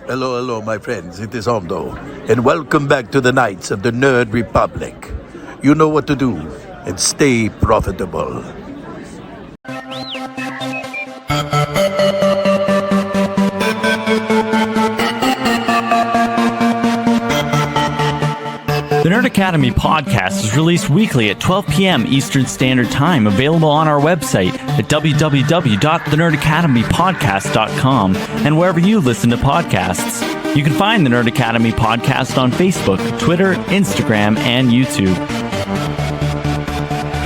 Hello, hello, my friends. It is Aldo, and welcome back to the Knights of the Nerd Republic. You know what to do, and stay profitable. The Nerd Academy podcast is released weekly at 12 p.m. Eastern Standard Time, available on our website at www.thenerdacademypodcast.com and wherever you listen to podcasts. You can find the Nerd Academy podcast on Facebook, Twitter, Instagram, and YouTube.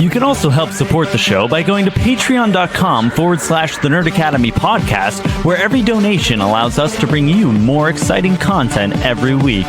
You can also help support the show by going to patreon.com/The Nerd Academy podcast, where every donation allows us to bring you more exciting content every week.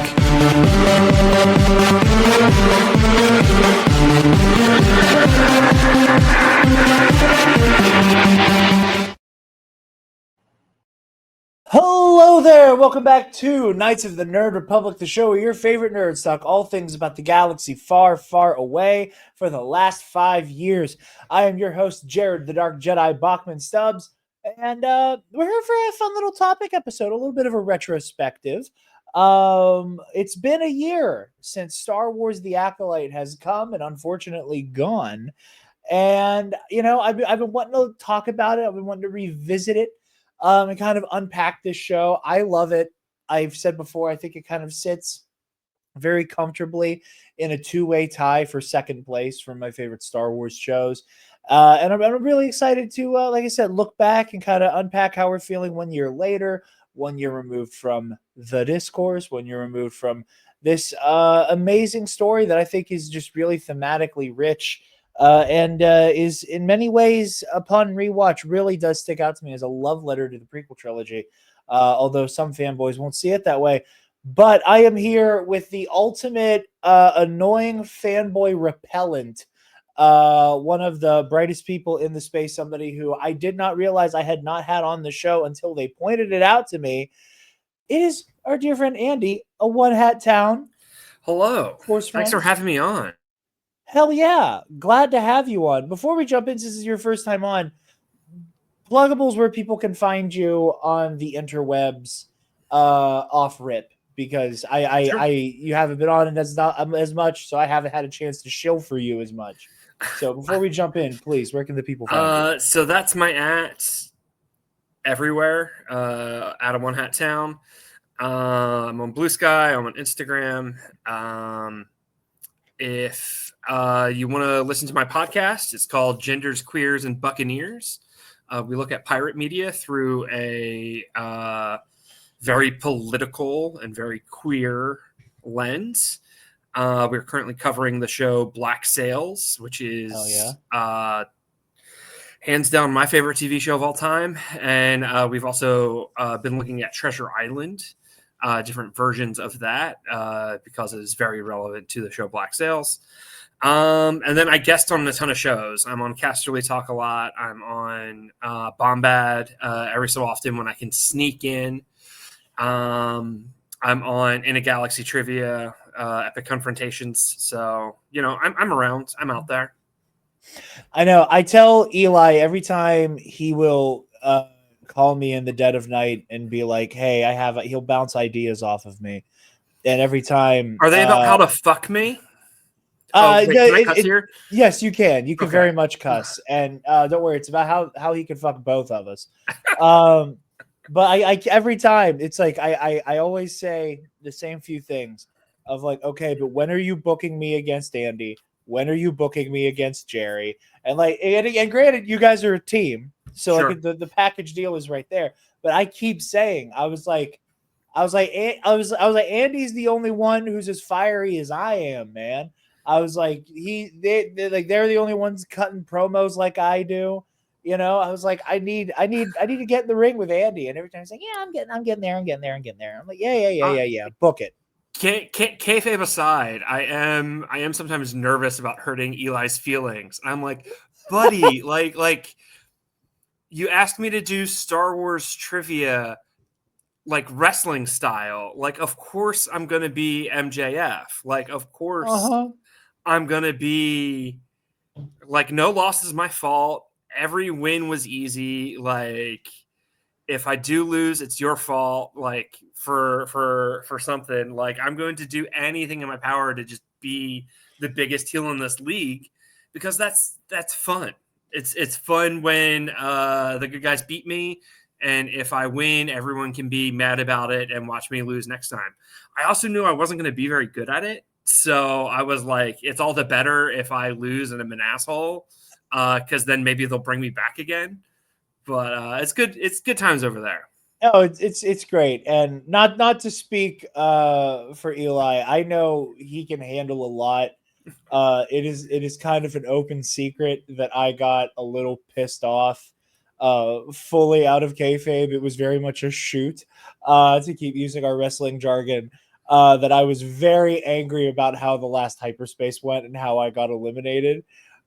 Hello there! Welcome back to Knights of the Nerd Republic, the show where your favorite nerds talk all things about the galaxy far, far away for the last 5 years. I am your host, Jarod, the Dark Jedi Bachman Stubbs, and we're here for a fun little topic episode, a little bit of a retrospective. It's been a year since Star Wars The Acolyte has come and unfortunately gone. And, you know, I've been wanting to talk about it. I've been wanting to revisit it. And kind of unpack this show. I love it. I've said before, I think it kind of sits very comfortably in a two-way tie for second place for my favorite Star Wars shows. And I'm really excited to, like I said, look back and kind of unpack how we're feeling 1 year later, 1 year removed from the discourse, 1 year removed from this amazing story that I think is just really thematically rich. And is in many ways, upon rewatch, really does stick out to me as a love letter to the prequel trilogy, although some fanboys won't see it that way. But I am here with the ultimate annoying fanboy repellent, one of the brightest people in the space, somebody who I did not realize I had not had on the show until they pointed it out to me. It is our dear friend Andi, a one-hat town. Hello. Thanks for having me on. Hell yeah. Glad to have you on. Before we jump in, since this is your first time on, pluggables where people can find you on the interwebs off rip, because you haven't been on it as much, so I haven't had a chance to shill for you as much. So before we jump in, please, where can the people find you? So that's my @ everywhere, at a one hat town. I'm on Blue Sky, I'm on Instagram. If you want to listen to my podcast, it's called Genders, Queers, and Buccaneers. We look at pirate media through a very political and very queer lens. We're currently covering the show Black Sails, which is hands down my favorite TV show of all time. And we've also been looking at Treasure Island, different versions of that, because it is very relevant to the show Black Sails. And then I guest on a ton of shows. I'm on Casterly Talk a lot. I'm on Bombad every so often when I can sneak in. I'm on In a Galaxy Trivia, Epic Confrontations. So, you know, I'm around. I'm out there. I know. I tell Eli every time he will call me in the dead of night and be like, hey, he'll bounce ideas off of me. And every time. Are they about how to fuck me? Can I cuss here? Yes, you can. You can Okay. very much cuss. And don't worry, it's about how he can fuck both of us. But I every time it's like I always say the same few things of like, okay, but when are you booking me against Andi? When are you booking me against Jerry? And like, and granted, you guys are a team, so Sure. like the package deal is right there. But I keep saying, I was like, Andy's the only one who's as fiery as I am, man. I was like, they're the only ones cutting promos like I do. You know, I was like, I need to get in the ring with Andi. And every time he's like, yeah, I'm getting there. I'm like, yeah. Book it. Kayfabe aside, I am sometimes nervous about hurting Eli's feelings. I'm like, buddy, like you asked me to do Star Wars trivia, like wrestling style. Like, of course I'm gonna be MJF. Like, of course I'm gonna be like, no loss is my fault. Every win was easy. Like, if I do lose, it's your fault. Like for something, like I'm going to do anything in my power to just be the biggest heel in this league, because that's fun. It's fun when the good guys beat me, and if I win, everyone can be mad about it and watch me lose next time. I also knew I wasn't going to be very good at it, so I was like, it's all the better if I lose and I'm an asshole, because then maybe they'll bring me back again. But it's good. It's good times over there. Oh, it's great, and not to speak for Eli. I know he can handle a lot. It is kind of an open secret that I got a little pissed off. Fully out of kayfabe, it was very much a shoot. To keep using our wrestling jargon, that I was very angry about how the last hyperspace went and how I got eliminated.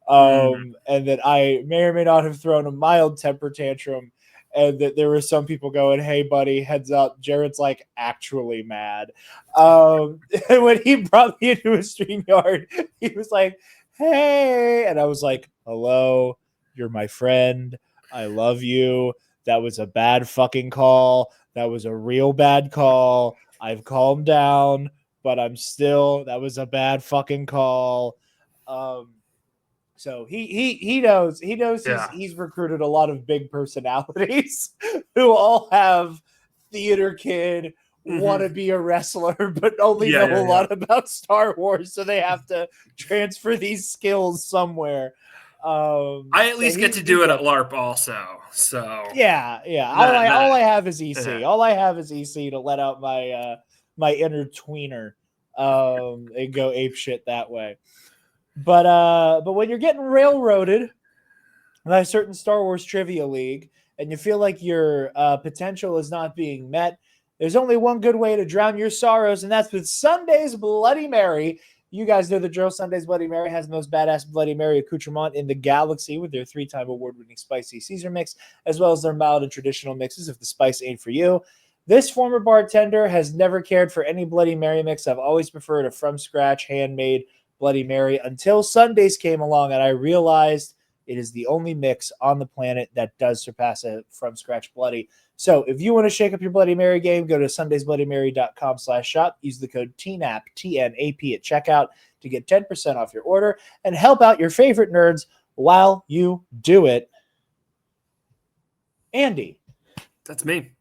And that I may or may not have thrown a mild temper tantrum, and that there were some people going, "Hey, buddy, heads up, Jared's like actually mad." And when he brought me into a StreamYard, he was like, "Hey," and I was like, "Hello, you're my friend. I love you. That was a bad fucking call. That was a real bad call. I've calmed down, but that was a bad fucking call." So he knows Yeah. he's recruited a lot of big personalities who all have theater kid, want to be a wrestler, but only know a lot about Star Wars, so they have to transfer these skills somewhere. I at least get to do it at LARP also. So yeah. All I have is EC. Yeah. All I have is EC to let out my my inner tweener and go ape shit that way. But when you're getting railroaded by a certain Star Wars trivia league and you feel like your potential is not being met, there's only one good way to drown your sorrows, and that's with Sunday's Bloody Mary. You guys know the drill. Sunday's Bloody Mary has the most badass Bloody Mary accoutrement in the galaxy with their 3-time award-winning spicy Caesar mix, as well as their mild and traditional mixes if the spice ain't for you. This former bartender has never cared for any Bloody Mary mix. I've always preferred a from-scratch, handmade Bloody Mary until Sundays came along, and I realized it is the only mix on the planet that does surpass a from-scratch Bloody. So if you want to shake up your Bloody Mary game, go to sundaysbloodymary.com/shop. Use the code TNAP, TNAP at checkout to get 10% off your order and help out your favorite nerds while you do it. Andy. That's me.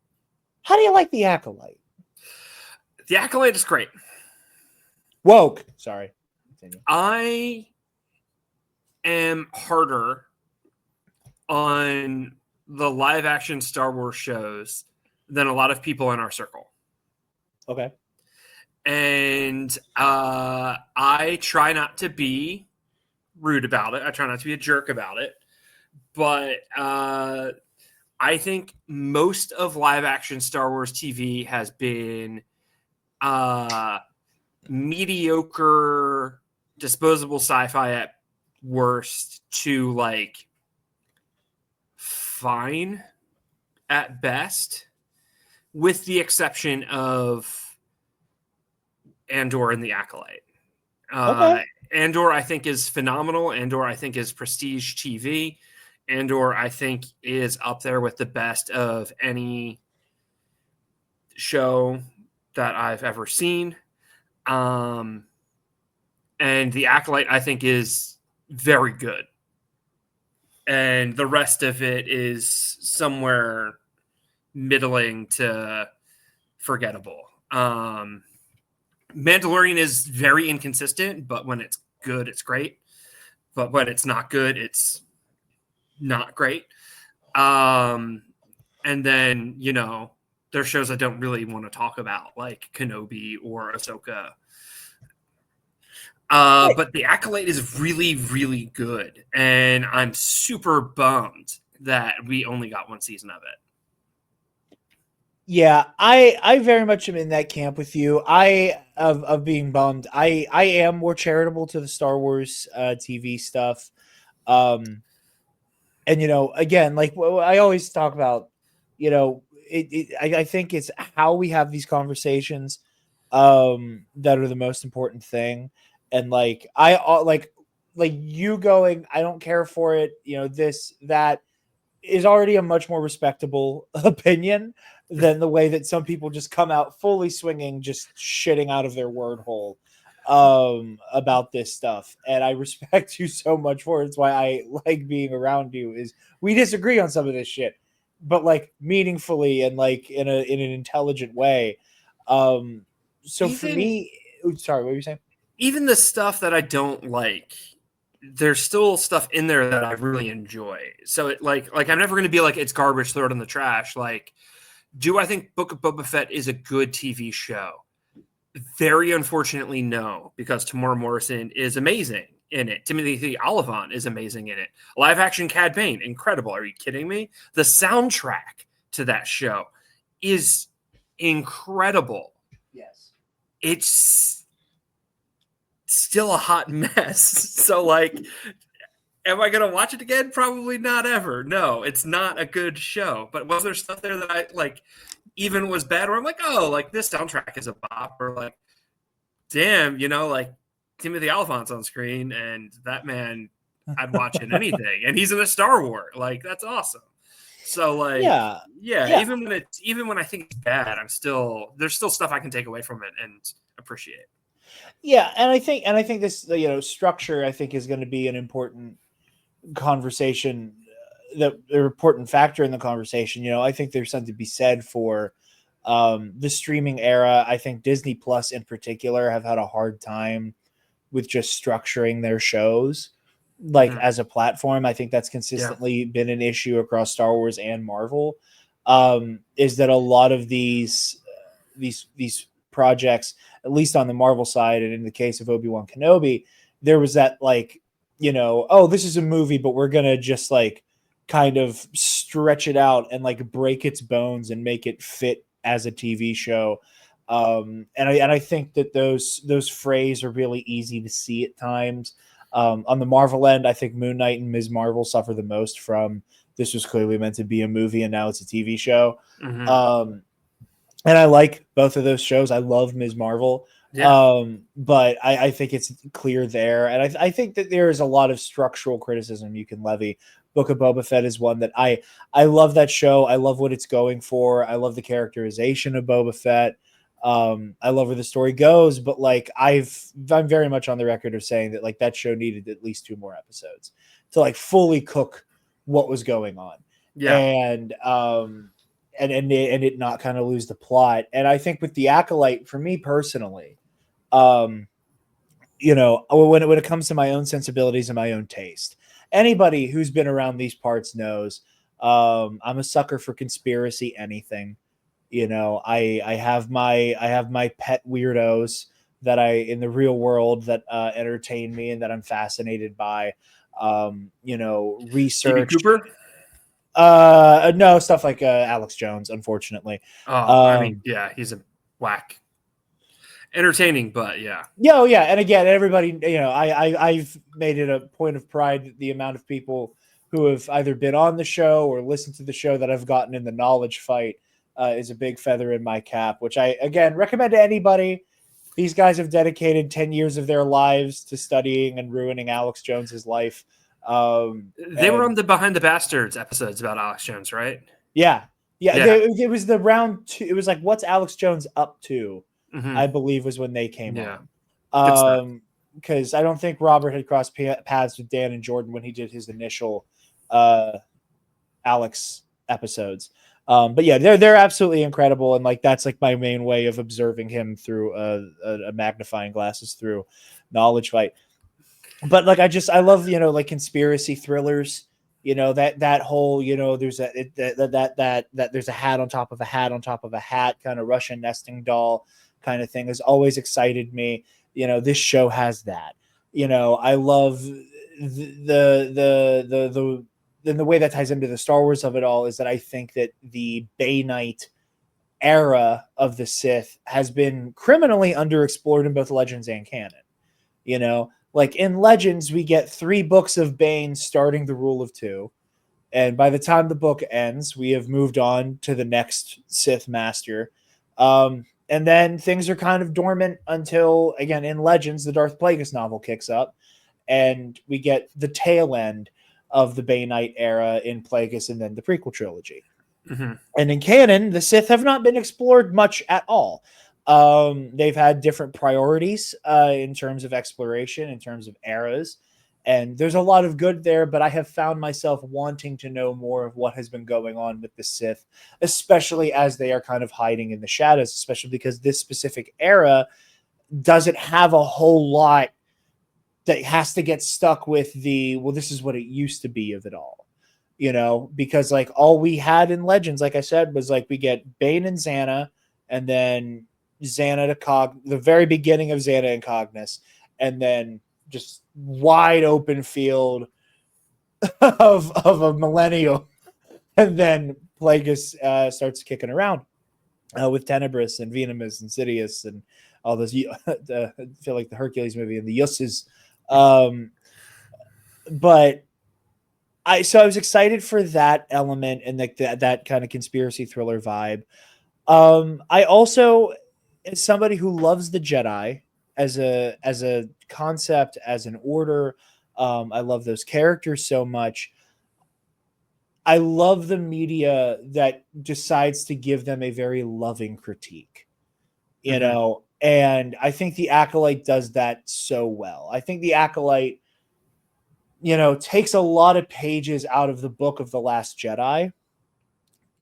How do you like the Acolyte? The Acolyte is great. Woke. Sorry. Continue. I am harder on the live action Star Wars shows than a lot of people in our circle. Okay. And I try not to be rude about it. I try not to be a jerk about it. But I think most of live action Star Wars TV has been mediocre, disposable sci-fi at worst to like fine at best, with the exception of Andor and the Acolyte. Okay. Andor, I think, is phenomenal. Andor, I think, is prestige TV. Andor, I think, is up there with the best of any show that I've ever seen. And the Acolyte, I think, is very good. And the rest of it is somewhere middling to forgettable. Mandalorian is very inconsistent, but when it's good, it's great. But when it's not good, it's not great. And then, you know, there's shows I don't really want to talk about, like Kenobi or Ahsoka. But the Acolyte is really, really good. And I'm super bummed that we only got one season of it. Yeah, I very much am in that camp with you. Of being bummed. I am more charitable to the Star Wars TV stuff. And you know, again, like I always talk about, you know, I think it's how we have these conversations that are the most important thing. And like like you going, I don't care for it, you know, this, that. is already a much more respectable opinion than the way that some people just come out fully swinging, just shitting out of their word hole about this stuff. And I respect you so much for it. It's why I like being around you. Is we disagree on some of this shit, but like meaningfully and like in an intelligent way. So for me, sorry, what were you saying? Even the stuff that I don't like, there's still stuff in there that I really enjoy. So it like I'm never going to be like it's garbage, throw it in the trash. Like, do I think Book of Boba Fett is a good TV show? Very unfortunately, no, because Tamora Morrison is amazing in it. Timothy Olyphant is amazing in it. Live action Cad Bane, incredible. Are you kidding me? The soundtrack to that show is incredible. Yes. It's still a hot mess. So, like, am I going to watch it again? Probably not ever. No, it's not a good show. But was there stuff there that I, like, even was bad where I'm like, oh, like, this soundtrack is a bop? Or, like, damn, you know, like, Timothy Olyphant's on screen, and that man, I'd watch in anything. And he's in a Star Wars. Like, that's awesome. So, like, yeah. Even when I think it's bad, there's still stuff I can take away from it and appreciate. Yeah, and I think this, you know, structure, I think, is going to be an important conversation, the important factor in the conversation. You know, I think there's something to be said for the streaming era. I think Disney Plus in particular have had a hard time with just structuring their shows like as a platform. I think that's consistently been an issue across Star Wars and Marvel. Is that a lot of these projects, at least on the Marvel side, and in the case of Obi-Wan Kenobi, there was that, like, you know, oh, this is a movie, but we're gonna just like kind of stretch it out and like break its bones and make it fit as a TV show. And I think that those frays are really easy to see at times. On the Marvel end, I think Moon Knight and Ms. Marvel suffer the most from this was clearly meant to be a movie and now it's a TV show. And I like both of those shows. I love Ms. Marvel. But I think it's clear there. And I think that there is a lot of structural criticism you can levy. Book of Boba Fett is one that I love that show. I love what it's going for. I love the characterization of Boba Fett. I love where the story goes, but like I'm very much on the record of saying that like that show needed at least 2 more episodes to like fully cook what was going on. And it not kind of lose the plot. And I think with the Acolyte, for me personally, you know, when it comes to my own sensibilities and my own taste, anybody who's been around these parts knows I'm a sucker for conspiracy anything. You know, I have my pet weirdos that in the real world that entertain me and that I'm fascinated by. You know, research. Cooper? No, stuff like Alex Jones, unfortunately. I mean, yeah, he's a whack. Entertaining, but yeah. Yeah, yeah. And again, everybody, you know, I've made it a point of pride the amount of people who have either been on the show or listened to the show that I've gotten in the knowledge fight is a big feather in my cap, which I, again, recommend to anybody. These guys have dedicated 10 years of their lives to studying and ruining Alex Jones's life. They were on the Behind the Bastards episodes about Alex Jones, right? Yeah. It was the round 2. It was like, what's Alex Jones up to? I believe was when they came on. Because I don't think Robert had crossed paths with Dan and Jordan when he did his initial Alex episodes. But yeah, they're absolutely incredible, and like that's like my main way of observing him through a magnifying glasses through knowledge fight. But like I love, you know, like conspiracy thrillers. You know, that whole, you know, there's that there's a hat on top of a hat on top of a hat kind of Russian nesting doll kind of thing has always excited me. You know, this show has that. You know, I love the way that ties into the Star Wars of it all is that I think that the Bay Knight era of the Sith has been criminally underexplored in both Legends and canon. You know, like in Legends, we get 3 books of Bane starting the Rule of 2. And by the time the book ends, we have moved on to the next Sith Master. And then things are kind of dormant until, again, in Legends, the Darth Plagueis novel kicks up. And we get the tail end of the Bay Knight era in Plagueis and then the prequel trilogy. Mm-hmm. And in canon, the Sith have not been explored much at all. They've had different priorities in terms of exploration, in terms of eras. And there's a lot of good there, but I have found myself wanting to know more of what has been going on with the Sith, especially as they are kind of hiding in the shadows, especially because this specific era doesn't have a whole lot that has to get stuck with this is what it used to be of it all. Because like all we had in Legends, like I said, was like we get Bane and Xana, and then Xana to the very beginning of Xana and Cognis, and then just wide open field of a millennial, and then Plagueis starts kicking around with Tenebris and Venomous and Sidious and all those. I feel like the Hercules movie and the Yusses. But I was excited for that element and like that kind of conspiracy thriller vibe. I also, as somebody who loves the Jedi as a concept, as an order, I love those characters so much. I love the media that decides to give them a very loving critique, and I think the Acolyte does that so well. I think the Acolyte, takes a lot of pages out of the book of The Last Jedi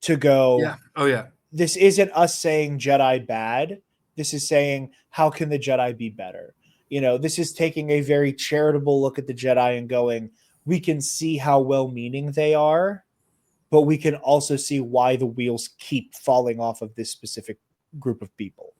to go, Yeah. Oh, yeah. This isn't us saying Jedi bad. This is saying, how can the Jedi be better? This is taking a very charitable look at the Jedi and going, we can see how well-meaning they are, but we can also see why the wheels keep falling off of this specific group of people.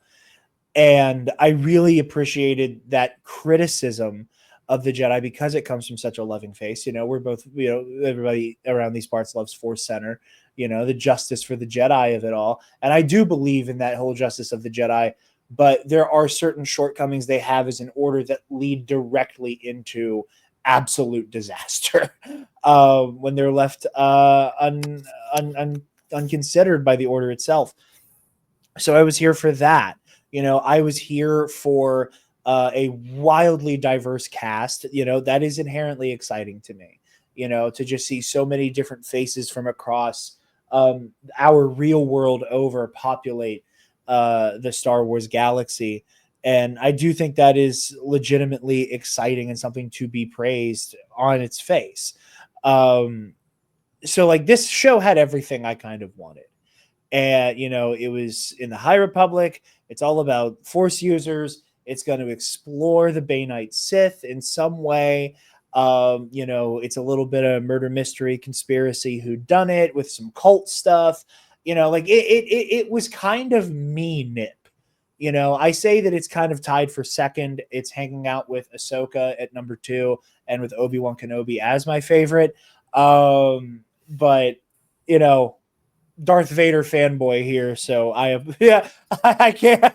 And I really appreciated that criticism of the Jedi because it comes from such a loving face. We're both, everybody around these parts loves Force Center, the justice for the Jedi of it all. And I do believe in that whole justice of the Jedi, but there are certain shortcomings they have as an order that lead directly into absolute disaster when they're left unconsidered by the order itself. So I was here for that. I was here for a wildly diverse cast. That is inherently exciting to me, to just see so many different faces from across our real world over populate the Star Wars galaxy. And I do think that is legitimately exciting and something to be praised on its face. So like this show had everything I kind of wanted. And, it was in the High Republic. It's all about Force users. It's going to explore the Bay Knight Sith in some way. It's a little bit of murder mystery, conspiracy, whodunit with some cult stuff. It was kind of me nip. I say that it's kind of tied for second. It's hanging out with Ahsoka at number 2 and with Obi-Wan Kenobi as my favorite. But, Darth Vader fanboy here, so I can't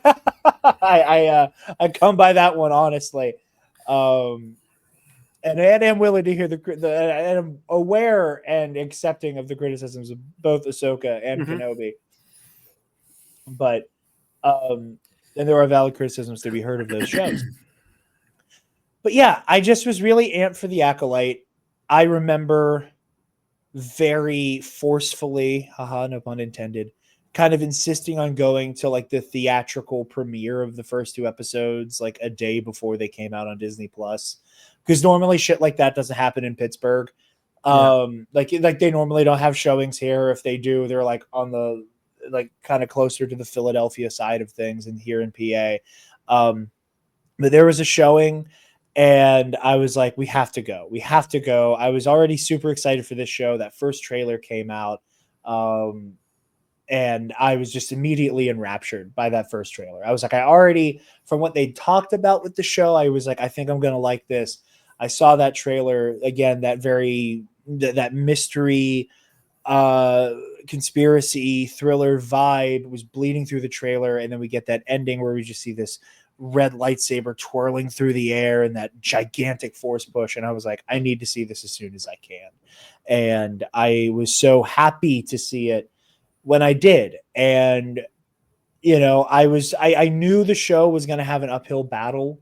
I come by that one honestly, and I'm willing to hear and I'm aware and accepting of the criticisms of both Ahsoka and Kenobi, but and there are valid criticisms to be heard of those shows. But yeah, I just was really amped for the Acolyte. I remember very forcefully, no pun intended, kind of insisting on going to like the theatrical premiere of the first 2 episodes like a day before they came out on Disney Plus, because normally shit like that doesn't happen in Pittsburgh. Like they normally don't have showings here. If they do, they're like on the like kind of closer to the Philadelphia side of things and here in PA. But there was a showing and I was like, we have to go. I was already super excited for this show. That first trailer came out. And I was just immediately enraptured by that first trailer. I was like, from what they talked about with the show, I was like, I think I'm going to like this. I saw that trailer again, that mystery, conspiracy thriller vibe was bleeding through the trailer. And then we get that ending where we just see this red lightsaber twirling through the air and that gigantic force push. And I was like, I need to see this as soon as I can. And I was so happy to see it when I did. And, I knew the show was going to have an uphill battle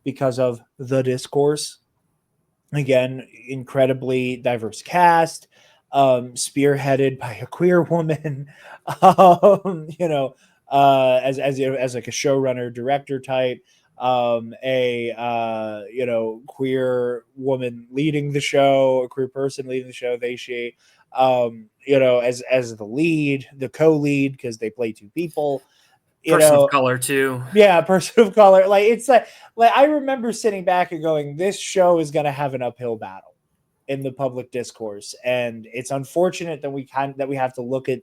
because of the discourse. Again, incredibly diverse cast, spearheaded by a queer woman, as like a showrunner director type, queer woman leading the show, a queer person leading the show, they, she, as the lead, the co-lead, because they play two people, Person of color too. yeah, person of color. Like, it's like I remember sitting back and going, this show is going to have an uphill battle in the public discourse, and it's unfortunate that we have to look at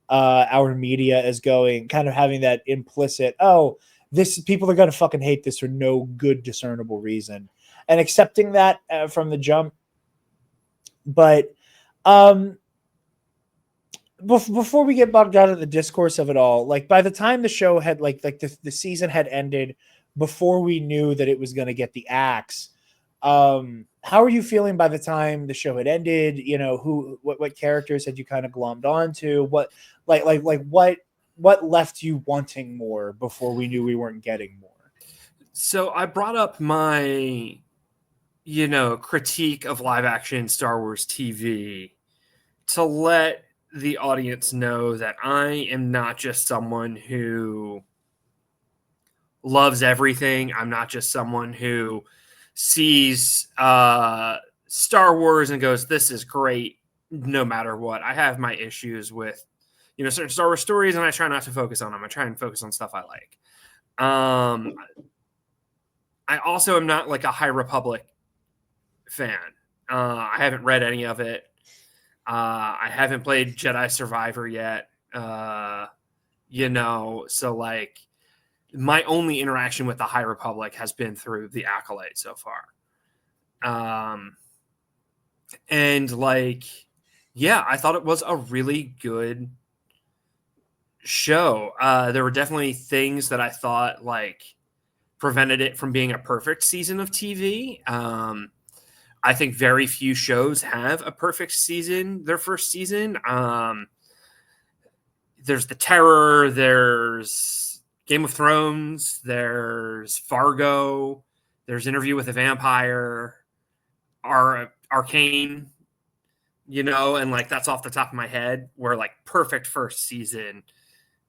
our media as going, kind of having that implicit, oh, this, people are going to fucking hate this for no good discernible reason, and accepting that from the jump. But before we get bogged down in the discourse of it all, like, by the time the show had the season had ended, before we knew that it was going to get the axe, how are you feeling by the time the show had ended? What characters had you kind of glommed onto? What left you wanting more before we knew we weren't getting more? So I brought up my critique of live action Star Wars TV to let the audience know that I am not just someone who loves everything. I'm not just someone who sees Star Wars and goes, this is great no matter what. I have my issues with certain Star Wars stories, and I try not to focus on them. I try and focus on stuff I like. I also am not like a High Republic fan. I haven't read any of it. I haven't played Jedi Survivor yet. So like my only interaction with the High Republic has been through the Acolyte so far. And like, yeah, I thought it was a really good show. There were definitely things that I thought like prevented it from being a perfect season of TV. I think very few shows have a perfect season, their first season. There's The Terror, there's Game of Thrones, there's Fargo, there's Interview with a Vampire, Arcane, and like that's off the top of my head, where like perfect first season,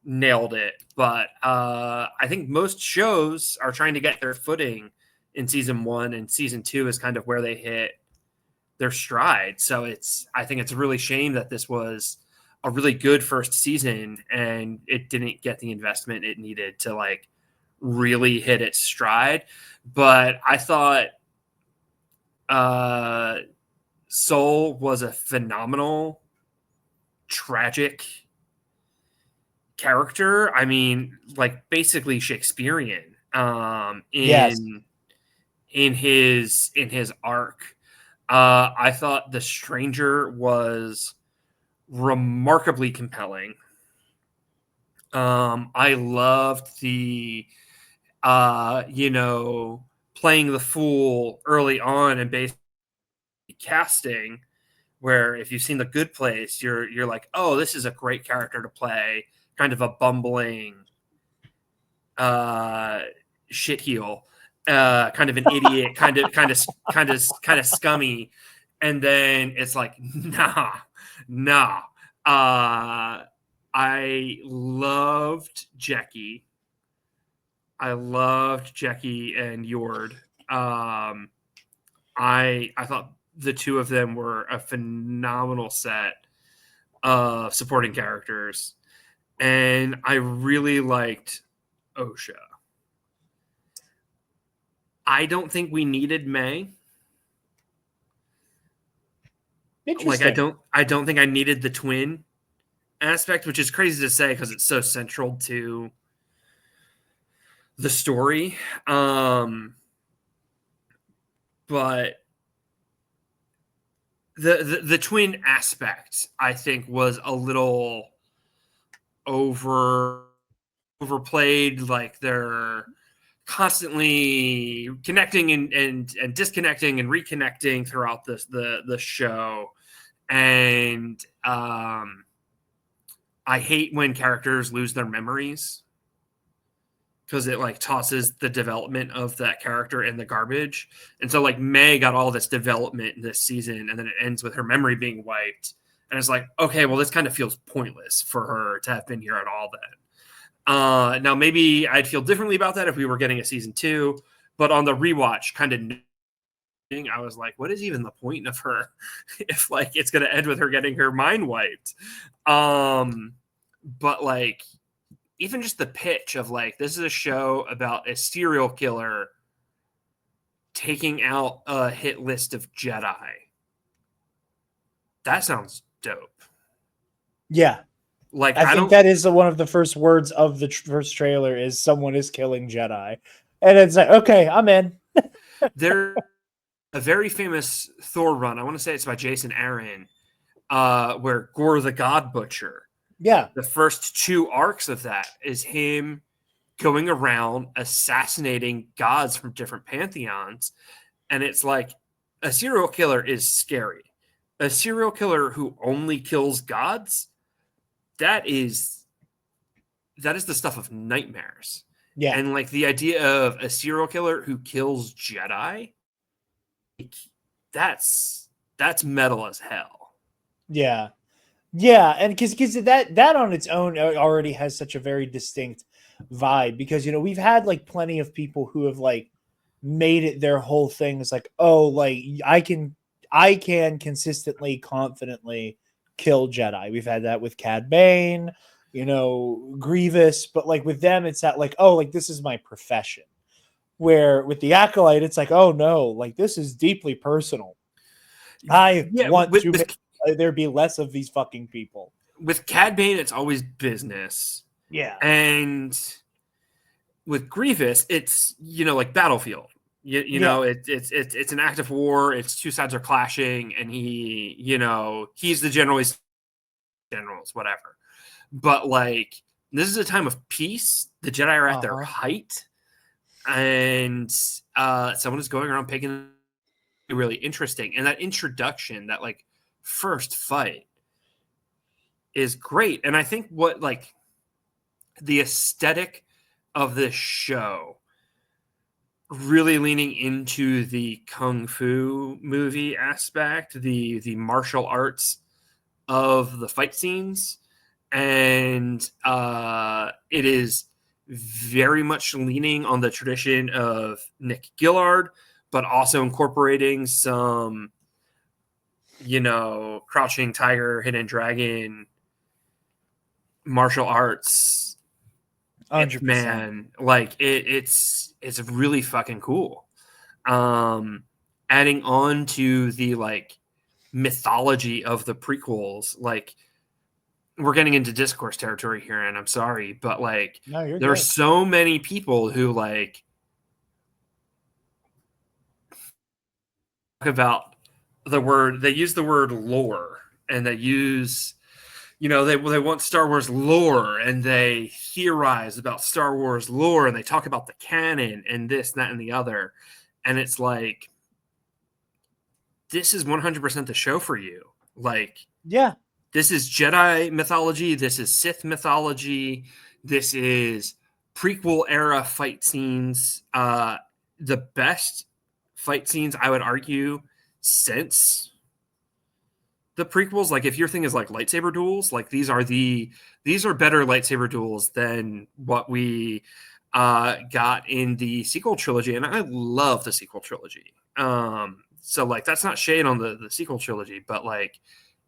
nailed it. But I think most shows are trying to get their footing in season 1, and season 2 is kind of where they hit their stride. So I think it's a really shame that this was a really good first season and it didn't get the investment it needed to like really hit its stride. But I thought Soul was a phenomenal, tragic character. I mean, like basically Shakespearean Yes. in his arc. I thought The Stranger was remarkably compelling. I loved the playing the fool early on and basically casting, where if you've seen The Good Place, you're like, oh, this is a great character to play, kind of a bumbling shitheel, kind of an idiot, kind of scummy, and then it's like, nah. I loved Jackie. And Yord. I thought the two of them were a phenomenal set of supporting characters, and I really liked Osha. I don't think we needed May. Interesting. Like I don't think I needed the twin aspect, which is crazy to say because it's so central to the story. But the twin aspect, I think, was a little overplayed. Like they're constantly connecting and disconnecting and reconnecting throughout the show. And I hate when characters lose their memories. because it like tosses the development of that character in the garbage. And so like May got all this development this season, and then it ends with her memory being wiped. And it's like, okay, well, this kind of feels pointless for her to have been here at all then. Now, maybe I'd feel differently about that if we were getting a season 2, but on the rewatch kind of thing, I was like, what is even the point of her if like it's going to end with her getting her mind wiped? But like, even just the pitch of like, this is a show about a serial killer taking out a hit list of Jedi. That sounds dope. Yeah. Like, I think that is one of the first words of the first trailer is someone is killing Jedi. And it's like, okay, I'm in. There's a very famous Thor run. I want to say it's by Jason Aaron, where Gore the God Butcher. Yeah. The first 2 arcs of that is him going around assassinating gods from different pantheons. And it's like, a serial killer is scary. A serial killer who only kills gods, that is the stuff of nightmares. Yeah. And like the idea of a serial killer who kills Jedi, that's metal as hell. Yeah. Yeah, and because that on its own already has such a very distinct vibe, because we've had like plenty of people who have like made it their whole thing. It's like, oh, like I can consistently, confidently kill Jedi. We've had that with Cad Bane, Grievous, but like with them, it's that like, oh, like this is my profession. Where with the Acolyte, it's like, oh no, like this is deeply personal. I want to make there be less of these fucking people. With Cad Bane, it's always business. Yeah. And with Grievous, it's like Battlefield. It's an active war. It's 2 sides are clashing, and he's the generals, whatever. But like, this is a time of peace. The Jedi are at their height, and someone is going around picking really interesting. And that introduction, that like first fight, is great. And I think what like the aesthetic of this show, really leaning into the kung fu movie aspect, the martial arts of the fight scenes, and it is very much leaning on the tradition of Nick Gillard, but also incorporating some Crouching Tiger, Hidden Dragon martial arts. 100%. Man, like it's really fucking cool. Adding on to the like mythology of the prequels, like we're getting into discourse territory here, and I'm sorry, but like there are so many people who like talk about they use the word lore, and they use they want Star Wars lore, and they theorize about Star Wars lore, and they talk about the canon and this, that, and the other. And it's like, this is 100% the show for you. Like, yeah, this is Jedi mythology. This is Sith mythology. This is prequel era fight scenes. The best fight scenes, I would argue, since the prequels. Like, if your thing is like lightsaber duels, like these are better lightsaber duels than what we got in the sequel trilogy. And I love the sequel trilogy. So like, that's not shade on the sequel trilogy, but like,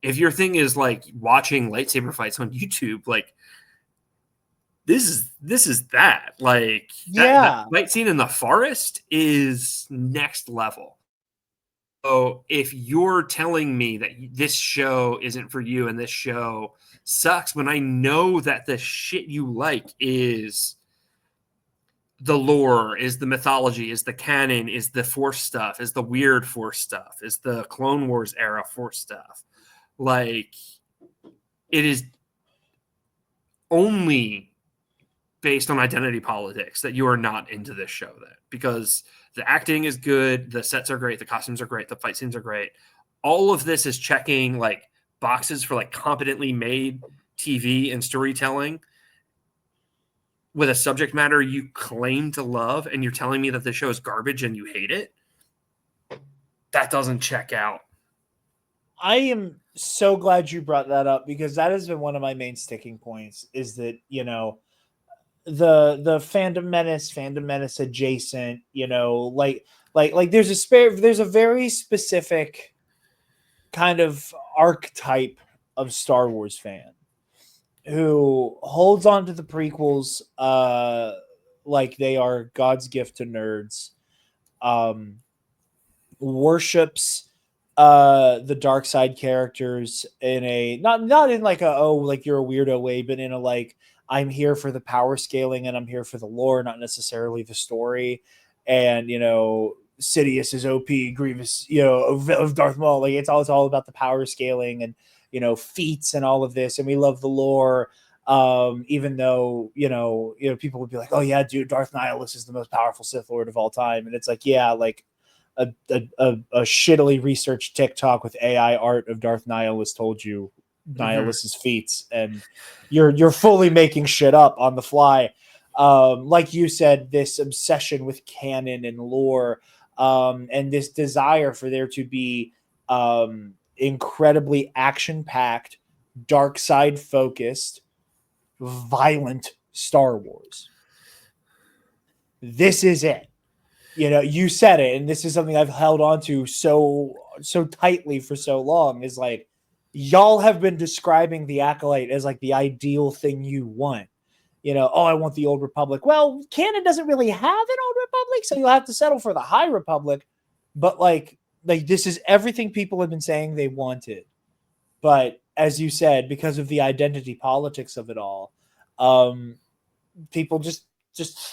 if your thing is like watching lightsaber fights on YouTube, like this is that. Like, that fight scene in the forest is next level. So if you're telling me that this show isn't for you and this show sucks, when I know that the shit you like is the lore, is the mythology, is the canon, is the Force stuff, is the weird Force stuff, is the Clone Wars era Force stuff, like, it is only based on identity politics that you are not into this show, then, because the acting is good, the sets are great, the costumes are great, the fight scenes are great. All of this is checking like boxes for like competently made TV and storytelling with a subject matter you claim to love, and you're telling me that the show is garbage and you hate it. That doesn't check out. I am so glad you brought that up, because that has been one of my main sticking points, is that, the fandom menace adjacent, there's a very specific kind of archetype of Star Wars fan who holds on to the prequels like they are God's gift to nerds, worships the dark side characters in a not in like a, oh, like you're a weirdo way, but in a like, I'm here for the power scaling and I'm here for the lore, not necessarily the story. And Sidious is OP, Grievous, of Darth Maul. Like it's all about the power scaling and feats and all of this, and we love the lore. Even though people would be like, oh yeah, dude, Darth Nihilus is the most powerful Sith Lord of all time, and it's like, yeah, like a shittily researched TikTok with AI art of Darth Nihilus told you Nihilus's feats, and you're fully making shit up on the fly. Like you said, this obsession with canon and lore, and this desire for there to be incredibly action-packed, dark side focused, violent Star Wars. This is it. You said it, and this is something I've held on to so tightly for so long, is like, y'all have been describing the Acolyte as like the ideal thing you want. Oh, I want the Old Republic. Well, canon doesn't really have an Old Republic, so you'll have to settle for the High Republic. But like this is everything people have been saying they wanted. But as you said, because of the identity politics of it all, people just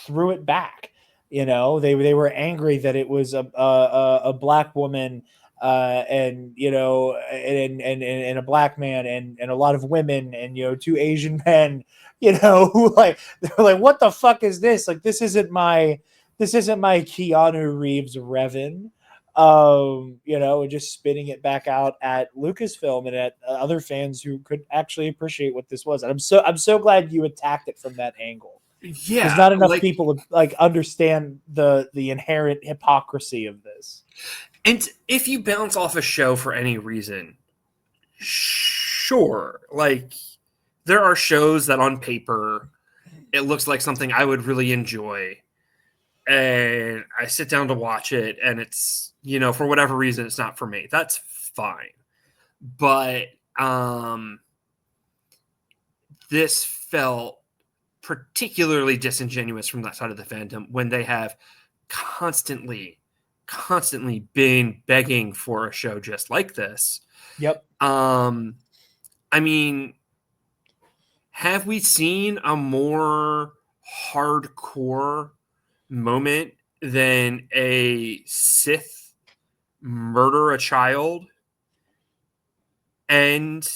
threw it back. They were angry that it was a black woman, and a black man, and a lot of women, and 2 Asian men, who like, they're like, what the fuck is this? Like, this isn't my Keanu Reeves Revan. Just spitting it back out at Lucasfilm and at other fans who could actually appreciate what this was. And I'm so glad you attacked it from that angle. Yeah, because not enough people like understand the inherent hypocrisy of this. And if you bounce off a show for any reason, sure, like there are shows that on paper it looks like something I would really enjoy, and I sit down to watch it, and it's, for whatever reason, it's not for me. That's fine. But this felt particularly disingenuous from that side of the fandom when they have constantly been begging for a show just like this. Yep. I mean, have we seen a more hardcore moment than a Sith murder a child and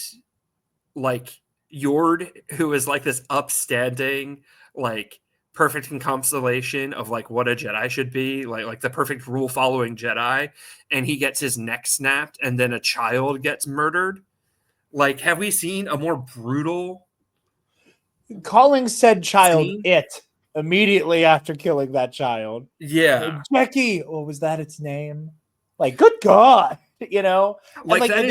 like Jarod, who is like this upstanding, like perfect encapsulation of like what a Jedi should be, like the perfect rule following Jedi, and he gets his neck snapped and then a child gets murdered? Like, have we seen a more brutal calling said child scene? It immediately after killing that child? Yeah. Becky, what was that its name? Like, good God. Like, and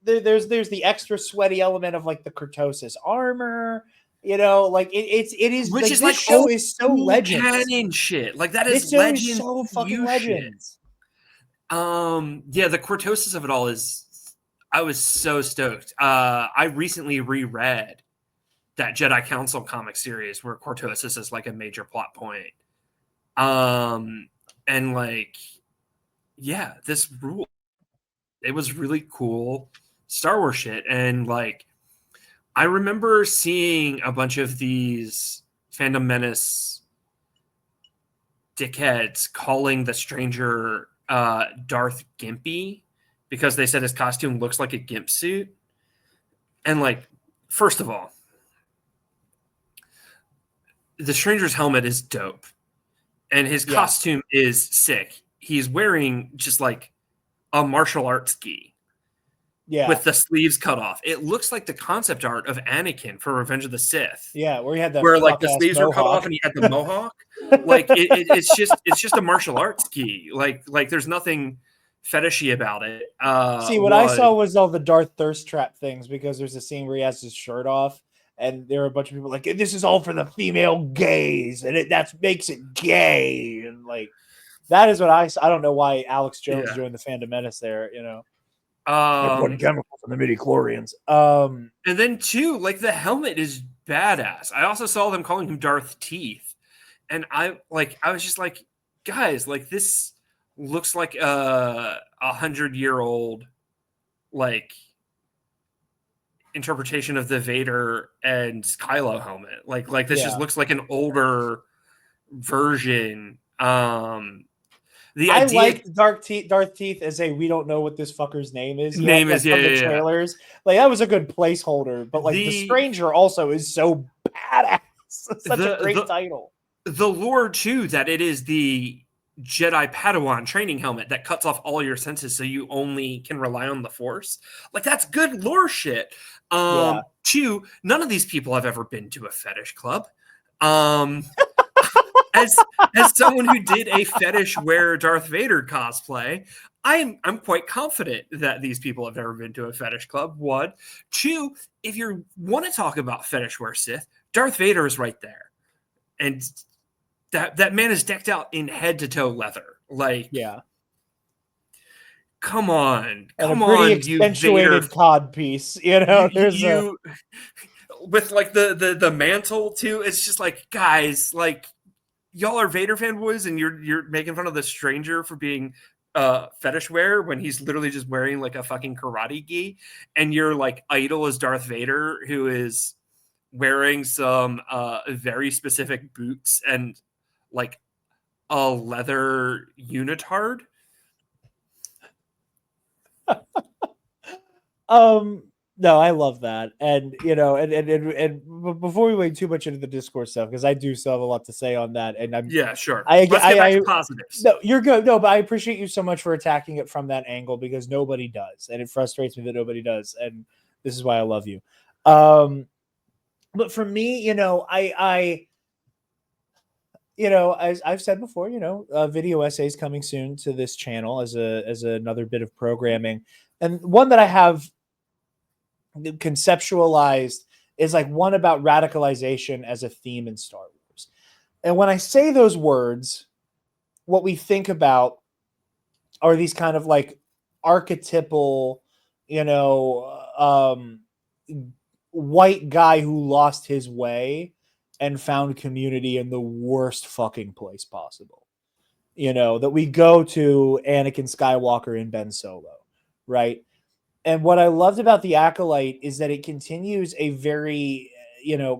there's the extra sweaty element of like the Kurtosis armor, like it is, which like, is this like show is so Legends canon shit. Like that is this show Legends, is so fucking Legends. Yeah, the Kurtosis of it all is. I was so stoked. I recently reread that Jedi Council comic series where Kurtosis is like a major plot point. And like, yeah, this rule. It was really cool Star Wars shit. And like, I remember seeing a bunch of these Fandom Menace dickheads calling the stranger Darth Gimpy because they said his costume looks like a gimp suit. And like, first of all, the stranger's helmet is dope. And his costume is sick. He's wearing just like a martial arts gi. Yeah. with the sleeves cut off. It looks like the concept art of Anakin for Revenge of the Sith. Yeah, where he had that where like the fuck-ass sleeves were cut mohawk. off and he had the mohawk. Like it's just a martial arts gi. Like there's nothing fetishy about it. See, what I saw was all the Darth Thirst Trap things, because there's a scene where he has his shirt off, and there are a bunch of people like, this is all for the female gaze, and that makes it gay, and like that is what I don't know why Alex Jones joined the Phantom Menace there, one chemical from the midi-chlorians. And then too, like the helmet is badass. I also saw them calling him Darth Teeth, and I was just like, guys, like this looks like a 100-year-old like interpretation of the Vader and Kylo helmet. Like this just looks like an older version. I like Darth Teeth as we don't know what this fucker's name is. From the trailers. Like that was a good placeholder, but like the Stranger also is so badass. It's such a great title. The lore too, that it is the Jedi Padawan training helmet that cuts off all your senses, so you only can rely on the Force. Like that's good lore shit. Two, none of these people have ever been to a fetish club. As someone who did a fetish wear Darth Vader cosplay, I'm quite confident that these people have never been to a fetish club. One, two, if you want to talk about fetish wear Sith, Darth Vader is right there, and that man is decked out in head to toe leather. Like, come on, accentuated cod piece. There's with like the mantle too. It's just like, guys, like y'all are Vader fanboys, and you're making fun of the Stranger for being fetish wear when he's literally just wearing like a fucking karate gi, and your like idol is Darth Vader, who is wearing some very specific boots and like a leather unitard. No, I love that. And and before we wade too much into the discourse stuff, because I do still have a lot to say on that, and sure. Let's get back to positives. No, you're good. No, but I appreciate you so much for attacking it from that angle, because nobody does, and it frustrates me that nobody does, and this is why I love you. But for me, I as I've said before, video essays coming soon to this channel as another bit of programming, and one that I have conceptualized is like one about radicalization as a theme in Star Wars. And when I say those words, what we think about are these kind of like archetypal, white guy who lost his way and found community in the worst fucking place possible. That we go to Anakin Skywalker and Ben Solo, right? And what I loved about the Acolyte is that it continues a very,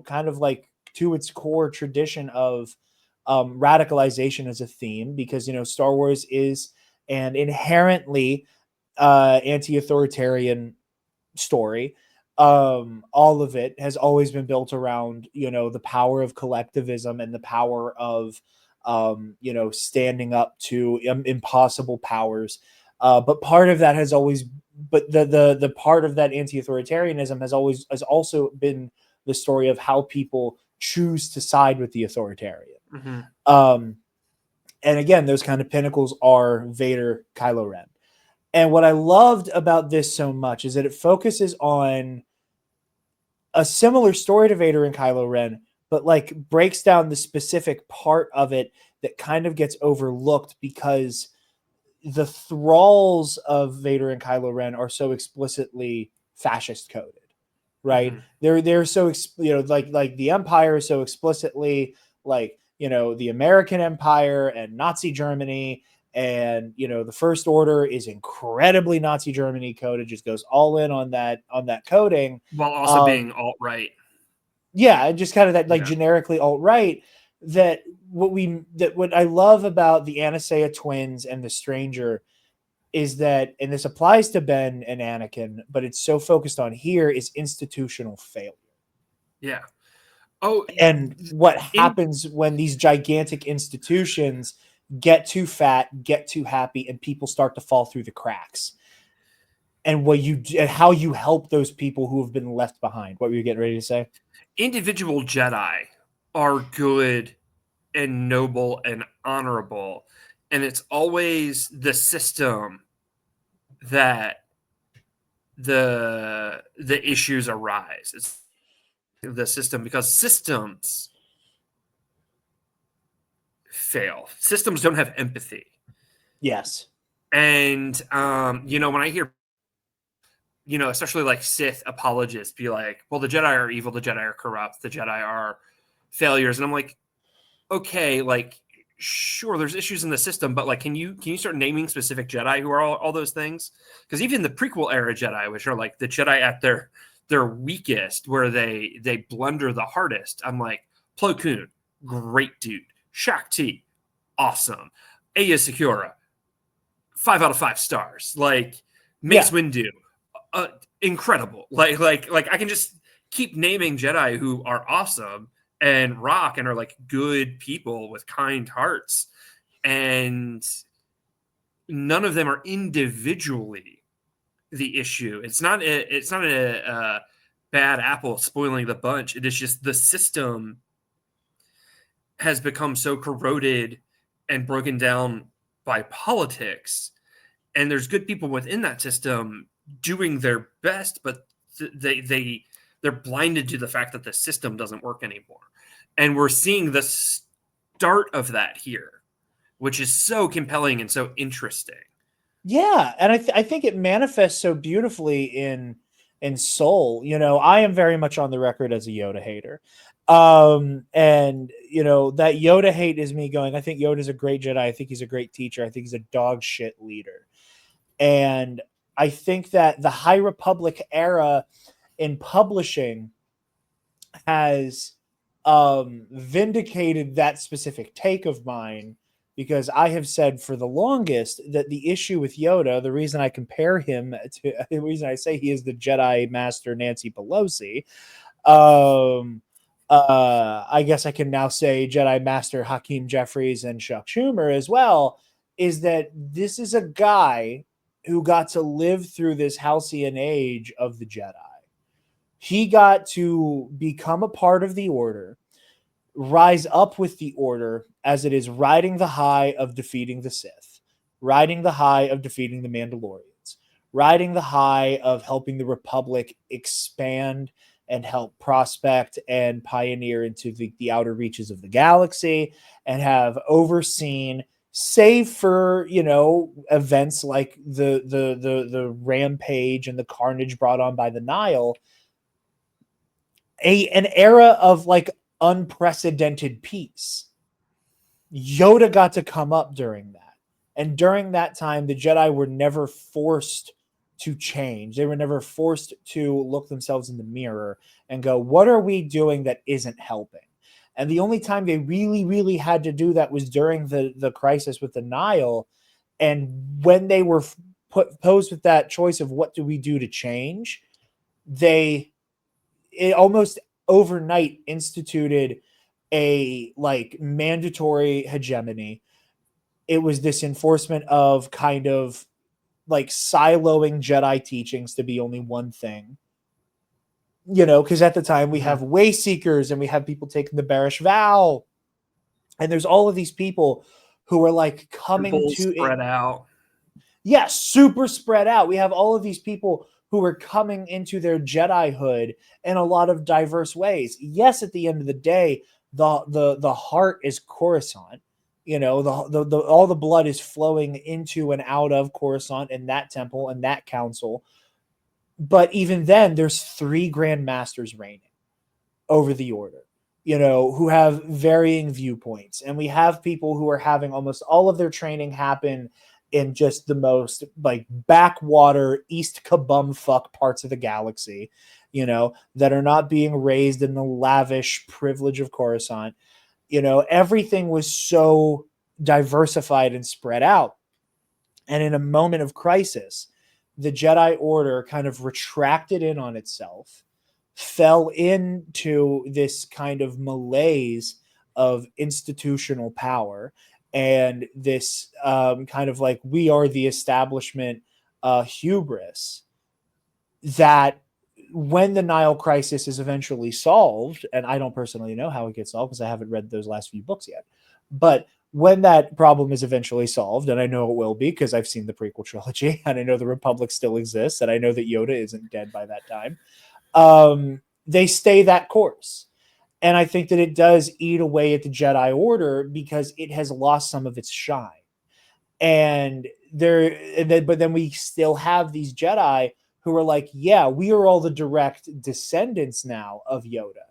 kind of like to its core tradition of radicalization as a theme, because, Star Wars is an inherently anti-authoritarian story. All of it has always been built around, the power of collectivism and the power of, standing up to impossible powers. But part of that has always, the part of that anti-authoritarianism has also been the story of how people choose to side with the authoritarian. Mm-hmm. And again, those kind of pinnacles are Vader, Kylo Ren. And what I loved about this so much is that it focuses on a similar story to Vader and Kylo Ren, but like breaks down the specific part of it that kind of gets overlooked because the thralls of Vader and Kylo Ren are so explicitly fascist coded, right? Mm-hmm. They're so like the Empire is so explicitly like the American Empire and Nazi Germany, and the First Order is incredibly Nazi Germany coded, just goes all in on that coding, while also being alt-right. Yeah, just kind of that generically alt-right. What I love about the Anasaia twins and the Stranger is that, and this applies to Ben and Anakin, but it's so focused on here, is institutional failure. Yeah. Oh, and what happens when these gigantic institutions get too fat, get too happy, and people start to fall through the cracks. and how you help those people who have been left behind. What were you getting ready to say? Individual Jedi are good and noble and honorable, and it's always the system that the issues arise. It's the system, because systems fail. Systems don't have empathy. Yes. And when I hear, especially like Sith apologists be like, well, the Jedi are evil, the Jedi are corrupt, the Jedi are failures, and I'm like, okay, like, sure, there's issues in the system, but like, can you start naming specific Jedi who are all those things? Because even the prequel era Jedi, which are like the Jedi at their weakest, where they blunder the hardest, I'm like, Plo Koon, great dude. Shaak Ti, awesome. Aya Secura, 5 out of 5 stars. Like Mace Windu, incredible. Like I can just keep naming Jedi who are awesome and rock and are like good people with kind hearts, and none of them are individually the issue. It's not a bad apple spoiling the bunch. It is just the system has become so corroded and broken down by politics, and there's good people within that system doing their best, but they're blinded to the fact that the system doesn't work anymore. And we're seeing the start of that here, which is so compelling and so interesting. Yeah, and I think it manifests so beautifully in Soul. I am very much on the record as a Yoda hater. And that Yoda hate is me going, I think Yoda's a great Jedi. I think he's a great teacher. I think he's a dog shit leader. And I think that the High Republic era in publishing has vindicated that specific take of mine, because I have said for the longest that the issue with Yoda, the reason I compare him to, the reason I say he is the Jedi Master Nancy Pelosi, I guess I can now say Jedi Master Hakeem Jeffries and Chuck Schumer as well, is that this is a guy who got to live through this halcyon age of the Jedi. He got to become a part of the Order, rise up with the Order as it is riding the high of defeating the Sith, riding the high of defeating the Mandalorians, riding the high of helping the Republic expand and help prospect and pioneer into the outer reaches of the galaxy, and have overseen, save for events like the rampage and the carnage brought on by the Nile, an era of like unprecedented peace. Yoda got to come up during that. And during that time, the Jedi were never forced to change. They were never forced to look themselves in the mirror and go, what are we doing that isn't helping? And the only time they really, really had to do that was during the crisis with the Nile. And when they were posed with that choice of what do we do to change, it almost overnight instituted a like mandatory hegemony. It was this enforcement of kind of like siloing Jedi teachings to be only one thing. Because at the time we have way seekers and we have people taking the Barish vow, and there's all of these people who are like coming to spread out. Yeah, super spread out. We have all of these people who are coming into their Jedihood in a lot of diverse ways. Yes, at the end of the day, the heart is Coruscant. All the blood is flowing into and out of Coruscant and that temple and that council. But even then, there's 3 Grand Masters reigning over the Order, who have varying viewpoints. And we have people who are having almost all of their training happen in just the most like backwater East Kabumfuck parts of the galaxy, that are not being raised in the lavish privilege of Coruscant. Everything was so diversified and spread out. And in a moment of crisis, the Jedi Order kind of retracted in on itself, fell into this kind of malaise of institutional power, and this kind of like we are the establishment hubris. that when the Nile crisis is eventually solved, and I don't personally know how it gets solved because I haven't read those last few books yet, but when that problem is eventually solved, and I know it will be because I've seen the prequel trilogy, and I know the Republic still exists, and I know that Yoda isn't dead by that time, they stay that course. And I think that it does eat away at the Jedi Order because it has lost some of its shine. But then we still have these Jedi who are like, yeah, we are all the direct descendants now of Yoda.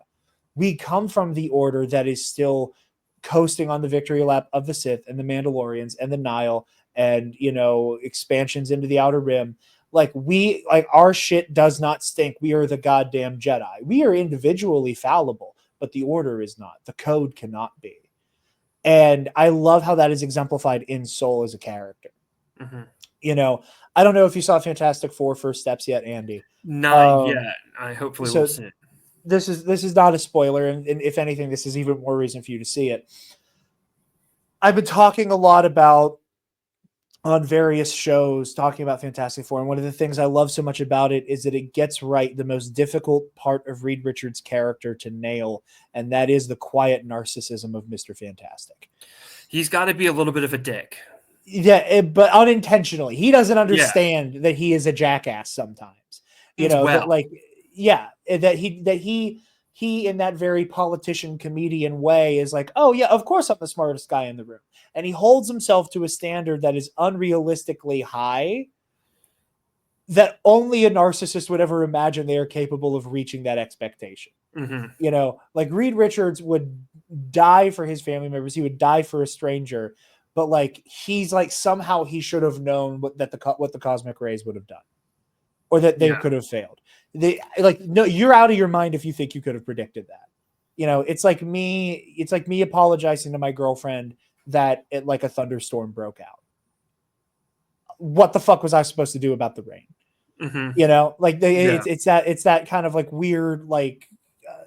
We come from the order that is still coasting on the victory lap of the Sith and the Mandalorians and the Nile and, expansions into the Outer Rim. Like our shit does not stink. We are the goddamn Jedi. We are individually fallible, but the order is not. The code cannot be. And I love how that is exemplified in Soul as a character. Mm-hmm. I don't know if you saw Fantastic Four First Steps yet, Andy. Not yet. I hopefully will see it. This is not a spoiler, and if anything, this is even more reason for you to see it. I've been talking a lot about on various shows talking about Fantastic Four, and one of the things I love so much about it is that it gets right the most difficult part of Reed Richards' character to nail, and that is the quiet narcissism of Mr. Fantastic. He's got to be a little bit of a dick. Yeah, but unintentionally. He doesn't understand that he is a jackass sometimes. That he in that very politician comedian way is like, oh yeah, of course I'm the smartest guy in the room. And he holds himself to a standard that is unrealistically high, that only a narcissist would ever imagine they are capable of reaching that expectation. Mm-hmm. Like Reed Richards would die for his family members. He would die for a stranger, but like, he's like, somehow he should have known what the cosmic rays would have done, or that they could have failed. No, you're out of your mind if you think you could have predicted that. It's like me apologizing to my girlfriend that a thunderstorm broke out. What the fuck was I supposed to do about the rain? Mm-hmm. It's that kind of like weird, like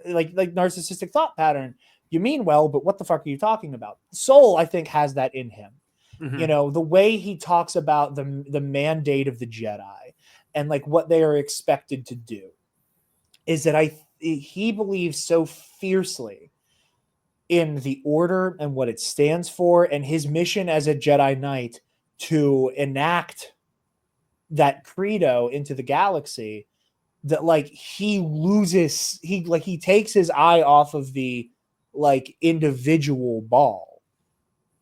narcissistic thought pattern. You mean well, but what the fuck are you talking about? Soul, I think, has that in him. Mm-hmm. The way he talks about the mandate of the Jedi and like what they are expected to do is that he believes so fiercely in the Order and what it stands for, and his mission as a Jedi Knight to enact that credo into the galaxy, that like he takes his eye off of the individual ball,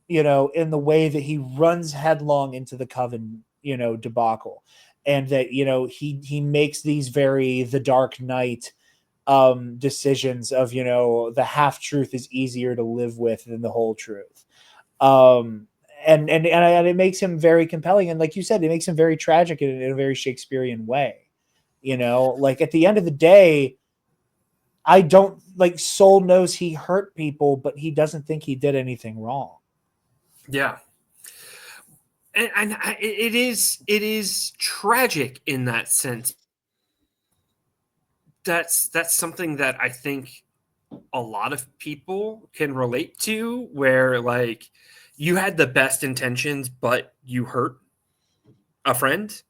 in the way that he runs headlong into the Coven, debacle. And that, he makes these the Dark Knight decisions of, the half truth is easier to live with than the whole truth. And it makes him very compelling. And like you said, it makes him very tragic in a very Shakespearean way. At the end of the day, Soul knows he hurt people, but he doesn't think he did anything wrong. Yeah. And it is tragic in that sense. That's something that I think a lot of people can relate to, where like you had the best intentions, but you hurt a friend.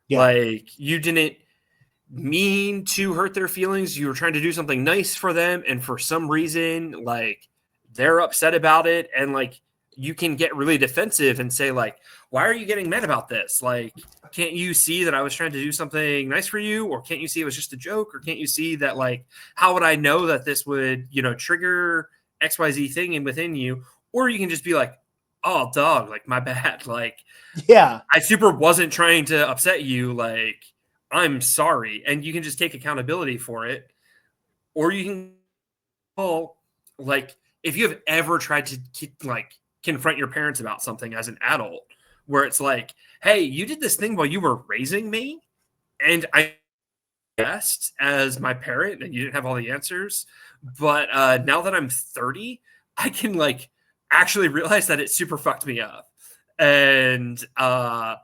Yeah. Like you didn't mean to hurt their feelings. You were trying to do something nice for them, and for some reason, like they're upset about it, and like you can get really defensive and say like, why are you getting mad about this? Like, can't you see that I was trying to do something nice for you? Or can't you see it was just a joke? Or can't you see that, like, how would I know that this would, trigger XYZ thing within you? Or you can just be like, oh, dog, like, my bad. Like, yeah, I super wasn't trying to upset you. Like, I'm sorry. And you can just take accountability for it. Or you can, like, if you have ever tried to, confront your parents about something as an adult, where it's like, hey, you did this thing while you were raising me, and I guessed as my parent, and you didn't have all the answers. But now that I'm 30, I can like actually realize that it super fucked me up. And I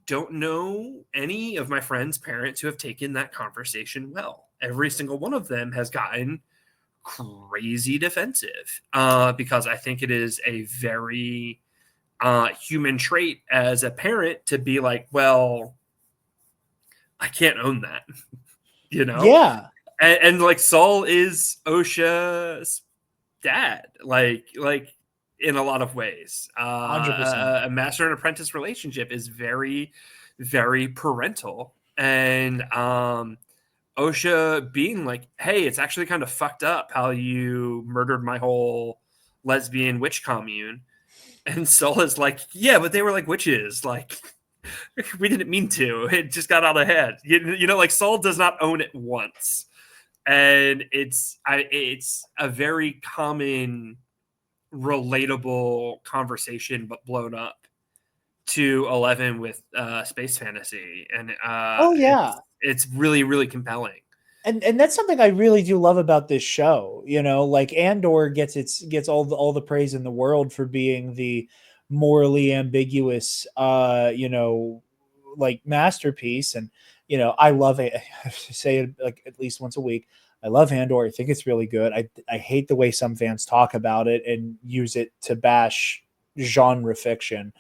don't know any of my friends' parents who have taken that conversation well. Every single one of them has gotten crazy defensive because I think it is a very human trait as a parent to be like, well, I can't own that, you know? Yeah. And like Saul is Osha's dad, like in a lot of ways. 100%. A master and apprentice relationship is very, very parental. And Osha being like, hey, it's actually kind of fucked up how you murdered my whole lesbian witch commune. And Saul is like, yeah, but they were like witches. Like, we didn't mean to. It just got out of hand. You know, like Saul does not own it once. And it's a very common, relatable conversation, but blown up to 11 with space fantasy. And Oh yeah. it's really, really compelling. And that's something I really do love about this show. You know, like Andor gets all the praise in the world for being the morally ambiguous you know, like masterpiece. And you know, I love it. I have to say it like at least once a week. I love Andor. I think it's really good. I hate the way some fans talk about it and use it to bash genre fiction.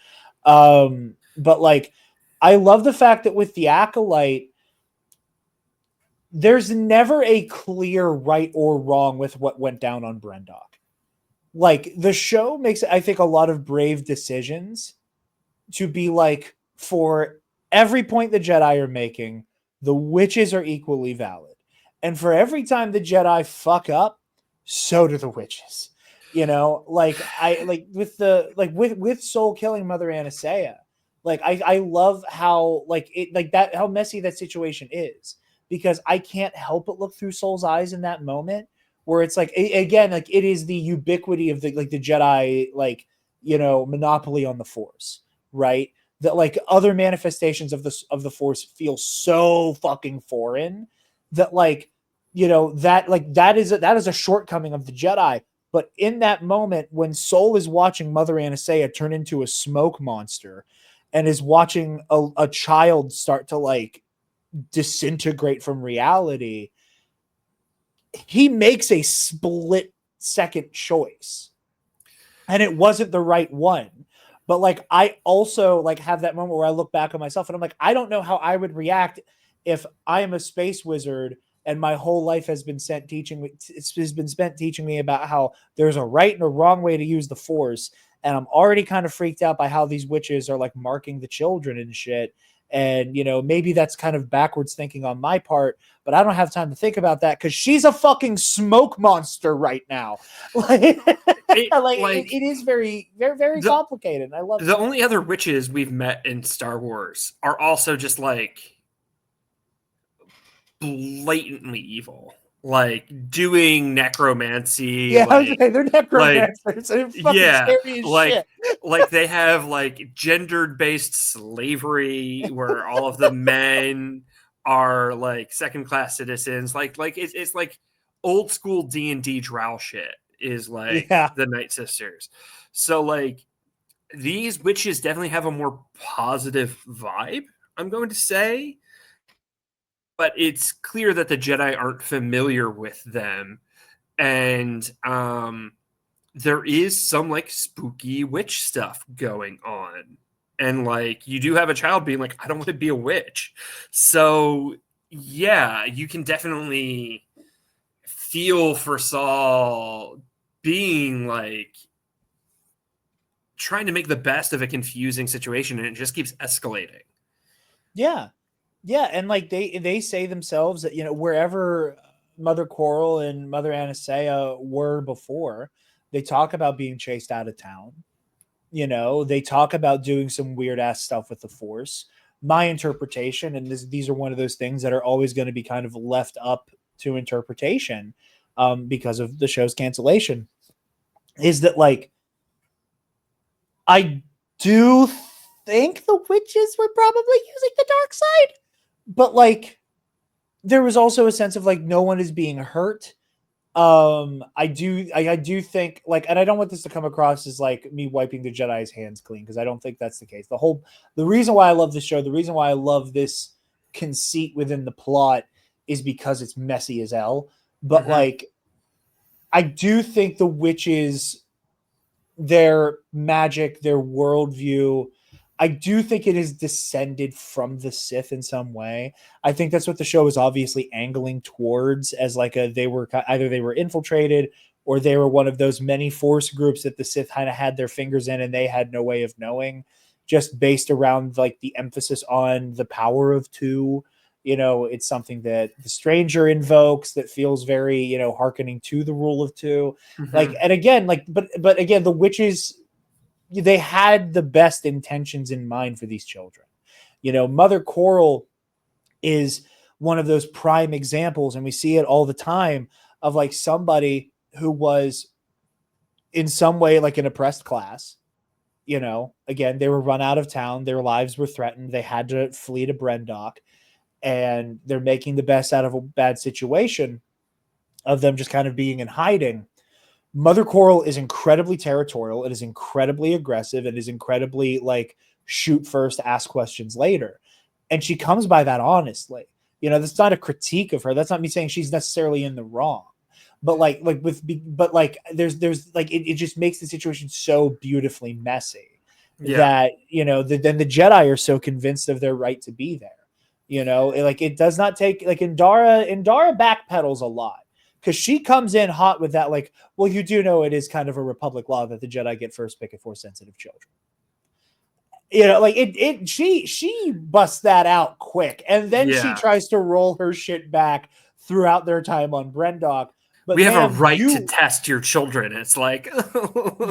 But like I love the fact that with the Acolyte, there's never a clear right or wrong with what went down on Brendok. Like the show makes, I think, a lot of brave decisions to be like, for every point the Jedi are making, the witches are equally valid. And for every time the Jedi fuck up, so do the witches. You know, like I like with the like with Soul killing Mother Anastasia, like I love how like it like that how messy that situation is, because I can't help but look through Soul's eyes in that moment where it's like again like it is the ubiquity of the like the Jedi, like, you know, monopoly on the Force, right? That like other manifestations of the Force feel so fucking foreign that like, you know, that like that is a shortcoming of the Jedi. But in that moment when Soul is watching Mother Anastasia turn into a smoke monster and is watching a child start to like disintegrate from reality, he makes a split second choice. And it wasn't the right one. But like I also like have that moment where I look back on myself and I'm like, I don't know how I would react if I am a space wizard and my whole life has been spent teaching me about how there's a right and a wrong way to use the Force, and I'm already kind of freaked out by how these witches are like marking the children and shit. And you know, maybe that's kind of backwards thinking on my part, but I don't have time to think about that because she's a fucking smoke monster right now. Like, it is very, very, very complicated. I love the only other witches we've met in Star Wars are also just like blatantly evil, like doing necromancy. Yeah, like, they're necromancers. Yeah, shit. Like they have like gendered based slavery where all of the men are like second class citizens. Like it's like old school D&D drow shit is like the Night Sisters. So like these witches definitely have a more positive vibe, I'm going to say. But it's clear that the Jedi aren't familiar with them. And there is some like spooky witch stuff going on. And like you do have a child being like, I don't want to be a witch. So yeah, you can definitely feel for Saul being like trying to make the best of a confusing situation, and it just keeps escalating. Yeah. Yeah, and like they say themselves that, you know, wherever Mother Coral and Mother Anastasia were before, they talk about being chased out of town. You know, they talk about doing some weird ass stuff with the Force. My interpretation, and these are one of those things that are always going to be kind of left up to interpretation, because of the show's cancellation, is that like I do think the witches were probably using the dark side, but like there was also a sense of like no one is being hurt. I do think like, and I don't want this to come across as like me wiping the Jedi's hands clean, because I don't think that's the case. The reason why I love this show, the reason why I love this conceit within the plot is because it's messy as hell. But like, I do think the witches, their magic, their worldview, I do think it is descended from the Sith in some way. I think that's what the show is obviously angling towards, as like they were either they were infiltrated or they were one of those many force groups that the Sith kind of had their fingers in and they had no way of knowing, just based around like the emphasis on the power of two. It's something that the stranger invokes that feels very, hearkening to the rule of two. Like, and again, like, but again, the witches, they had the best intentions in mind for these children. Mother Coral is one of those prime examples, and we see it all the time, of like somebody who was in some way like an oppressed class. Again, they were run out of town, their lives were threatened, they had to flee to Brendock, and they're making the best out of a bad situation of them just kind of being in hiding. Mother Coral is incredibly territorial. It is incredibly aggressive. It is incredibly like shoot first, ask questions later. And she comes by that honestly. That's not a critique of her. That's not me saying she's necessarily in the wrong. But there's like, it just makes the situation so beautifully messy that, then the Jedi are so convinced of their right to be there. It does not take, like, Indara backpedals a lot. Because she comes in hot with that, like, well, you do know it is kind of a Republic law that the Jedi get first pick of Force-sensitive children. She busts that out quick. And then she tries to roll her shit back throughout their time on Brendock. But we have a right to test your children. It's like...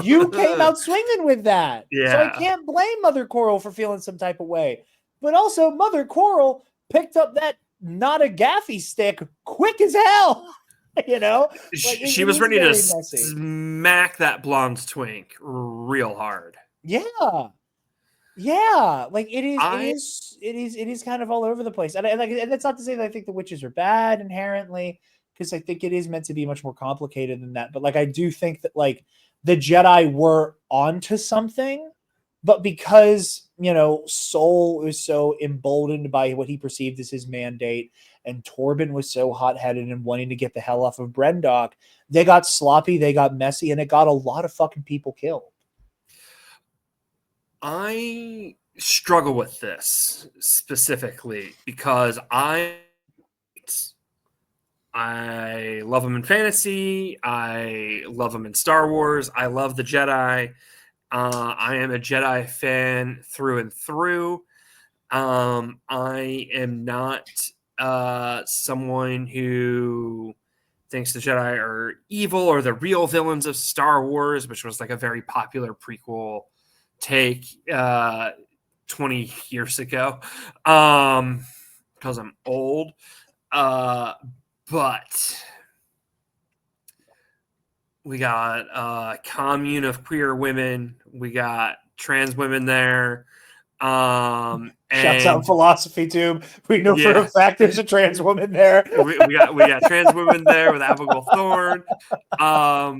you came out swinging with that. Yeah. So I can't blame Mother Coral for feeling some type of way. But also, Mother Coral picked up that not a gaffy stick quick as hell. She was ready to smack that blonde twink real hard. Yeah, like it is kind of all over the place. And that's not to say that I think the witches are bad inherently, because I think it is meant to be much more complicated than that. But like, I do think that like the Jedi were onto something, but because Sol was so emboldened by what he perceived as his mandate, and Torben was so hot-headed and wanting to get the hell off of Brendock, they got sloppy, they got messy, and it got a lot of fucking people killed. I struggle with this specifically because I love them in fantasy. I love them in Star Wars. I love the Jedi. I am a Jedi fan through and through. I am not someone who thinks the Jedi are evil or the real villains of Star Wars, which was like a very popular prequel take 20 years ago, because I'm old. But we got a commune of queer women. We got trans women there. Shouts out Philosophy Tube. We know for a fact there's a trans woman there. we got trans women there with Abigail Thorne. I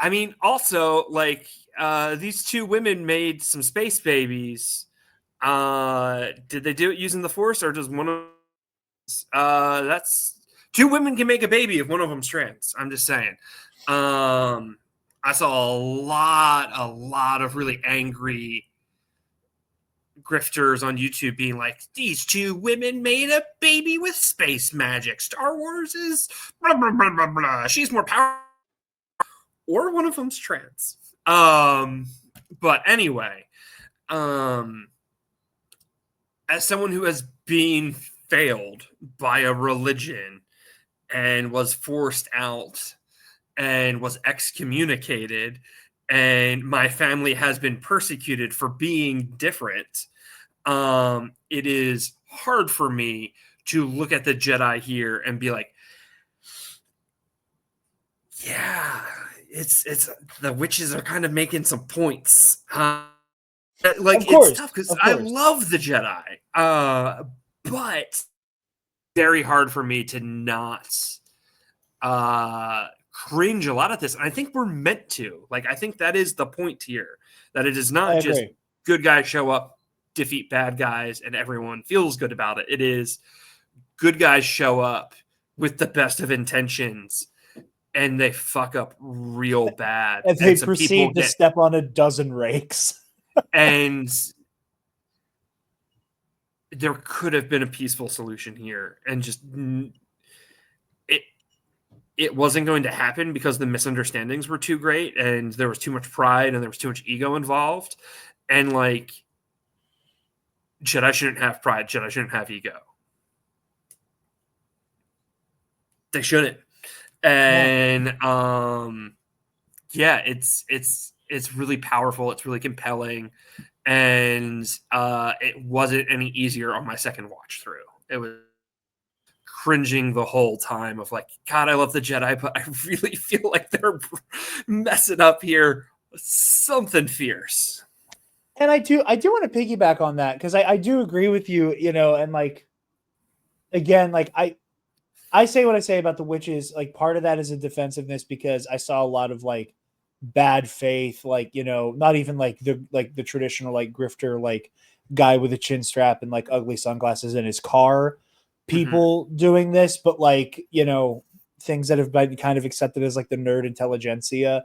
mean, also, like, these two women made some space babies. Did they do it using the Force, or does one of that's two women can make a baby if one of them's trans? I'm just saying. I saw a lot of really angry grifters on YouTube being like, these two women made a baby with space magic. Star Wars is blah, blah, blah, blah, blah. She's more powerful. Or one of them's trans. But anyway, as someone who has been failed by a religion and was forced out and was excommunicated, and my family has been persecuted for being different, it is hard for me to look at the Jedi here and be like, yeah, it's the witches are kind of making some points. Like, it's tough because I love the Jedi, but very hard for me to not cringe a lot at this. And I think we're meant to. Like, I think that is the point here, that it is not just good guys show up, defeat bad guys, and everyone feels good about it. It is good guys show up with the best of intentions, and they fuck up real bad. And they proceed to step on a dozen rakes. And there could have been a peaceful solution here, and just it wasn't going to happen because the misunderstandings were too great, and there was too much pride, and there was too much ego involved. And like, Jedi shouldn't have pride. Jedi shouldn't have ego. They shouldn't. And it's really powerful. It's really compelling. And it wasn't any easier on my second watch through. It was cringing the whole time of like, God, I love the Jedi, but I really feel like they're messing up here. Something fierce. And I do want to piggyback on that, because I do agree with you, and like, again, like I say what I say about the witches. Like, part of that is a defensiveness, because I saw a lot of like bad faith, like, not even like the traditional like grifter, like guy with a chin strap and like ugly sunglasses in his car, people doing this, but like, things that have been kind of accepted as like the nerd intelligentsia,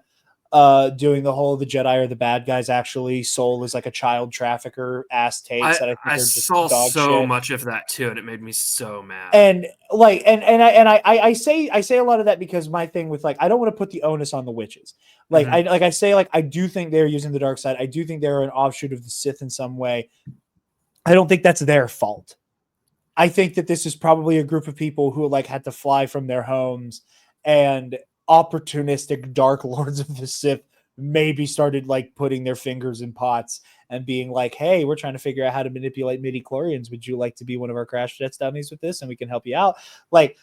doing the whole the Jedi are the bad guys. Actually, Soul is like a child trafficker ass takes that I think I are just saw dog so shit. much of that too, and it made me so mad. And like, I say a lot of that because my thing with like, I don't want to put the onus on the witches. Like I say, like, I do think they're using the dark side. I do think they're an offshoot of the Sith in some way. I don't think that's their fault. I think that this is probably a group of people who like had to fly from their homes, and opportunistic dark lords of the Sith maybe started like putting their fingers in pots and being like, hey, we're trying to figure out how to manipulate midi-chlorians. Would you like to be one of our crash jets dummies with this? And we can help you out. Like,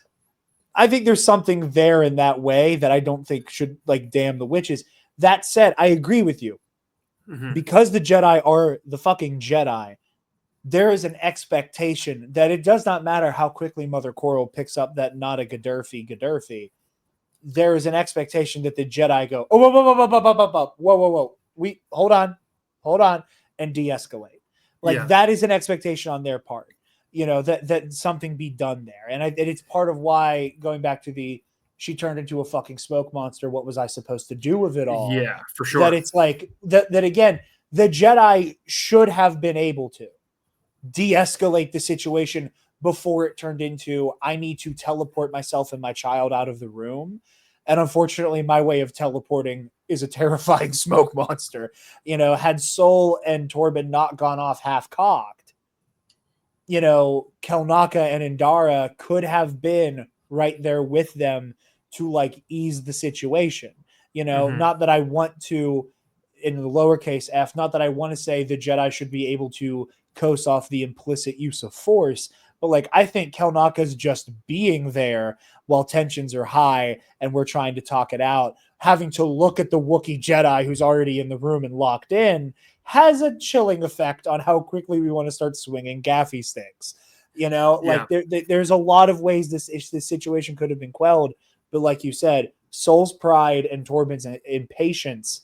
I think there's something there in that way that I don't think should like damn the witches. That said, I agree with you. Because the Jedi are the fucking Jedi, there is an expectation that it does not matter how quickly Mother Coral picks up that not a Gadurfi. There is an expectation that the Jedi go, oh, whoa. We hold on, and de-escalate. Like, that is an expectation on their part. That something be done there, and it's part of why, going back to she turned into a fucking smoke monster. What was I supposed to do with it all? Yeah, for sure. That it's like that again. The Jedi should have been able to de-escalate the situation before it turned into, I need to teleport myself and my child out of the room. And unfortunately, my way of teleporting is a terrifying smoke monster. Had Soul and Torben not gone off half-cocked, Kelnaka and Indara could have been right there with them to like ease the situation. Not that I want to, in the lowercase f, not that I want to say the Jedi should be able to coast off the implicit use of force, but like, I think Kelnaka's just being there while tensions are high and we're trying to talk it out, having to look at the Wookiee Jedi who's already in the room and locked in, has a chilling effect on how quickly we want to start swinging gaffy sticks. Like, there's a lot of ways this situation could have been quelled, but like you said, Soul's pride and Torben's impatience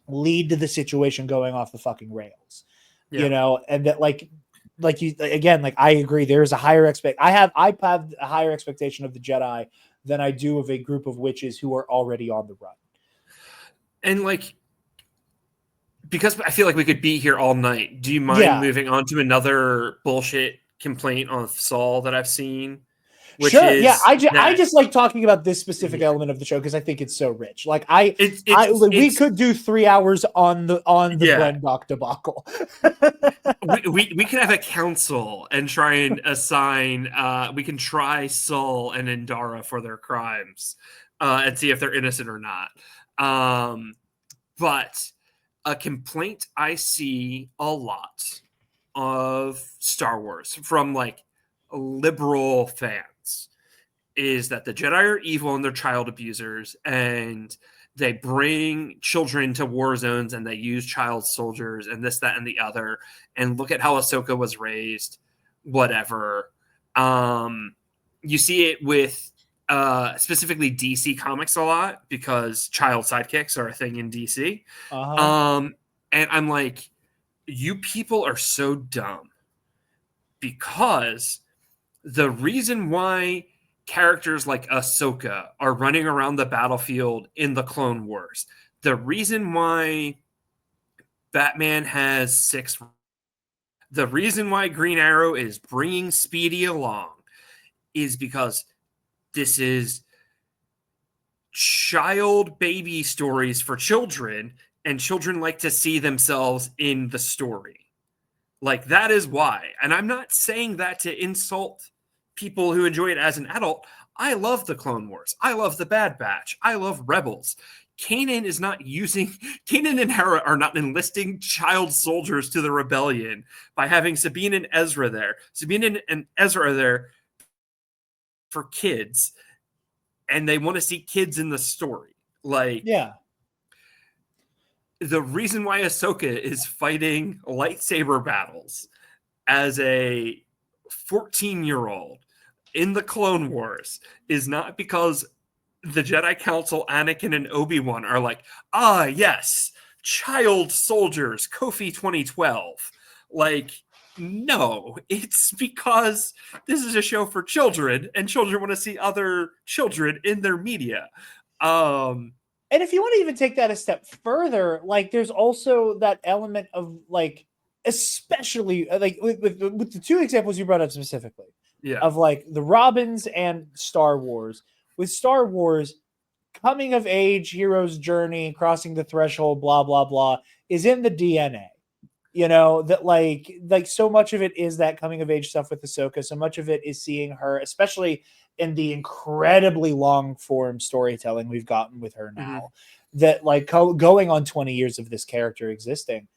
lead to the situation going off the fucking rails. And that like you, again, like, I agree, there's a higher I have a higher expectation of the Jedi than I do of a group of witches who are already on the run. And like, because I feel like we could be here all night, do you mind moving on to another bullshit complaint on Saul that I've seen? Which sure. is, yeah. I just like talking about this specific element of the show because I think it's so rich. Like, we could do 3 hours on the Brendock debacle. we can have a council and try and assign. We can try Saul and Indara for their crimes, and see if they're innocent or not. But a complaint I see a lot of Star Wars from like liberal fans is that the Jedi are evil and they're child abusers, and they bring children to war zones and they use child soldiers and this, that, and the other. And look at how Ahsoka was raised, whatever. You see it with specifically DC Comics a lot because child sidekicks are a thing in DC. And I'm like, you people are so dumb, because the reason why characters like Ahsoka are running around the battlefield in the Clone Wars, the reason why Batman has 6. The reason why Green Arrow is bringing Speedy along is because this is child baby stories for children, and children like to see themselves in the story. Like, that is why. And I'm not saying that to insult people who enjoy it as an adult. I love the Clone Wars. I love the Bad Batch. I love Rebels. Kanan and Hera are not enlisting child soldiers to the rebellion by having Sabine and Ezra there. Sabine and Ezra are there for kids, and they want to see kids in the story. Like, Yeah. The reason why Ahsoka is fighting lightsaber battles as a 14-year-old in the Clone Wars is not because the Jedi Council, Anakin and Obi-Wan are like, yes, child soldiers, Kofi 2012. Like, no, it's because this is a show for children, and children want to see other children in their media. And if you want to even take that a step further, like, there's also that element of, like, especially like with the two examples you brought up specifically, of like the Robins and Star Wars. With Star Wars, coming of age, hero's journey, crossing the threshold, blah blah blah, is in the DNA. You know, that like so much of it is that coming of age stuff with Ahsoka. So much of it is seeing her, especially in the incredibly long form storytelling we've gotten with her now, that like going on 20 years of this character existing,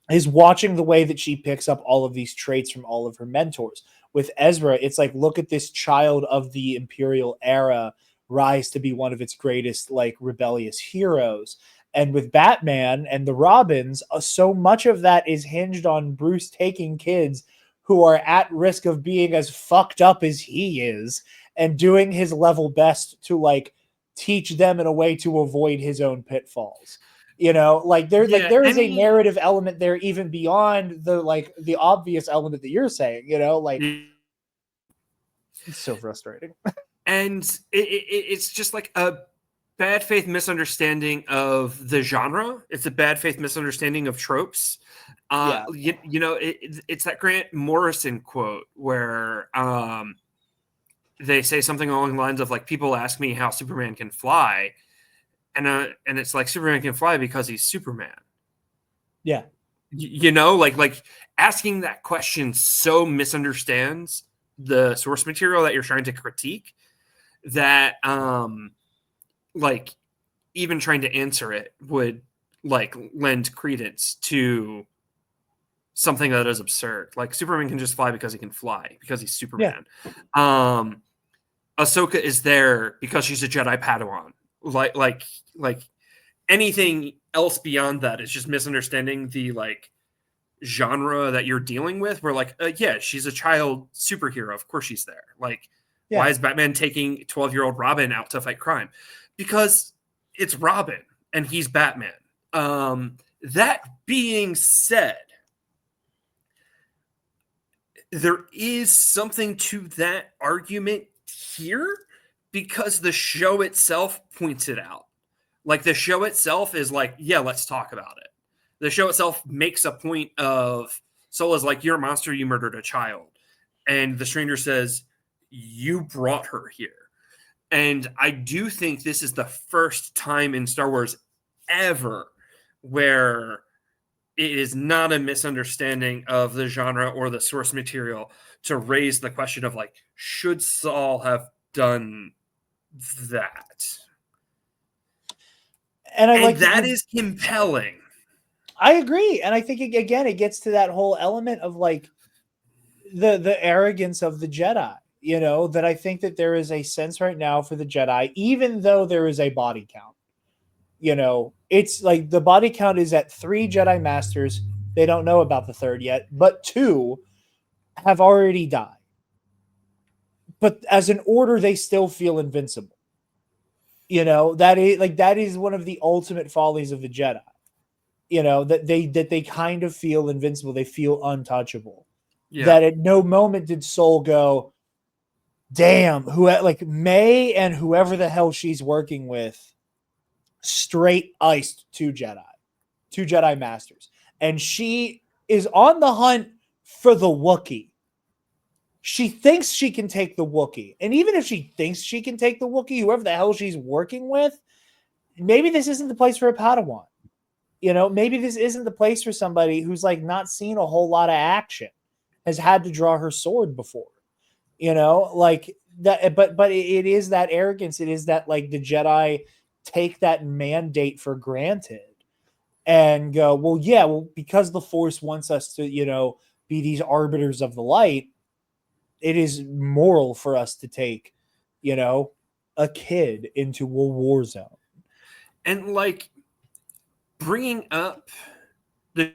is watching the way that she picks up all of these traits from all of her mentors. With Ezra, it's like, look at this child of the Imperial era rise to be one of its greatest like rebellious heroes. And with Batman and the Robins, so much of that is hinged on Bruce taking kids who are at risk of being as fucked up as he is and doing his level best to like teach them in a way to avoid his own pitfalls. You know, like there is a narrative element there, even beyond the obvious element that you're saying, you know, like it's so frustrating. And it's just like a bad faith misunderstanding of the genre. It's a bad faith misunderstanding of tropes. You know, it's that Grant Morrison quote where they say something along the lines of like, people ask me how Superman can fly. And it's like, Superman can fly because he's Superman. Yeah. You know, like asking that question so misunderstands the source material that you're trying to critique that like even trying to answer it would like lend credence to something that is absurd. Like, Superman can just fly because he can fly, because he's Superman. Yeah. Ahsoka is there because she's a Jedi Padawan. Like anything else beyond that is just misunderstanding the like genre that you're dealing with. Where like, yeah, she's a child superhero. Of course she's there. Like, why is Batman taking 12-year-old Robin out to fight crime? Because it's Robin and he's Batman. That being said, there is something to that argument here, because the show itself points it out. Like, the show itself is like, yeah, let's talk about it. The show itself makes a point of, Sola's like, you're a monster, you murdered a child. And the stranger says, you brought her here. And I do think this is the first time in Star Wars ever where it is not a misunderstanding of the genre or the source material to raise the question of like, should Saul have done that? And that is compelling. I agree. And I think, again, it gets to that whole element of like the arrogance of the Jedi, you know, that I think that there is a sense right now for the Jedi, even though there is a body count. You know, it's like the body count is at 3 Jedi Masters. They don't know about the 3rd yet, but 2 have already died. But as an order, they still feel invincible. You know, that is one of the ultimate follies of the Jedi. You know, that they kind of feel invincible. They feel untouchable. Yeah. That at no moment did Soul go, damn, like May and whoever the hell she's working with straight iced 2 Jedi. two Jedi Masters. And she is on the hunt for the Wookiee. She thinks she can take the Wookiee. And even if she thinks she can take the Wookiee, whoever the hell she's working with, maybe this isn't the place for a Padawan. Maybe this isn't the place for somebody who's like not seen a whole lot of action, has had to draw her sword before, like that. But it is that arrogance. It is that like the Jedi take that mandate for granted and go, well, because the Force wants us to, be these arbiters of the light, it is moral for us to take, a kid into a war zone. And like bringing up the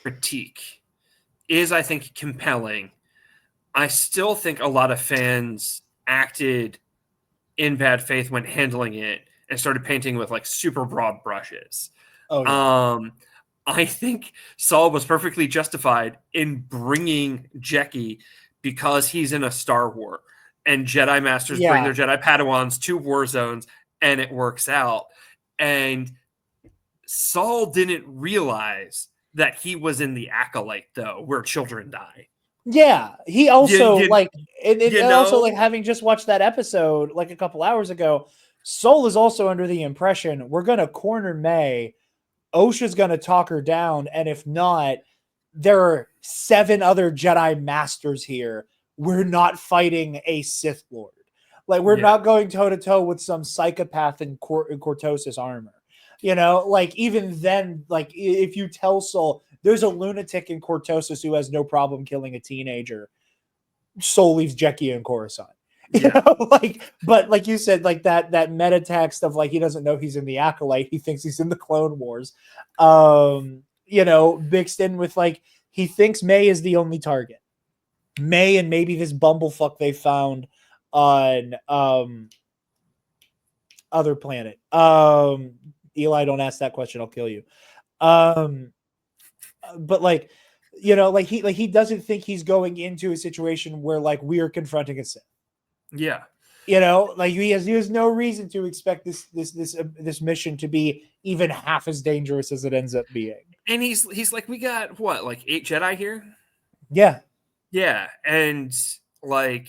critique is, I think, compelling. I still think a lot of fans acted in bad faith when handling it and started painting with like super broad brushes. Oh, yeah. I think Saul was perfectly justified in bringing Jecki because he's in a Star War and Jedi Masters bring their Jedi Padawans to war zones and it works out. And Saul didn't realize that he was in the Acolyte, though, where children die. Yeah, he also also like having just watched that episode like a couple hours ago, Soul is also under the impression we're gonna corner May, Osha's gonna talk her down, and if not, there are 7 other Jedi Masters here. We're not fighting a Sith Lord. Like we're not going toe to toe with some psychopath in Cortosis armor. Like even then, like if you tell Soul there's a lunatic in Cortosis who has no problem killing a teenager, Soul leaves Jecki in Coruscant. But like you said, like that meta text of like he doesn't know he's in the Acolyte, he thinks he's in the Clone Wars. Mixed in with like he thinks May is the only target. May and maybe this bumblefuck they found on other planet. Eli, don't ask that question, I'll kill you. But like, like he doesn't think he's going into a situation where like we are confronting a Sith. Yeah. Like he has no reason to expect this mission to be even half as dangerous as it ends up being. And he's like, we got what, like 8 Jedi here? Yeah. Yeah. And like,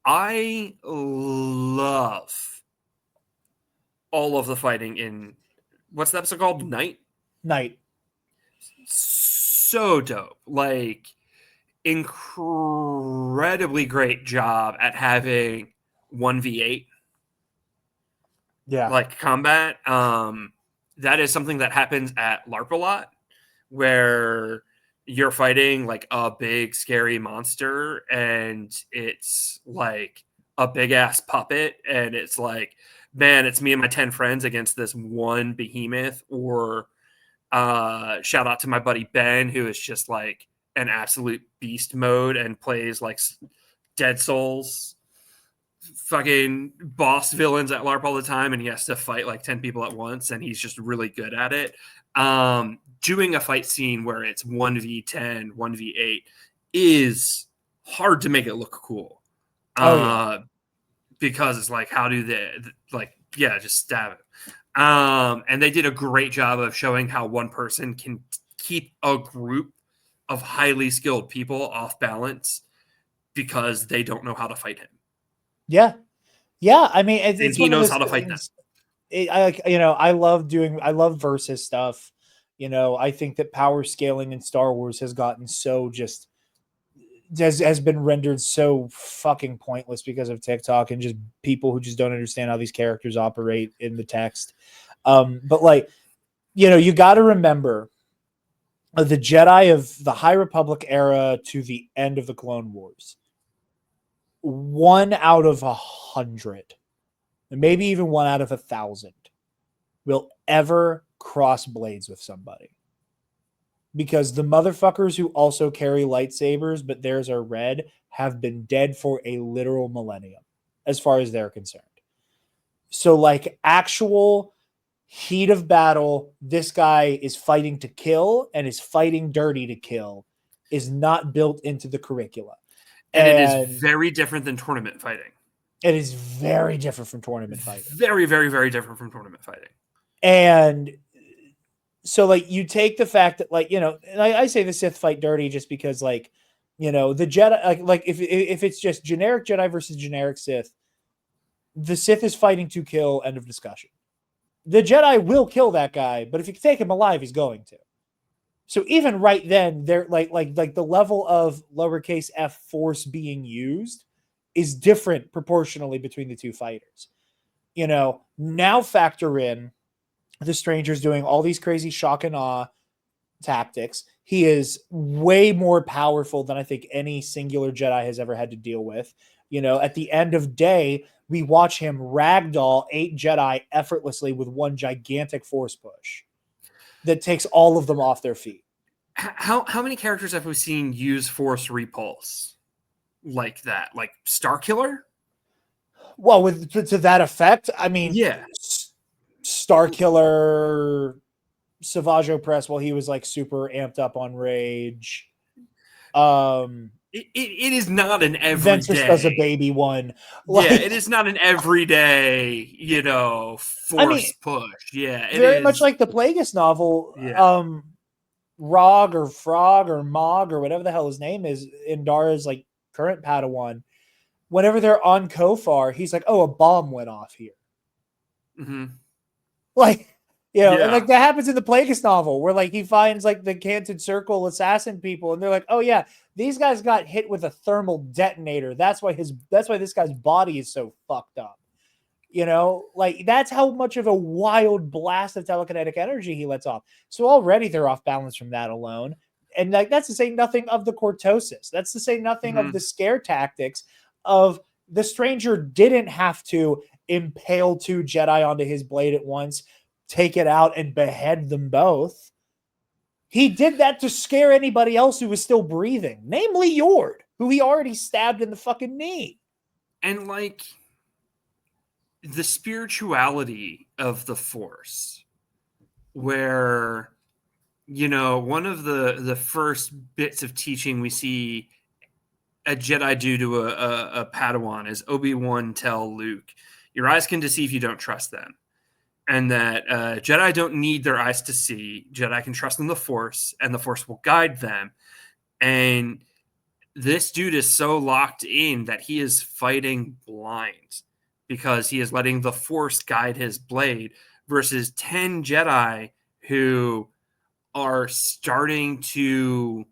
I love all of the fighting in what's the episode called? Night. So dope. Like incredibly great job at having 1v8. Yeah. Like combat. That is something that happens at LARP a lot, where you're fighting like a big scary monster and it's like a big ass puppet and it's like, man, it's me and my 10 friends against this one behemoth. Or shout out to my buddy Ben, who is just like an absolute beast mode and plays like Dead Souls fucking boss villains at LARP all the time, and he has to fight like 10 people at once, and he's just really good at it. Doing a fight scene where it's 1v10, 1v8 is hard to make it look cool. Because it's like, how do they just stab it. And they did a great job of showing how one person can keep a group of highly skilled people off balance because they don't know how to fight him. Yeah. I mean, it's he knows how to fight them. I love versus stuff. I think that power scaling in Star Wars has gotten so just has been rendered so fucking pointless because of TikTok and just people who just don't understand how these characters operate in the text. But like, you got to remember the Jedi of the High Republic era to the end of the Clone Wars. 1 out of 100, and maybe even 1 out of 1,000 will ever cross blades with somebody. Because the motherfuckers who also carry lightsabers, but theirs are red, have been dead for a literal millennium, as far as they're concerned. So, like, actual heat of battle, this guy is fighting to kill and is fighting dirty to kill, is not built into the curricula. And it is very different than tournament fighting. It is very different from tournament fighting. Very, very, very different from tournament fighting. And So like you take the fact that like, and I say the Sith fight dirty just because like, the Jedi, like if it's just generic Jedi versus generic Sith, the Sith is fighting to kill, end of discussion. The Jedi will kill that guy, but if you take him alive, he's going to. So even right then, they're like the level of lowercase f force being used is different proportionally between the two fighters. Now factor in the stranger's doing all these crazy shock and awe tactics. He is way more powerful than I think any singular Jedi has ever had to deal with. At the end of day, we watch him ragdoll 8 Jedi effortlessly with one gigantic force push that takes all of them off their feet. How many characters have we seen use force repulse like that? Like Starkiller? Well, to that effect, I mean, yeah, Starkiller, Savage Opress, while he was like super amped up on rage. It is not an everyday. Ventress does a baby one. It is not an everyday, force push. Yeah, it very is much like the Plagueis novel. Yeah. Rog or Frog or Mog or whatever the hell his name is, Indara's like current Padawan. Whenever they're on Kofar, he's like, "Oh, a bomb went off here." Mm-hmm. And like that happens in the Plagueis novel, where like he finds like the Canted Circle assassin people, and they're like, "Oh yeah, these guys got hit with a thermal detonator. That's why this guy's body is so fucked up." Like that's how much of a wild blast of telekinetic energy he lets off. So already they're off balance from that alone. And like that's to say nothing of the cortosis. That's to say nothing of the scare tactics of the stranger didn't have to impale 2 Jedi onto his blade at once, take it out, and behead them both. He did that to scare anybody else who was still breathing, namely Yord, who he already stabbed in the fucking knee. And like the spirituality of the Force, where one of the first bits of teaching we see a Jedi do to a Padawan is Obi-Wan tell Luke, "Your eyes can deceive you, don't trust them." And that Jedi don't need their eyes to see. Jedi can trust in the Force, and the Force will guide them. And this dude is so locked in that he is fighting blind because he is letting the Force guide his blade, versus 10 Jedi who are starting to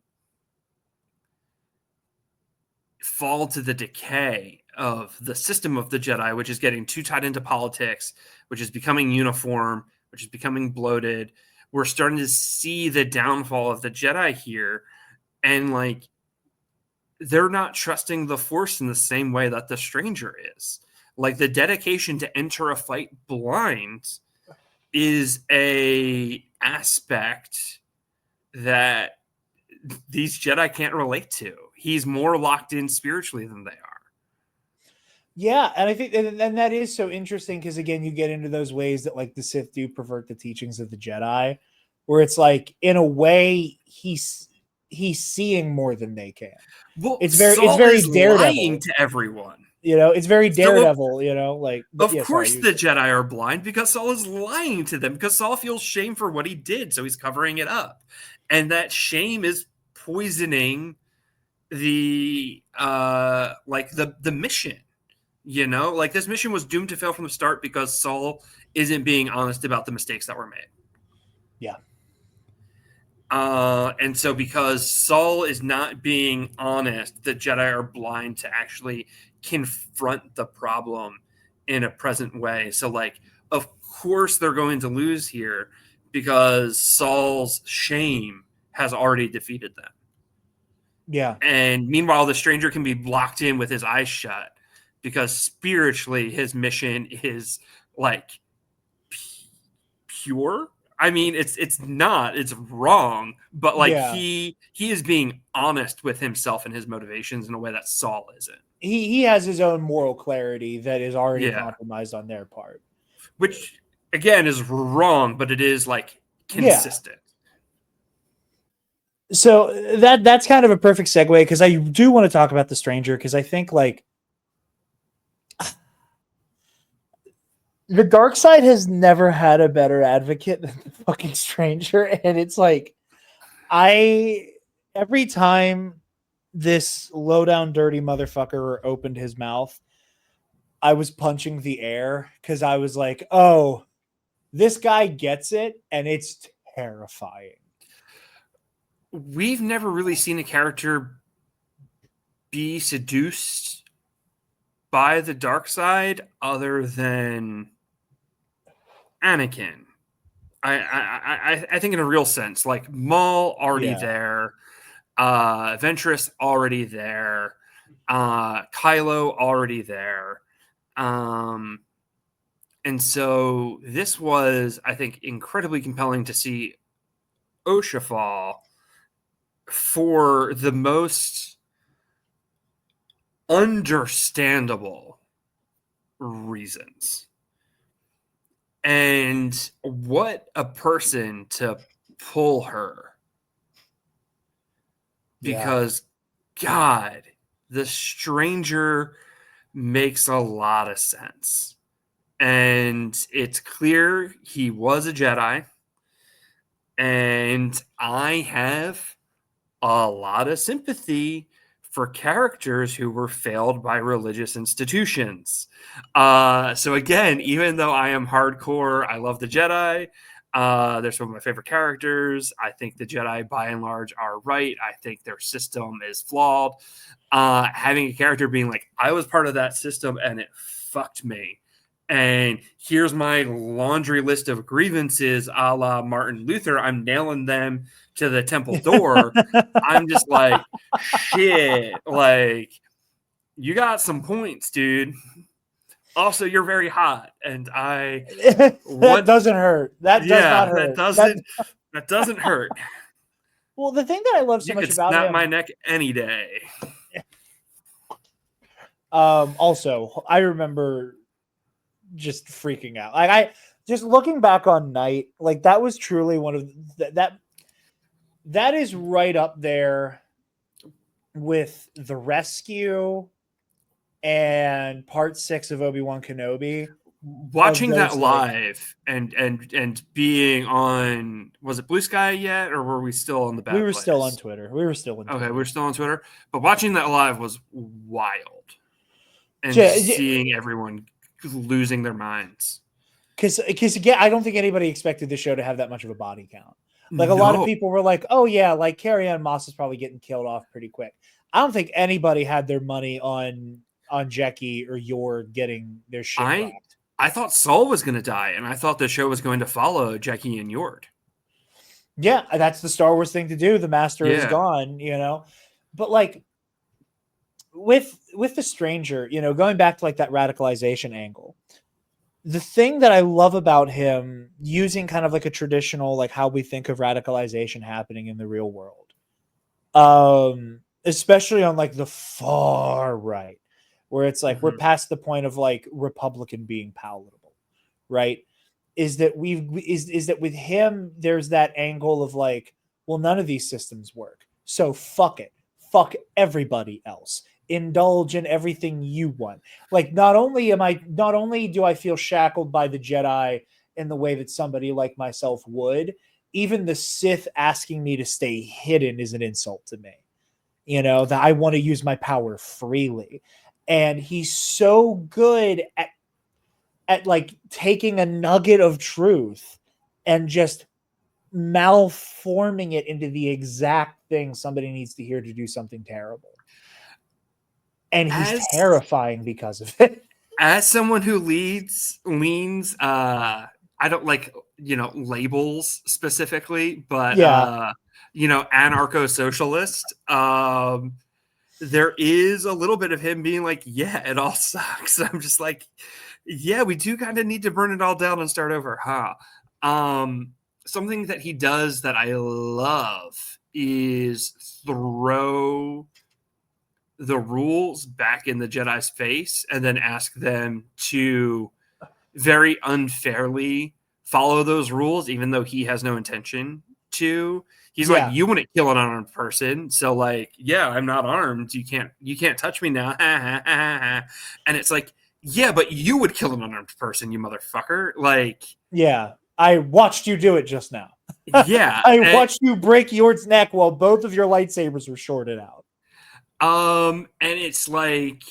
fall to the decay of the system of the Jedi, which is getting too tied into politics, which is becoming uniform, which is becoming bloated. We're starting to see the downfall of the Jedi here. And like, they're not trusting the Force in the same way that the stranger is. Like, the dedication to enter a fight blind is a aspect that these Jedi can't relate to. He's more locked in spiritually than they are. Yeah, and I think and that is so interesting because, again, you get into those ways that like the Sith do pervert the teachings of the Jedi, where it's like, in a way, he's seeing more than they can. Well, it's very Daredevil. Lying to everyone. It's very Daredevil. Of course, the Jedi are blind because Saul is lying to them, because Saul feels shame for what he did, so he's covering it up, and that shame is poisoning the mission. Like, this mission was doomed to fail from the start because Saul isn't being honest about the mistakes that were made. Yeah. And so because Saul is not being honest, the Jedi are blind to actually confront the problem in a present way. So, like, of course they're going to lose here because Saul's shame has already defeated them. Yeah. And meanwhile, the stranger can be locked in with his eyes shut because spiritually his mission is like pure. I mean, it's not, it's wrong, but like, he is being honest with himself and his motivations in a way that Saul isn't. He has his own moral clarity that is already compromised on their part, which again is wrong, but it is like consistent. So that's kind of a perfect segue, because I do want to talk about the stranger, because I think like The dark side has never had a better advocate than the fucking stranger, and it's like every time this low down dirty motherfucker opened his mouth, I was punching the air because I was like, oh, this guy gets it, and it's terrifying. We've never really seen a character be seduced by the dark side other than Anakin. I think in a real sense, like Maul already there, Ventress already there, Kylo already there, and so this was, I think, incredibly compelling to see Osha fall for the most understandable reasons. And what a person to pull her. Because, God, the stranger makes a lot of sense. And it's clear he was a Jedi. And I have a lot of sympathy for characters who were failed by religious institutions. So again, even though I am hardcore, I love the Jedi. They're some of my favorite characters. I think the Jedi, by and large, are right. I think their system is flawed. Having a character being like, I was part of that system and it fucked me. And here's my laundry list of grievances, a la Martin Luther. I'm nailing them to the temple door. I'm just like, shit. Like, you got some points, dude. Also, you're very hot, and that doesn't hurt. That does not hurt. That doesn't hurt. Well, the thing that I love so much about snap him, my neck any day. Also, I remember just freaking out. Like, I just looking back on Night, like that was truly one of that is right up there with The Rescue and Part 6 of Obi-Wan Kenobi. Watching that live and being on, was it Blue Sky yet, or were we still on the bad We were place? still on Twitter. Okay, we were still on Twitter. But watching that live was wild. And seeing everyone losing their minds. Because again, I don't think anybody expected the show to have that much of a body count. Like, a lot of people were like, oh yeah, like Carrie-Anne Moss is probably getting killed off pretty quick. I don't think anybody had their money on Jackie or Yord getting their shit rocked. I thought Saul was going to die, and I thought the show was going to follow Jackie and Yord. Yeah, that's the Star Wars thing to do. The master is gone, you know. But like with the stranger, you know, going back to like that radicalization angle, the thing that I love about him using kind of like a traditional, like how we think of radicalization happening in the real world, especially on like the far right, where it's like we're past the point of like Republican being palatable, right? Is that with him, there's that angle of like, well, none of these systems work, so fuck it, fuck everybody else. Indulge in everything you want. Like, not only do I feel shackled by the Jedi in the way that somebody like myself would, even the Sith asking me to stay hidden is an insult to me. You know, that I want to use my power freely. And he's so good at like taking a nugget of truth and just malforming it into the exact thing somebody needs to hear to do something terrible. And he's terrifying because of it. As someone who leans, I don't like, you know, labels specifically, but, you know, anarcho-socialist, there is a little bit of him being like, yeah, it all sucks. I'm just like, yeah, we do kind of need to burn it all down and start over, huh? Something that he does that I love is throw the rules back in the Jedi's face and then ask them to very unfairly follow those rules, even though he has no intention to. He's like, you wouldn't kill an unarmed person, so like, yeah, I'm not armed. You can't touch me now. And it's like, yeah, but you would kill an unarmed person, you motherfucker. Like, Yeah, I watched you do it just now. yeah. I watched you break Yord's neck while both of your lightsabers were shorted out. And it's like,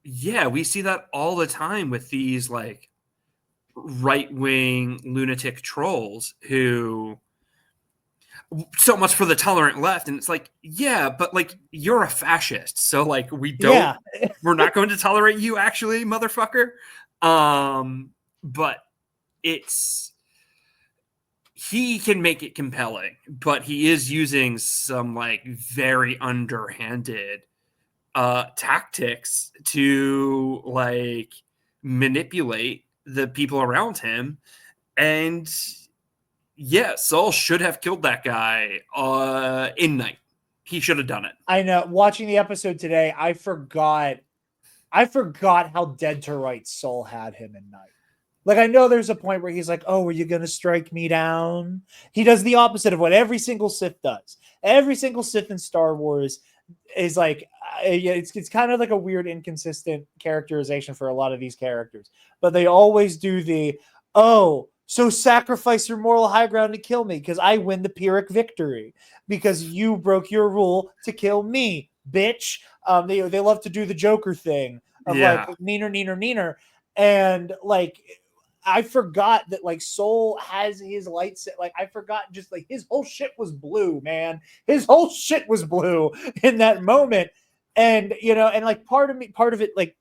yeah, we see that all the time with these like right-wing lunatic trolls who so much for the tolerant left, and it's like, yeah, but like you're a fascist, so like we're not going to tolerate you, actually, motherfucker. But he can make it compelling, but he is using some like very underhanded tactics to like manipulate the people around him. And yeah, Saul should have killed that guy in night. He should have done it. I know. Watching the episode today, I forgot how dead to rights Saul had him in night. Like, I know there's a point where he's like, "Oh, are you gonna strike me down?" He does the opposite of what every single Sith does. Every single Sith in Star Wars is like, it's kind of like a weird, inconsistent characterization for a lot of these characters. But they always do the, "Oh, so sacrifice your moral high ground to kill me because I win the Pyrrhic victory because you broke your rule to kill me, bitch." They love to do the Joker thing of like neener, and like I forgot that like Soul has his light set. Like I forgot just like his whole shit was blue, man. His whole shit was blue in that moment, and and like part of it, like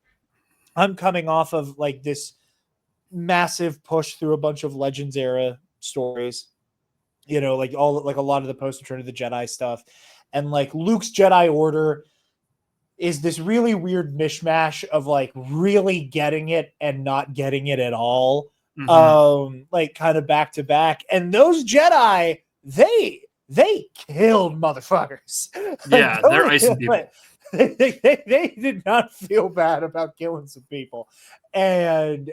I'm coming off of like this massive push through a bunch of Legends era stories, like a lot of the post Return of the Jedi stuff, and like Luke's Jedi Order is this really weird mishmash of like really getting it and not getting it at all. Like kind of back to back, and those Jedi, they killed motherfuckers. Yeah, they're icing people. They did not feel bad about killing some people, and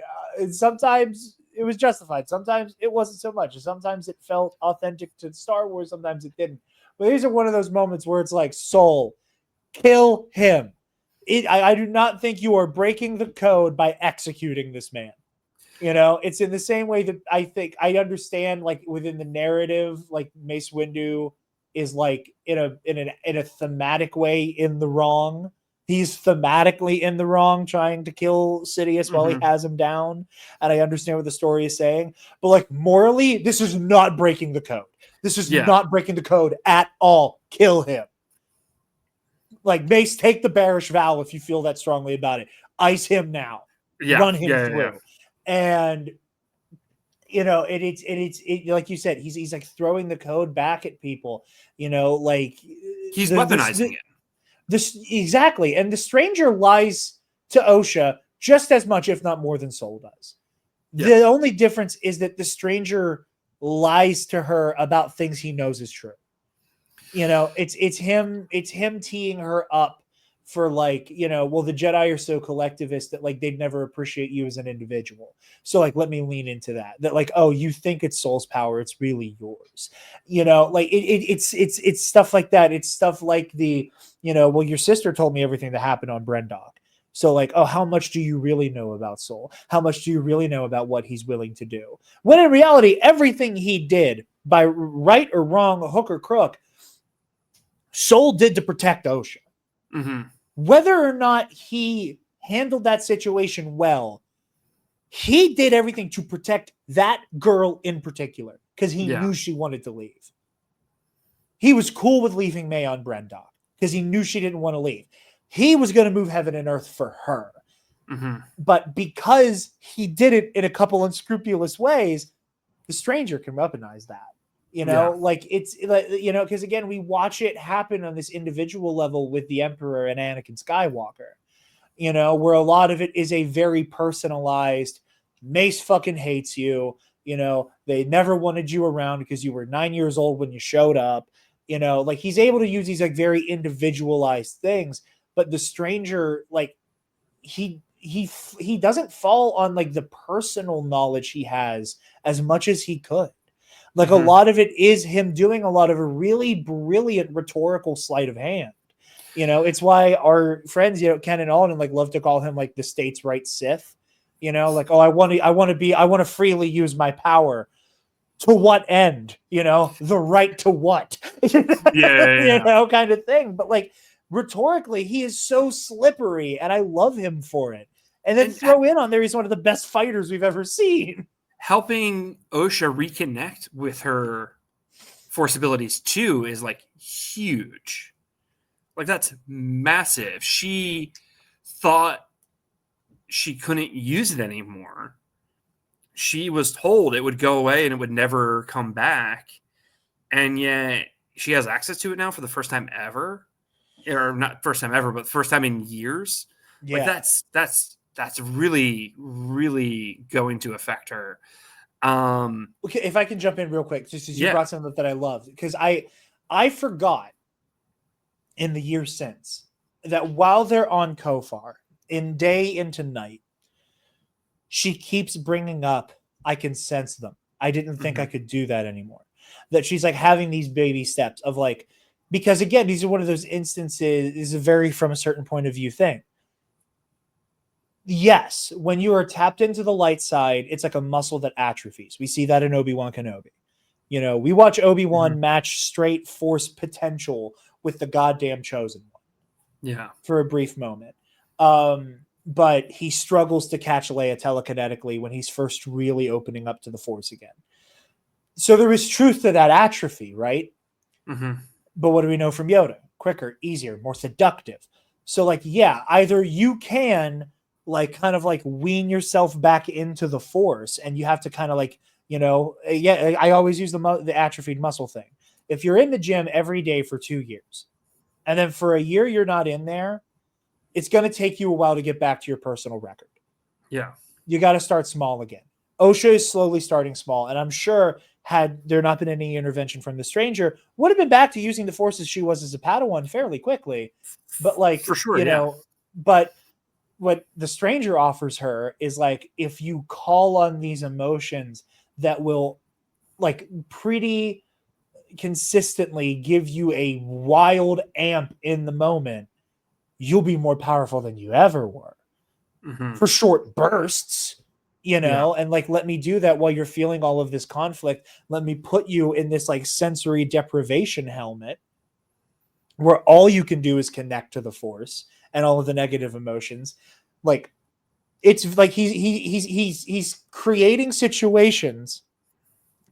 sometimes it was justified. Sometimes it wasn't so much. Sometimes it felt authentic to Star Wars. Sometimes it didn't. But these are one of those moments where it's like, Soul, kill him. I do not think you are breaking the code by executing this man. It's in the same way that I think I understand, like within the narrative, like Mace Windu is like in a thematic way in the wrong. He's thematically in the wrong, trying to kill Sidious while he has him down. And I understand what the story is saying, but like morally, this is not breaking the code. This is not breaking the code at all. Kill him. Like Mace, take the bearish vow if you feel that strongly about it. Ice him now. Run him through. Yeah. And it's like you said, he's like throwing the code back at people. Like he's weaponizing it. This exactly, and the stranger lies to Osha just as much, if not more, than Soul does. Yeah. The only difference is that the stranger lies to her about things he knows is true. It's him teeing her up for like, well, the Jedi are so collectivist that like they'd never appreciate you as an individual. So like, let me lean into that like, oh, you think it's Soul's power, it's really yours. Like it's stuff like that. It's stuff like the, well, your sister told me everything that happened on Brendok. So like, oh, how much do you really know about Soul? How much do you really know about what he's willing to do? When in reality, everything he did, by right or wrong, hook or crook, Soul did to protect Osha. Whether or not he handled that situation well, he did everything to protect that girl in particular because he knew she wanted to leave. He was cool with leaving May on Brendok because he knew she didn't want to leave. He was going to move heaven and earth for her. But because he did it in a couple unscrupulous ways, the stranger can weaponize that. Like it's like, because again, we watch it happen on this individual level with the Emperor and Anakin Skywalker, where a lot of it is a very personalized, Mace fucking hates you. They never wanted you around because you were 9 years old when you showed up. Like he's able to use these like very individualized things, but the stranger, like he doesn't fall on like the personal knowledge he has as much as he could. Like a lot of it is him doing a lot of a really brilliant rhetorical sleight of hand. You know, it's why our friends, you know, Ken and Alden, like, love to call him like the states' right Sith. You know, like, oh, I want to freely use my power. To what end? You know, the right to what? You know, kind of thing. But like rhetorically, he is so slippery, and I love him for it. And then throw in on there, he's one of the best fighters we've ever seen. Helping Osha reconnect with her force abilities too is like huge. Like that's massive. She thought she couldn't use it anymore. She was told it would go away and it would never come back. And yet she has access to it now for the first time ever. Or not first time ever, but first time in years. Yeah. Like that's really, really going to affect her. Okay, if I can jump in real quick, just as you brought something that I loved, because I forgot in the years since that while they're on Kofar, in day into night, she keeps bringing up, I can sense them. I didn't think I could do that anymore. That she's like having these baby steps of like, because again, these are one of those instances, is a very from a certain point of view thing. Yes, when you are tapped into the light side, it's like a muscle that atrophies. We see that in Obi-Wan Kenobi. You know, we watch Obi-Wan match straight force potential with the goddamn chosen one. Yeah. For a brief moment. But he struggles to catch Leia telekinetically when he's first really opening up to the force again. So there is truth to that atrophy, right? But what do we know from Yoda? Quicker, easier, more seductive. So like, yeah, either you can like kind of like wean yourself back into the force, and you have to kind of like, you know, I always use the atrophied muscle thing. If you're in the gym every day for 2 years, and then for a year you're not in there, it's going to take you a while to get back to your personal record. Yeah. You got to start small again. Osha is slowly starting small, and I'm sure had there not been any intervention from the stranger, would have been back to using the force as she was as a Padawan fairly quickly. But like, for sure, you know, but what the stranger offers her is like, if you call on these emotions that will like pretty consistently give you a wild amp in the moment, you'll be more powerful than you ever were for short bursts, you know, and like, let me do that while you're feeling all of this conflict. Let me put you in this like sensory deprivation helmet where all you can do is connect to the force and all of the negative emotions. Like, it's like he's creating situations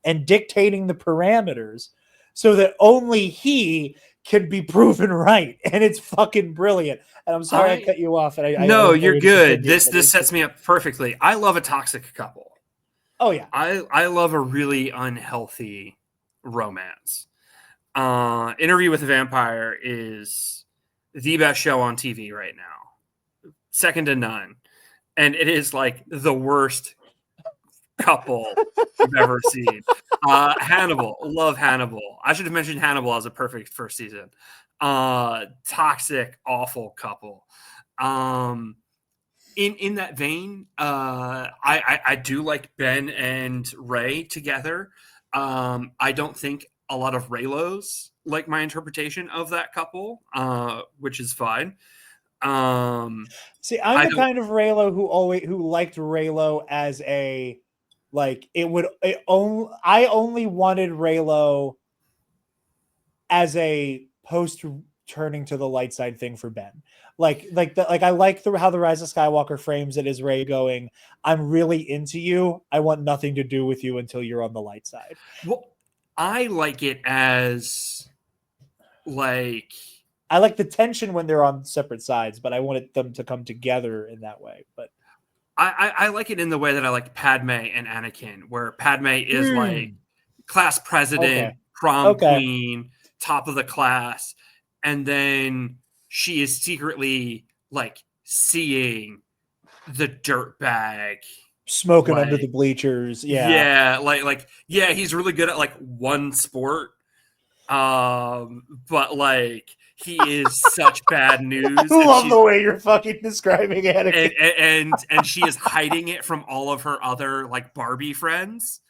and dictating the parameters so that only he can be proven right, and it's fucking brilliant. And I'm sorry I cut you off. And no, you're good. This sets me up perfectly. I love a toxic couple. Oh yeah, I love a really unhealthy romance. Interview with a Vampire is the best show on TV right now, second to none, and it is like the worst couple I've ever seen. Hannibal, love Hannibal. I should have mentioned Hannibal as a perfect first season. Toxic, awful couple. In that vein, I do like Ben and Ray together. I don't think a lot of Raylos like my interpretation of that couple, which is fine. See, I'm the kind of Raylo who liked Raylo as a like I only wanted Raylo as a post turning to the light side thing for Ben. I like how the Rise of Skywalker frames it as Rey going, I'm really into you. I want nothing to do with you until you're on the light side. Well, I like it as like I like the tension when they're on separate sides, but I wanted them to come together in that way. But I like it in the way that I like Padme and Anakin, where Padme is like class president, prom queen, top of the class, and then she is secretly like seeing the dirtbag smoking under the bleachers. Yeah, he's really good at like one sport, but like he is such bad news. I love the way you're fucking describing Anakin. And she is hiding it from all of her other like Barbie friends.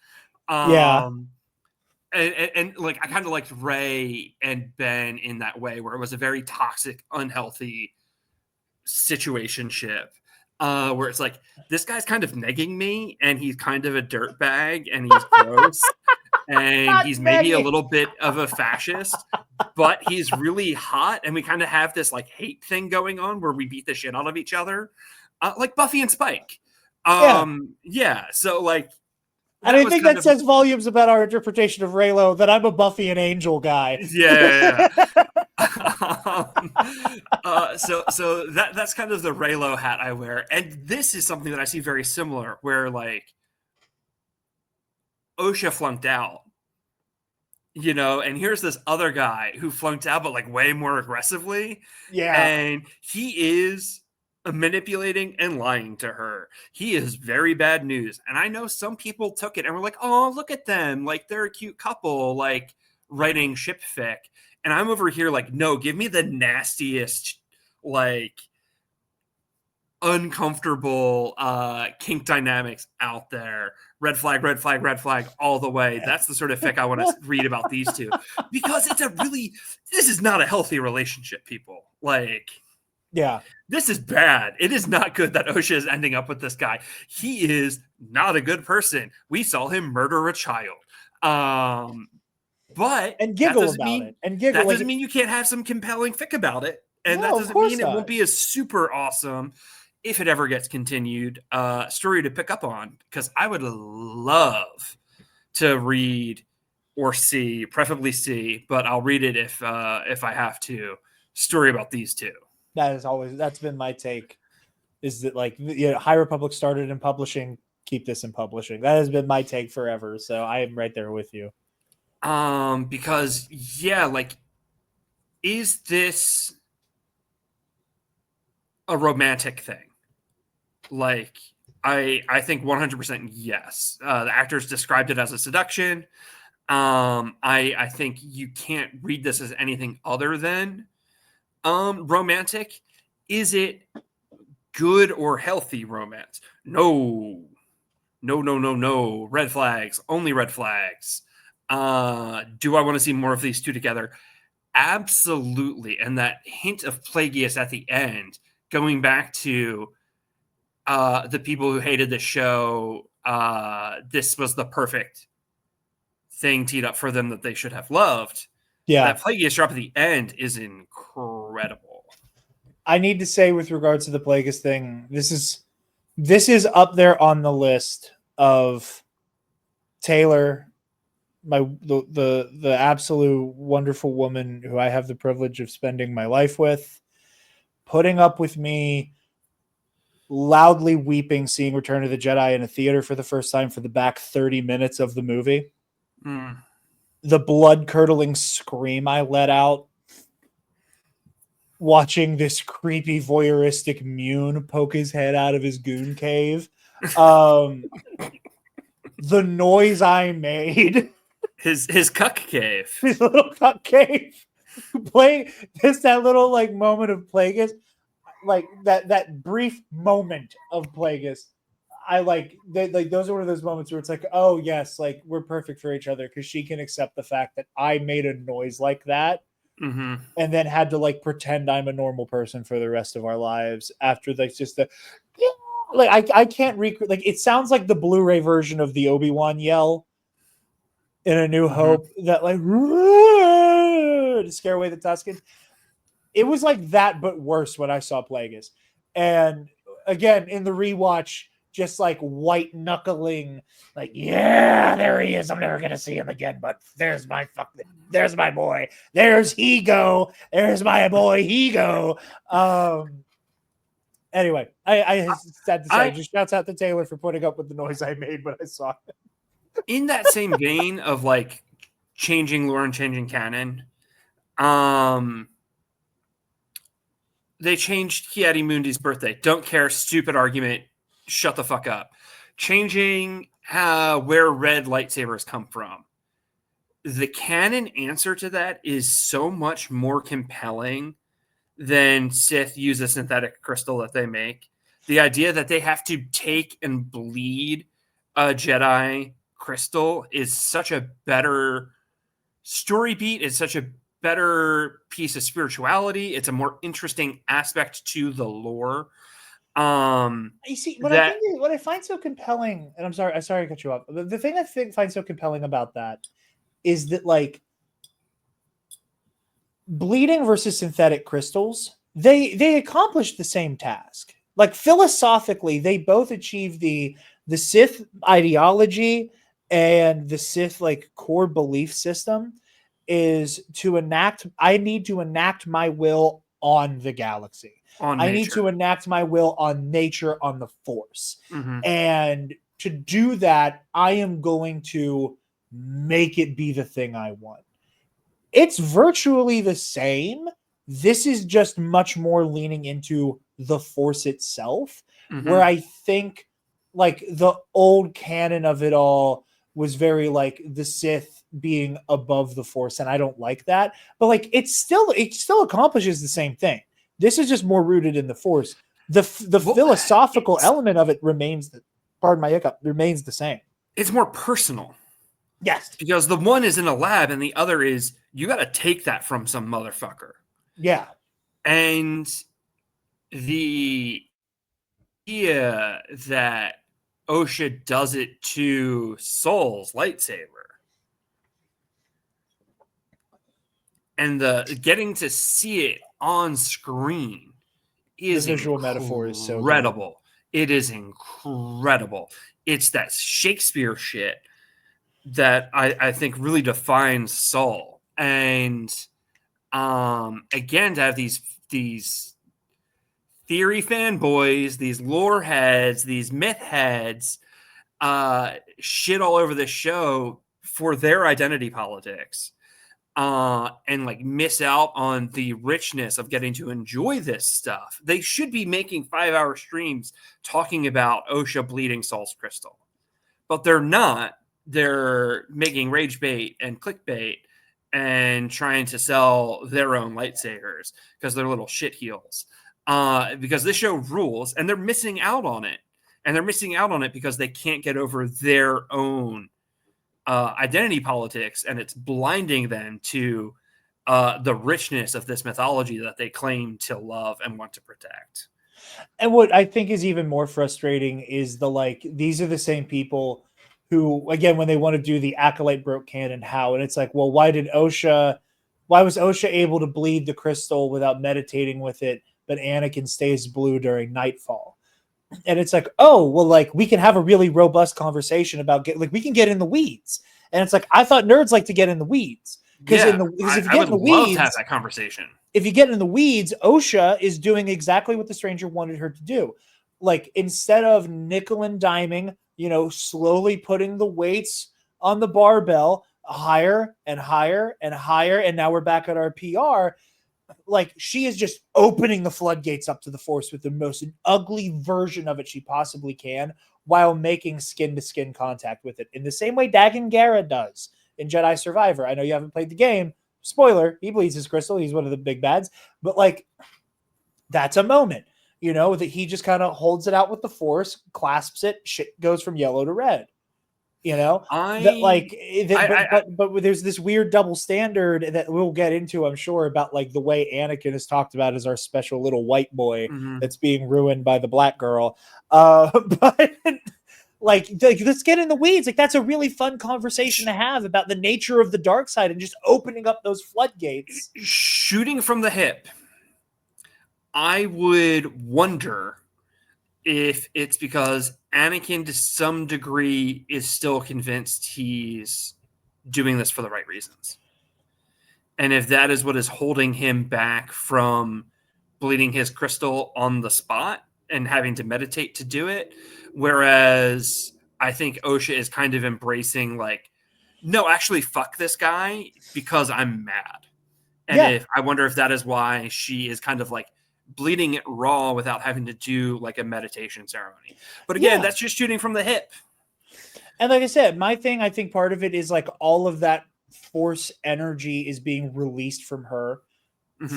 and like I kind of liked Rey and Ben in that way, where it was a very toxic, unhealthy situationship, where it's like this guy's kind of negging me, and he's kind of a dirtbag, and he's gross, and Not he's maybe a negging. little bit of a fascist, but he's really hot, and we kind of have this like hate thing going on where we beat the shit out of each other, like Buffy and Spike. Yeah. So like. And I think that says volumes about our interpretation of Raylo, that I'm a Buffy and Angel guy. Yeah. So that's kind of the Raylo hat I wear. And this is something that I see very similar, where like OSHA flunked out, and here's this other guy who flunked out, but like way more aggressively. Yeah. And he is manipulating and lying to her. He is very bad news. And I know some people took it and were like, oh, look at them. Like they're a cute couple, like writing ship fic. And I'm over here like, no, give me the nastiest, like uncomfortable kink dynamics out there. Red flag, red flag, red flag all the way. That's the sort of fic I want to read about these two, because this is not a healthy relationship, people. Like, yeah, this is bad. It is not good that OSHA is ending up with this guy. He is not a good person. We saw him murder a child. But and giggle about it. And giggle. That doesn't mean you can't have some compelling fic about it. And that doesn't mean it won't be a super awesome, if it ever gets continued, story to pick up on. Because I would love to read or see, preferably see, but I'll read it if I have to, story about these two. That's been my take, is that like, High Republic started in publishing, keep this in publishing. That has been my take forever. So I am right there with you. Because like, is this a romantic thing? Like, I think 100% yes. The actors described it as a seduction. I think you can't read this as anything other than romantic. Is it good or healthy romance? No. Red flags, only red flags. Do I want to see more of these two together? Absolutely. And that hint of Plagueis at the end, going back to the people who hated the show, this was the perfect thing teed up for them that they should have loved. Yeah. That Plagueis drop at the end is incredible. I need to say, with regards to the Plagueis thing, this is up there on the list of Taylor, the absolute wonderful woman who I have the privilege of spending my life with, putting up with me loudly weeping seeing Return of the Jedi in a theater for the first time for the back 30 minutes of the movie. The blood-curdling scream I let out watching this creepy voyeuristic Mune poke his head out of his goon cave. The noise I made. His cuck cave. His little cuck cave. Playing just that little like moment of Plagueis. Like that brief moment of Plagueis. I like those are one of those moments where it's like, oh yes, like we're perfect for each other, because she can accept the fact that I made a noise like that. Mm-hmm. And then had to like pretend I'm a normal person for the rest of our lives after like just the like I can't like it sounds like the Blu-ray version of the Obi-Wan yell in A New Hope, that like to scare away the Tusken. It was like that, but worse when I saw Plagueis. And again, in the rewatch, just like white knuckling, like, yeah, there he is. I'm never gonna see him again, but there's my boy. There's Ego. There's my boy Ego. Anyway, I had to say, just shouts out to Taylor for putting up with the noise I made when I saw it. In that same vein of like changing lore and changing canon, they changed Ki-Adi-Mundi's birthday. Don't care. Stupid argument. Shut the fuck up. Changing where red lightsabers come from. The canon answer to that is so much more compelling than Sith use a synthetic crystal that they make. The idea that they have to take and bleed a Jedi crystal is such a better story beat. It's such a better piece of spirituality. It's a more interesting aspect to the lore. You see, what I find so compelling, and I'm sorry to cut you off. The thing I find so compelling about that is that, like, bleeding versus synthetic crystals, they accomplish the same task. Like, philosophically, they both achieve the Sith ideology and the Sith, like, core belief system is to enact. I need to enact my will on the galaxy. I need to enact my will on nature, on the Force. Mm-hmm. And to do that, I am going to make it be the thing I want. It's virtually the same. This is just much more leaning into the Force itself, where I think, like, the old canon of it all was very, like, the Sith being above the Force, and I don't like that. But, like, it still accomplishes the same thing. This is just more rooted in the Force. The philosophical element of it remains remains the same. It's more personal. Yes. Because the one is in a lab and the other is, you got to take that from some motherfucker. Yeah. And the idea that Osha does it to Soul's lightsaber and the getting to see it on screen is the visual metaphor is so incredible. It is incredible. It's that Shakespeare shit that I think really defines Soul. And again, to have these theory fanboys, these lore heads, these myth heads, shit all over the show for their identity politics, and like miss out on the richness of getting to enjoy this stuff. They should be making 5-hour streams talking about Osha bleeding Soul's crystal, but they're not. They're making rage bait and clickbait and trying to sell their own lightsabers because they're little shit heels. Because this show rules, and they're missing out on it. And they're missing out on it because they can't get over their own identity politics, and it's blinding them to the richness of this mythology that they claim to love and want to protect. And what I think is even more frustrating is these are the same people who, again, when they want to do the Acolyte broke canon, how, and it's like, well, why was Osha able to bleed the crystal without meditating with it, but Anakin stays blue during Nightfall? And it's like, oh, well, like, we can have a really robust conversation about we can get in the weeds. And it's like, I thought nerds like to get in the weeds. Because if you get in the weeds, love to have that conversation. If you get in the weeds, Osha is doing exactly what the stranger wanted her to do. Like, instead of nickel and diming, slowly putting the weights on the barbell higher and higher and higher, and now we're back at our PR. Like, she is just opening the floodgates up to the Force with the most ugly version of it she possibly can, while making skin-to-skin contact with it in the same way Dagan Gera does in Jedi Survivor. I know you haven't played the game. Spoiler, he bleeds his crystal. He's one of the big bads. But, like, that's a moment, that he just kind of holds it out with the Force, clasps it, shit goes from yellow to red. But there's this weird double standard that we'll get into, I'm sure, about like the way Anakin is talked about as our special little white boy that's being ruined by the black girl. But like, let's get in the weeds. Like, that's a really fun conversation to have about the nature of the dark side and just opening up those floodgates. Shooting from the hip, I would wonder if it's because Anakin, to some degree, is still convinced he's doing this for the right reasons. And if that is what is holding him back from bleeding his crystal on the spot and having to meditate to do it. Whereas I think Osha is kind of embracing, like, no, actually, fuck this guy because I'm mad. And I wonder if that is why she is kind of like bleeding it raw without having to do like a meditation ceremony. But again, that's just shooting from the hip. And like I said, my thing, I think part of it is like all of that Force energy is being released from her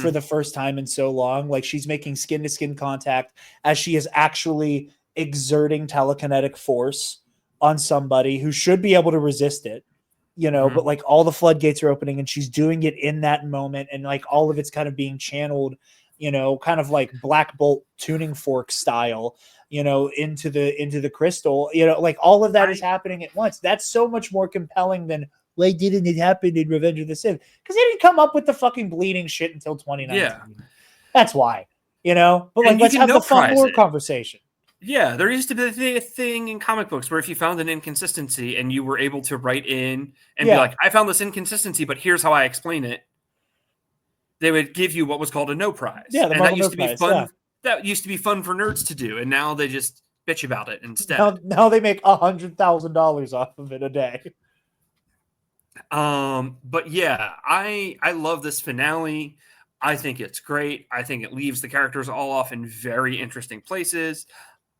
for the first time in so long. Like, she's making skin to skin contact as she is actually exerting telekinetic force on somebody who should be able to resist it. you know, but like all the floodgates are opening and she's doing it in that moment. And like all of it's kind of being channeled, you know, kind of like Black Bolt tuning fork style, you know, into the crystal, you know, like all of that is happening at once. That's so much more compelling than why didn't it happen in Revenge of the Sith? Because they didn't come up with the fucking bleeding shit until 2019. Yeah. That's why, you know, but like, let's have the fun lore conversation. Yeah, there used to be a thing in comic books where if you found an inconsistency and you were able to write in and be like, I found this inconsistency, but here's how I explain it, they would give you what was called a no prize. Yeah, the and that used to be prize, fun. Yeah. That used to be fun for nerds to do, and now they just bitch about it instead. Now they make $100,000 off of it a day. But yeah, I love this finale. I think it's great. I think it leaves the characters all off in very interesting places.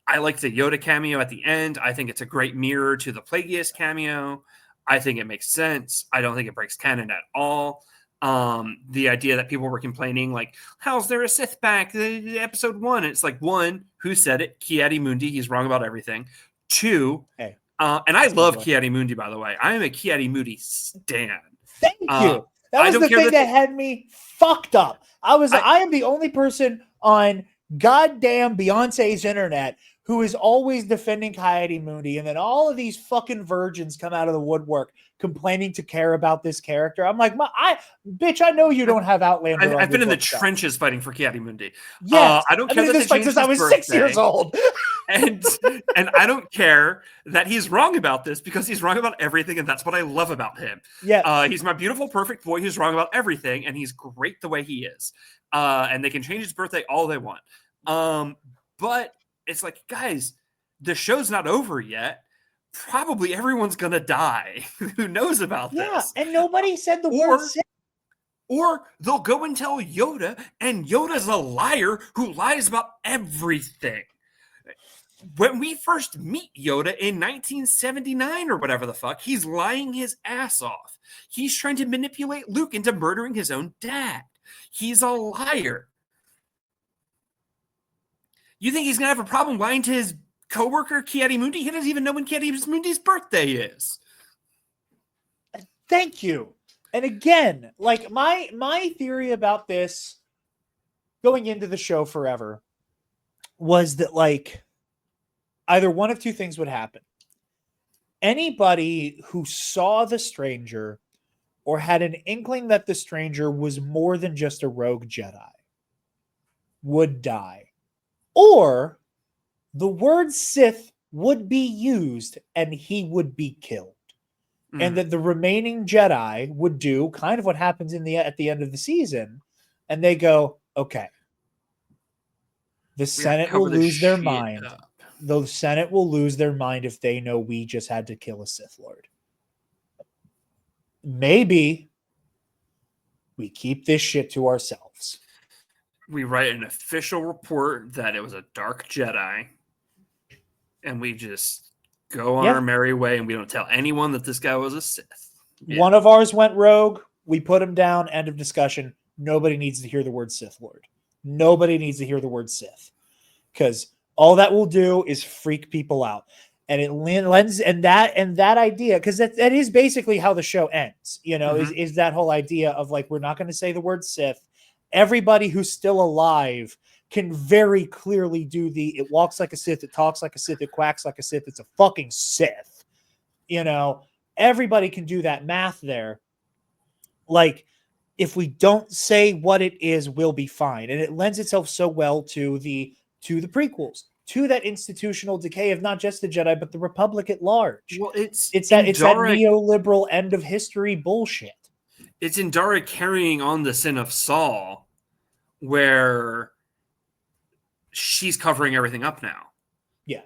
I like the Yoda cameo at the end. I think it's a great mirror to the Plagueis cameo. I think it makes sense. I don't think it breaks canon at all. The idea that people were complaining, like, how's there a Sith back? Episode 1. It's like, 1, who said it? Ki-Adi-Mundi. He's wrong about everything. 2, and I love Ki-Adi-Mundi, by the way. I am a Ki-Adi-Mundi stan. Thank you. That was the thing that had me fucked up. I am the only person on goddamn Beyonce's internet who is always defending Ki-Adi-Mundi, and then all of these fucking virgins come out of the woodwork complaining to care about this character. I'm like, bitch, I know you don't have Outlander. I've been in the trenches fighting for Ki-Adi-Mundi. Yes, I don't care that this fight since I was 6 years old. and I don't care that he's wrong about this because he's wrong about everything, and that's what I love about him. Yeah, he's my beautiful, perfect boy who's wrong about everything, and he's great the way he is. And they can change his birthday all they want. But it's like, guys, the show's not over yet. Probably everyone's gonna die. Who knows about this? And nobody said the word Sith. Or they'll go and tell Yoda, and Yoda's a liar who lies about everything. When we first meet Yoda in 1979 or whatever the fuck, he's lying his ass off. He's trying to manipulate Luke into murdering his own dad. He's a liar. You think he's going to have a problem lying to his coworker, Ki-Adi-Mundi? He doesn't even know when Ki-Adi-Mundi's birthday is. Thank you. And again, like my theory about this going into the show forever was that like either one of two things would happen. Anybody who saw the stranger or had an inkling that the stranger was more than just a rogue Jedi would die. Or the word Sith would be used and he would be killed. And that the remaining Jedi would do kind of what happens at the end of the season. And they go, okay, the Senate will lose their mind. The Senate will lose their mind if they know we just had to kill a Sith Lord. Maybe we keep this shit to ourselves. We write an official report that it was a dark Jedi, and we just go on our merry way, and we don't tell anyone that this guy was a Sith. Yeah. One of ours went rogue. We put him down. End of discussion. Nobody needs to hear the word Sith Lord. Nobody needs to hear the word Sith, because all that will do is freak people out. And it lends and that idea, because that is basically how the show ends. You know, is that whole idea of like, we're not going to say the word Sith. Everybody who's still alive can very clearly do it walks like a Sith, it talks like a Sith, it quacks like a Sith, it's a fucking Sith. You know, everybody can do that math there. Like, if we don't say what it is, we'll be fine. And it lends itself so well to the prequels, to that institutional decay of not just the Jedi, but the Republic at large. Well, it's that neoliberal end of history bullshit. It's Indara carrying on the sin of Saul, where she's covering everything up now. Yeah,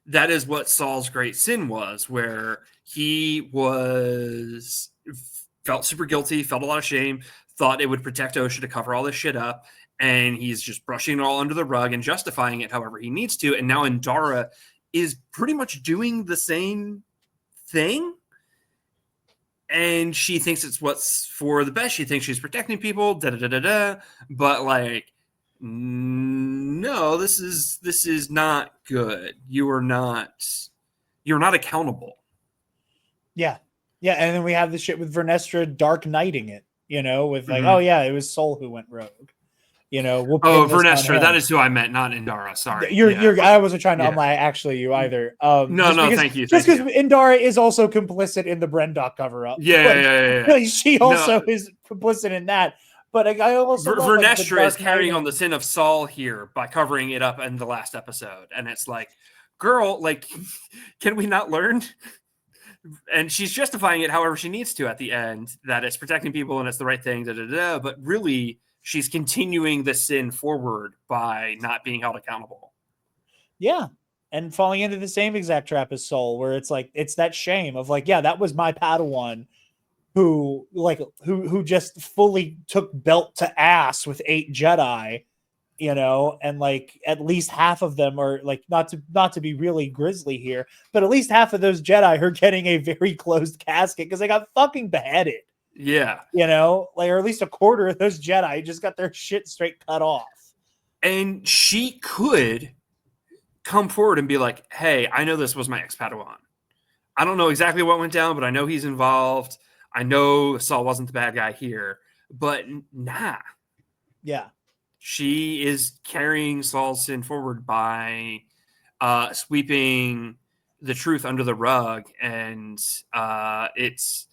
that is what Saul's great sin was, where he felt super guilty, felt a lot of shame, thought it would protect Osha to cover all this shit up, and he's just brushing it all under the rug and justifying it however he needs to. And now Indara is pretty much doing the same thing. And she thinks it's what's for the best. She thinks she's protecting people, but like, no, this is not good. You're not accountable. Yeah. Yeah, and then we have the shit with Vernestra Dark Knighting it, with like, Mhm. oh yeah, it was Sol who went rogue. We'll Oh, pin this on Vernestra, him. that is who I meant, not Indara. Sorry. You're. I wasn't trying to Yeah. unlie actually you either. No, thank you. Just because Indara is also complicit in the Brendock cover up. Yeah. She also is complicit in that. But I also love, like, the Vernestra Dark is carrying on Knighting. the sin of Saul here by covering it up in the last episode, and it's like, girl, like, can we not learn? And she's justifying it however she needs to at the end, that it's protecting people and it's the right thing, but really she's continuing the sin forward by not being held accountable. Yeah. And falling into the same exact trap as Sol, where it's like, it's that shame of like, yeah, that was my Padawan who just fully took belt to ass with 8 Jedi, and like at least half of them are like, not to be really grisly here, but at least half of those Jedi are getting a very closed casket because they got fucking beheaded. Yeah. Or at least a quarter of those Jedi just got their shit straight cut off. And she could come forward and be like, hey, I know this was my ex-Padawan. I don't know exactly what went down, but I know he's involved. I know Saul wasn't the bad guy here, but nah. Yeah. She is carrying Saul's sin forward by sweeping the truth under the rug. And it's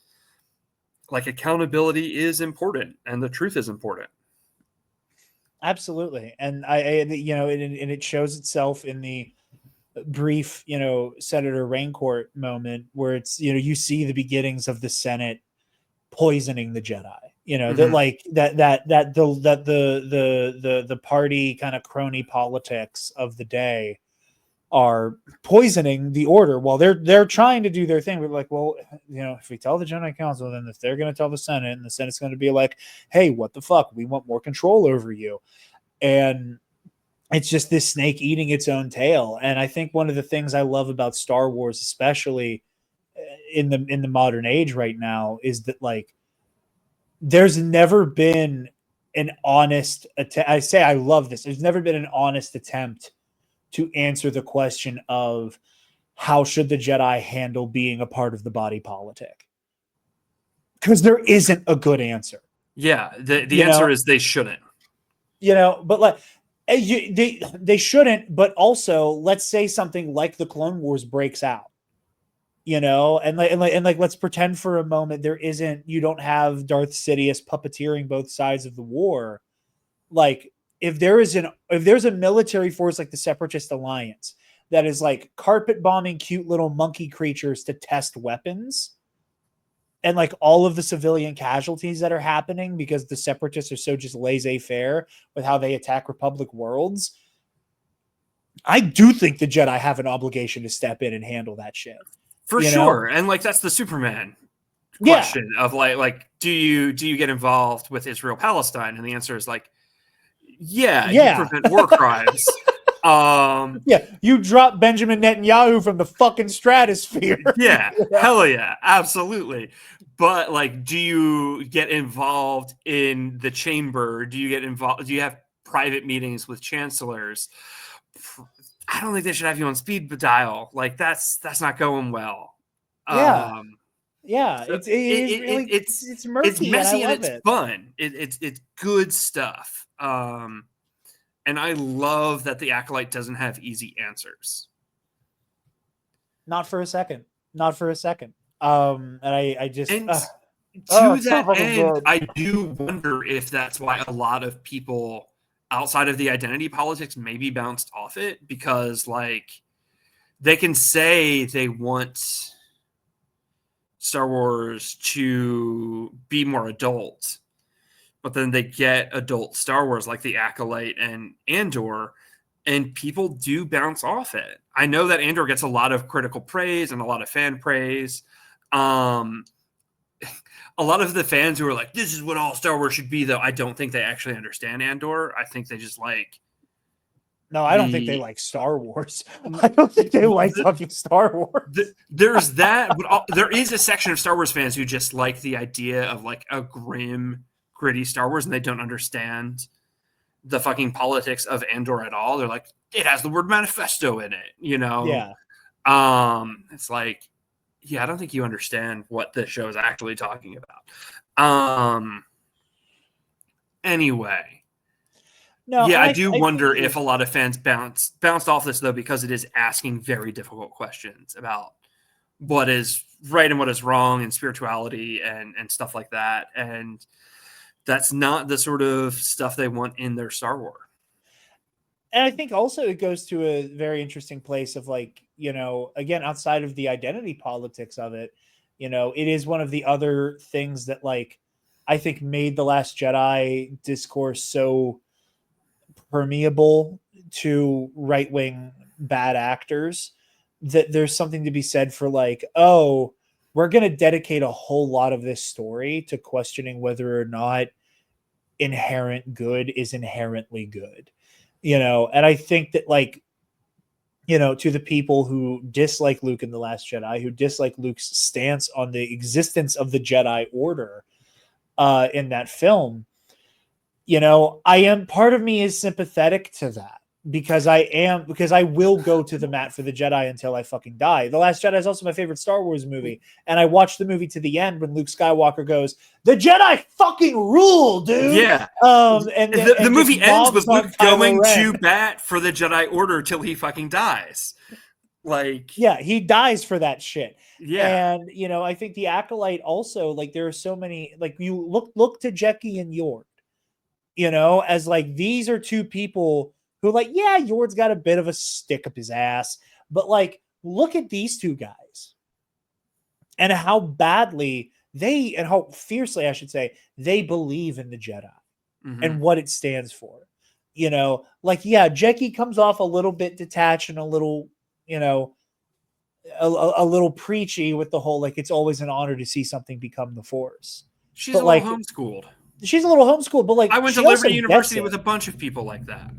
like, accountability is important and the truth is important. Absolutely. And and it shows itself in the brief, Senator Raincourt moment where it's, you see the beginnings of the Senate poisoning the Jedi, that like the party kind of crony politics of the day are poisoning the order while they're trying to do their thing. We're like, well, if we tell the Jedi Council, then if they're going to tell the Senate, and the Senate's going to be like, hey, what the fuck? We want more control over you. And it's just this snake eating its own tail. And I think one of the things I love about Star Wars, especially in the modern age right now, is that like there's never been an honest attempt. I say I love this. There's never been an honest attempt to answer the question of how should the Jedi handle being a part of the body politic? Because there isn't a good answer. Yeah, the answer is they shouldn't. But like they shouldn't. But also, let's say something like the Clone Wars breaks out. And let's pretend for a moment you don't have Darth Sidious puppeteering both sides of the war. Like, if there's a military force like the Separatist Alliance that is like carpet bombing cute little monkey creatures to test weapons, and like all of the civilian casualties that are happening because the Separatists are so just laissez-faire with how they attack Republic worlds, I do think the Jedi have an obligation to step in and handle that shit. For sure. And like, that's the Superman question of like, do you get involved with Israel Palestine? And the answer is like, yeah. You prevent war crimes. You drop Benjamin Netanyahu from the fucking stratosphere. Yeah, hell yeah, absolutely. But like, do you get involved in the chamber? Do you get involved? Do you have private meetings with chancellors? I don't think they should have you on speed dial. Like, that's not going well. Yeah. So it's murky. It's messy and it's it. fun. It's good stuff. And I love that the Acolyte doesn't have easy answers. Not for a second. And I just to that end, I do wonder if that's why a lot of people outside of the identity politics maybe bounced off it, because like they can say they want Star Wars to be more adult, but then they get adult Star Wars like the Acolyte and Andor, and people do bounce off it. I know that Andor gets a lot of critical praise and a lot of fan praise. A lot of the fans who are like, this is what all Star Wars should be, though, I don't think they actually understand Andor. I think they just like... No, I don't think they like Star Wars. I don't think they like fucking Star Wars. There's that, but there is a section of Star Wars fans who just like the idea of like a grim, gritty Star Wars, and they don't understand the fucking politics of Andor at all. They're like, it has the word manifesto in it, Yeah. It's like, Yeah, I don't think you understand what this show is actually talking about. Anyway. No, Yeah, I I do I wonder think if a lot of fans bounced off this, though, because it is asking very difficult questions about what is right and what is wrong and spirituality and stuff like that. And that's not the sort of stuff they want in their Star Wars. And I think also it goes to a very interesting place of like, again, outside of the identity politics of it, it is one of the other things that like I think made The Last Jedi discourse so permeable to right-wing bad actors that there's something to be said for like, oh, we're going to dedicate a whole lot of this story to questioning whether or not inherent good is inherently good. And I think that like, to the people who dislike Luke in The Last Jedi, who dislike Luke's stance on the existence of the Jedi Order in that film, part of me is sympathetic to that because I will go to the mat for the Jedi until I fucking die. The Last Jedi is also my favorite Star Wars movie. And I watched the movie to the end when Luke Skywalker goes, the Jedi fucking rule, dude. Yeah. And the movie ends with Luke going Ren. to bat for the Jedi Order till he fucking dies. Like, yeah, he dies for that shit. Yeah. And, I think the Acolyte also, like, there are so many, like, you look to Jecki and Yord, as like, these are two people who like, yeah, Yord's got a bit of a stick up his ass, but like, look at these two guys and how badly and how fiercely, I should say, they believe in the Jedi and what it stands for. Like, yeah, Jecki comes off a little bit detached and a little, a little preachy with the whole, like, it's always an honor to see something become the Force. She's but a little like, homeschooled. She's a little homeschooled, but like, I went to Liberty University with a bunch of people like that.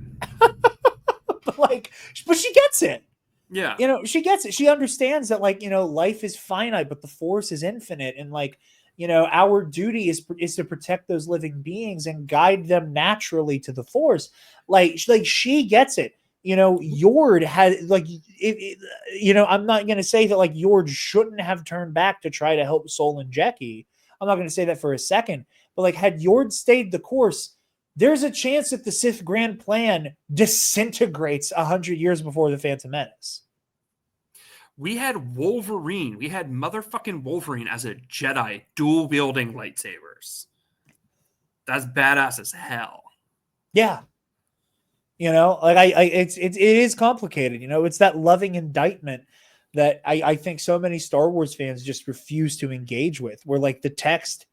but she gets it. Yeah. She gets it. She understands that, like, life is finite, but the Force is infinite. And like, our duty is to protect those living beings and guide them naturally to the Force. Like she gets it. Yord had like, I'm not going to say that like Yord shouldn't have turned back to try to help Sol and Jecki. I'm not going to say that for a second, but like, had Yord stayed the course, there's a chance that the Sith Grand Plan disintegrates 100 years before the Phantom Menace. We had Wolverine. We had motherfucking Wolverine as a Jedi dual wielding lightsabers. That's badass as hell. Yeah. Like it is complicated. It's that loving indictment that I think so many Star Wars fans just refuse to engage with, where like the text,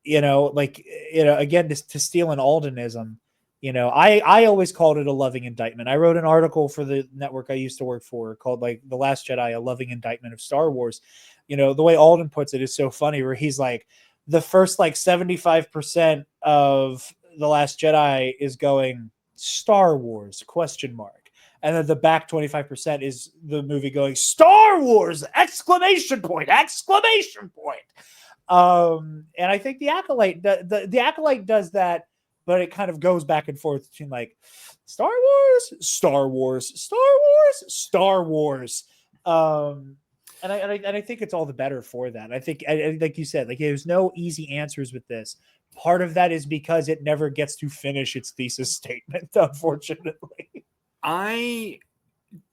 again, to steal an Aldenism, I always called it a loving indictment. I wrote an article for the network I used to work for called like The Last Jedi, a loving indictment of Star Wars. The way Alden puts it is so funny, where he's like, the first like 75% of The Last Jedi is going Star Wars ? And then the back 25% is the movie going Star Wars ! And I think the Acolyte, the Acolyte does that, but it kind of goes back and forth between like Star Wars, Star Wars, Star Wars, Star Wars. And I think it's all the better for that. I think, like you said, like, there's no easy answers with this. Part of that is because it never gets to finish its thesis statement, unfortunately. I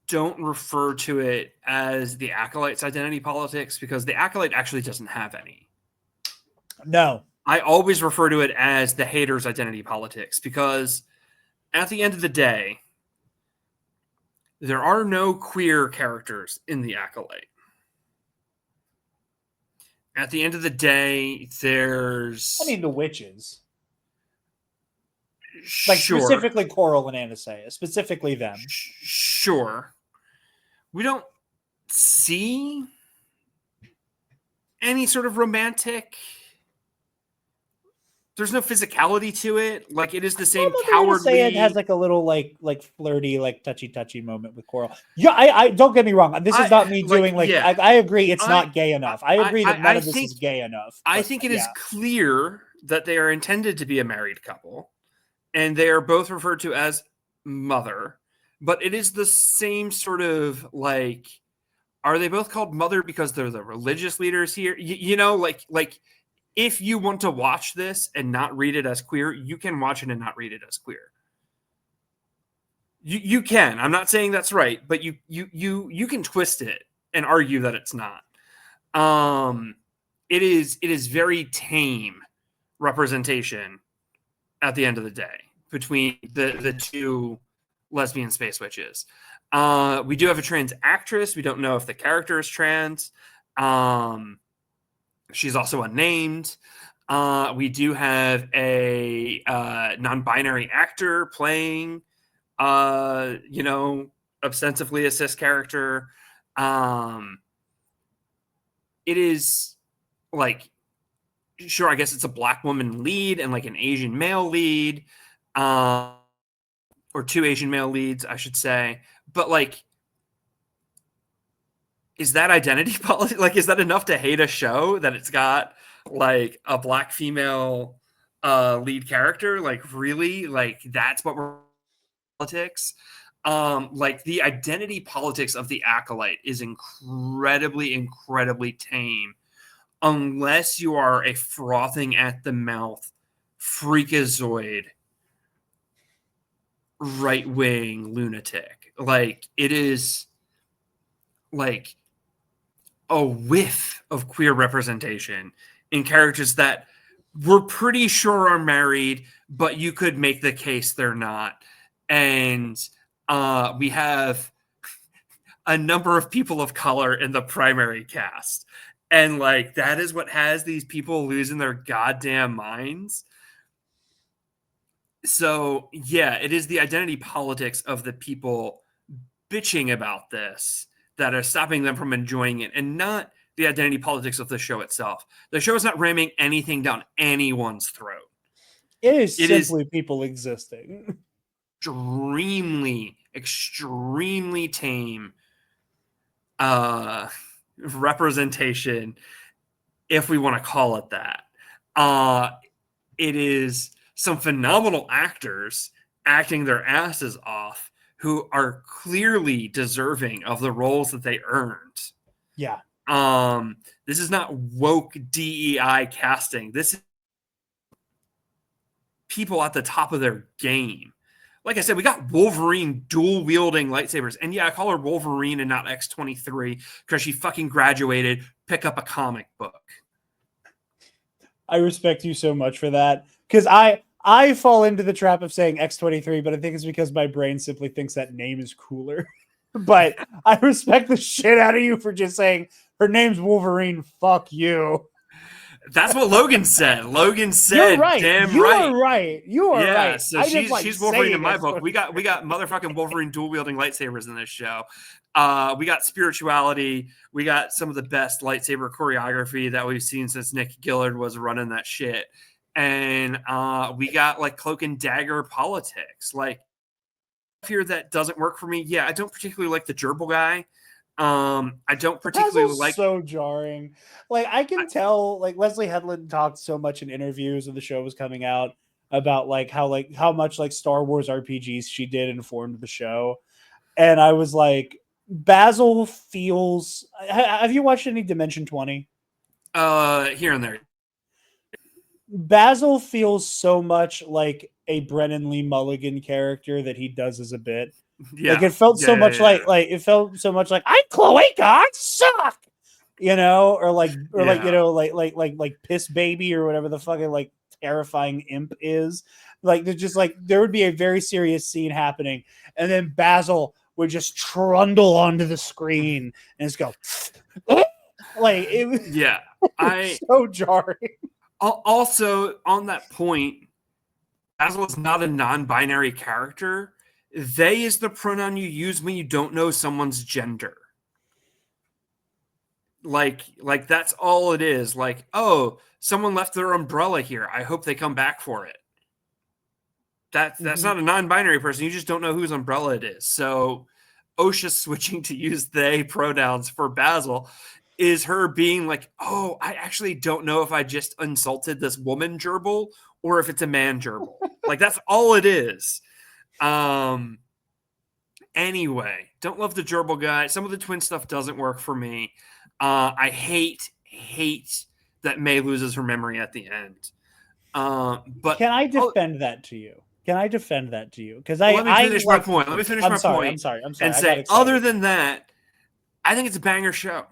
don't refer to it as the Acolyte's identity politics because the Acolyte actually doesn't have any. No. I always refer to it as the hater's identity politics because at the end of the day, there are no queer characters in the Acolyte. At the end of the day, there's... I mean, the witches. Like, sure. Specifically Coral and Anastasia. Specifically them. Sure. We don't see any sort of romantic... There's no physicality to it. Like, it is the same cowardly... It has like a little like flirty, like touchy moment with Coral. Yeah, I don't get me wrong. This is not me doing like... Yeah. I agree it's not gay enough. I agree that none of this is gay enough. I think it is clear that they are intended to be a married couple. And they are both referred to as mother. But it is the same sort of like Are they both called mother because they're the religious leaders here? Like if you want to watch this and not read it as queer, you can watch it and not read it as queer. You can. I'm not saying that's right, but you can twist it and argue that it's not. It is very tame representation at the end of the day between the two lesbian space witches. We do have a trans actress. We don't know if the character is trans. She's also unnamed. We do have a non-binary actor playing, ostensibly a cis character. It is like, sure, I guess it's a Black woman lead and like an Asian male lead, or two Asian male leads, I should say. But like, is that identity politics? Like, is that enough to hate a show that it's got like a Black female lead character? Like, really? Like, that's what we're politics? Like, the identity politics of the Acolyte is incredibly, incredibly tame, unless you are a frothing at the mouth, freakazoid, right-wing lunatic. Like, it is like a whiff of queer representation in characters that we're pretty sure are married, but you could make the case they're not. And we have a number of people of color in the primary cast. And like, that is what has these people losing their goddamn minds. So yeah, it is the identity politics of the people bitching about this that are stopping them from enjoying it, and not the identity politics of the show itself. The show is not ramming anything down anyone's throat. It is simply people existing. Extremely tame representation, if we want to call it that. It is some phenomenal actors acting their asses off who are clearly deserving of the roles that they earned. Yeah. This is not woke DEI casting. This is people at the top of their game. Like I said, we got Wolverine dual wielding lightsabers. And yeah, I call her Wolverine and not X-23 because she fucking graduated. Pick up a comic book. I respect you so much for that. Because I fall into the trap of saying X-23, but I think it's because my brain simply thinks that name is cooler. But I respect the shit out of you for just saying her name's Wolverine. Fuck you. That's what Logan said. Logan said, "You're right. Damn you right. are right. You are right." So she's Wolverine in my book. We got motherfucking Wolverine dual wielding lightsabers in this show. We got spirituality. We got some of the best lightsaber choreography that we've seen since Nick Gillard was running that shit. And we got like cloak and dagger politics. Like, here that doesn't work for me. Yeah, I don't particularly like the gerbil guy. I don't particularly like. So jarring. Like, I can tell. Like, Leslie Headland talked so much in interviews when the show was coming out about how much like Star Wars RPGs she did informed the show, and I was like, Basil feels. Have you watched any Dimension 20? Here and there. Basil feels so much like a Brennan Lee Mulligan character that he does as a bit. Yeah. Like, it felt so much like it felt so much like, I'm Chloe, God suck, or like Piss Baby or whatever the fucking like terrifying imp is. Like, there's just like, there would be a very serious scene happening, and then Basil would just trundle onto the screen and just go like it was, yeah. So jarring. Also, on that point, Basil is not a non-binary character. They is the pronoun you use when you don't know someone's gender. Like that's all it is. Like, oh, someone left their umbrella here. I hope they come back for it. That's not a non-binary person. You just don't know whose umbrella it is. So OSHA switching to use they pronouns for Basil is her being like, oh, I actually don't know if I just insulted this woman gerbil or if it's a man gerbil. Like, that's all it is. Anyway, don't love the gerbil guy. Some of the twin stuff doesn't work for me. I hate that May loses her memory at the end. But Can I defend that to you? Because let me I finish my like. point. Let me finish I'm my sorry. point I'm sorry. and I got say, excited. other than that, I think it's a banger show.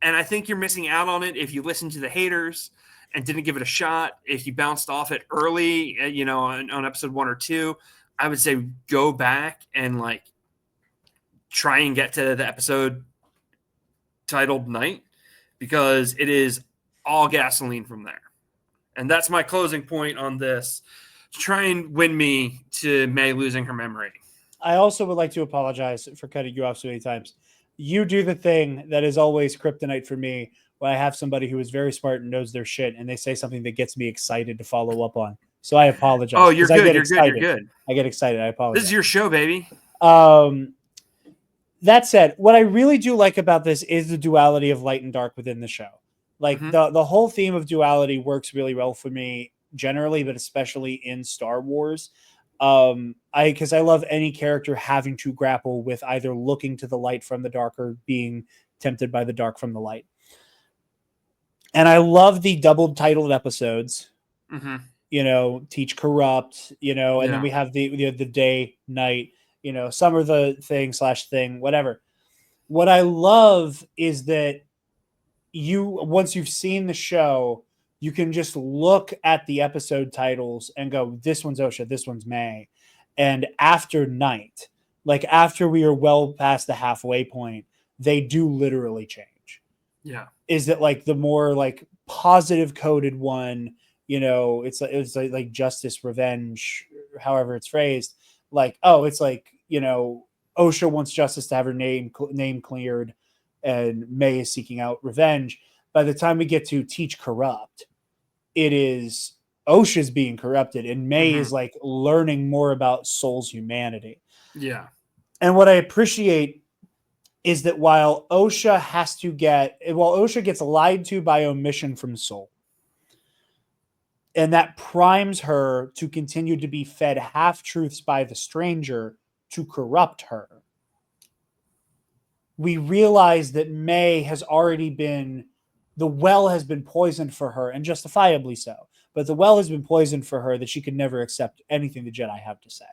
And I think you're missing out on it if you listen to the haters and didn't give it a shot. If you bounced off it early, on episode 1 or 2, I would say go back and like try and get to the episode titled Night, because it is all gasoline from there. And that's my closing point on this. Try and win me to May losing her memory. I also would like to apologize for cutting you off so many times. You do the thing that is always kryptonite for me when I have somebody who is very smart and knows their shit and they say something that gets me excited to follow up on. So I apologize. Oh, you're 'cause good. I get You're excited. good. You're good. I get excited. I apologize. This is your show, baby. That said, what I really do like about this is the duality of light and dark within the show. Like the whole theme of duality works really well for me generally, but especially in Star Wars. Because I love any character having to grapple with either looking to the light from the dark or being tempted by the dark from the light. And I love the double titled episodes. Teach, corrupt, and then we have the day, night, some are the thing/thing, whatever. What I love is that once you've seen the show, you can just look at the episode titles and go, this one's Osha, this one's May. And after night, like after we are well past the halfway point, they do literally change. Yeah. Is that like the more like positive coded one, it's like justice, revenge, however it's phrased. Like, oh, it's like, Osha wants justice to have her name cleared, and May is seeking out revenge. By the time we get to teach, corrupt, it is Osha's being corrupted, and May is like learning more about Soul's humanity. Yeah. And what I appreciate is that while Osha gets lied to by omission from Soul, and that primes her to continue to be fed half-truths by the stranger to corrupt her, we realize that May has already been, the well has been poisoned for her, and justifiably so. But the well has been poisoned for her that she could never accept anything the Jedi have to say.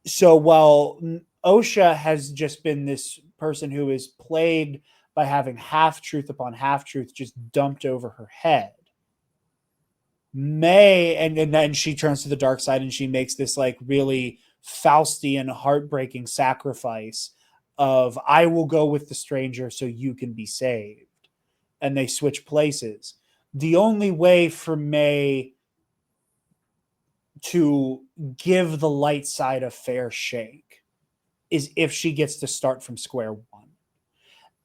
So while Osha has just been this person who is plagued by having half-truth upon half-truth just dumped over her head, May, and then she turns to the dark side and she makes this like really Faustian, heartbreaking sacrifice of, I will go with the stranger so you can be saved. And they switch places. The only way for May to give the light side a fair shake is if she gets to start from square one.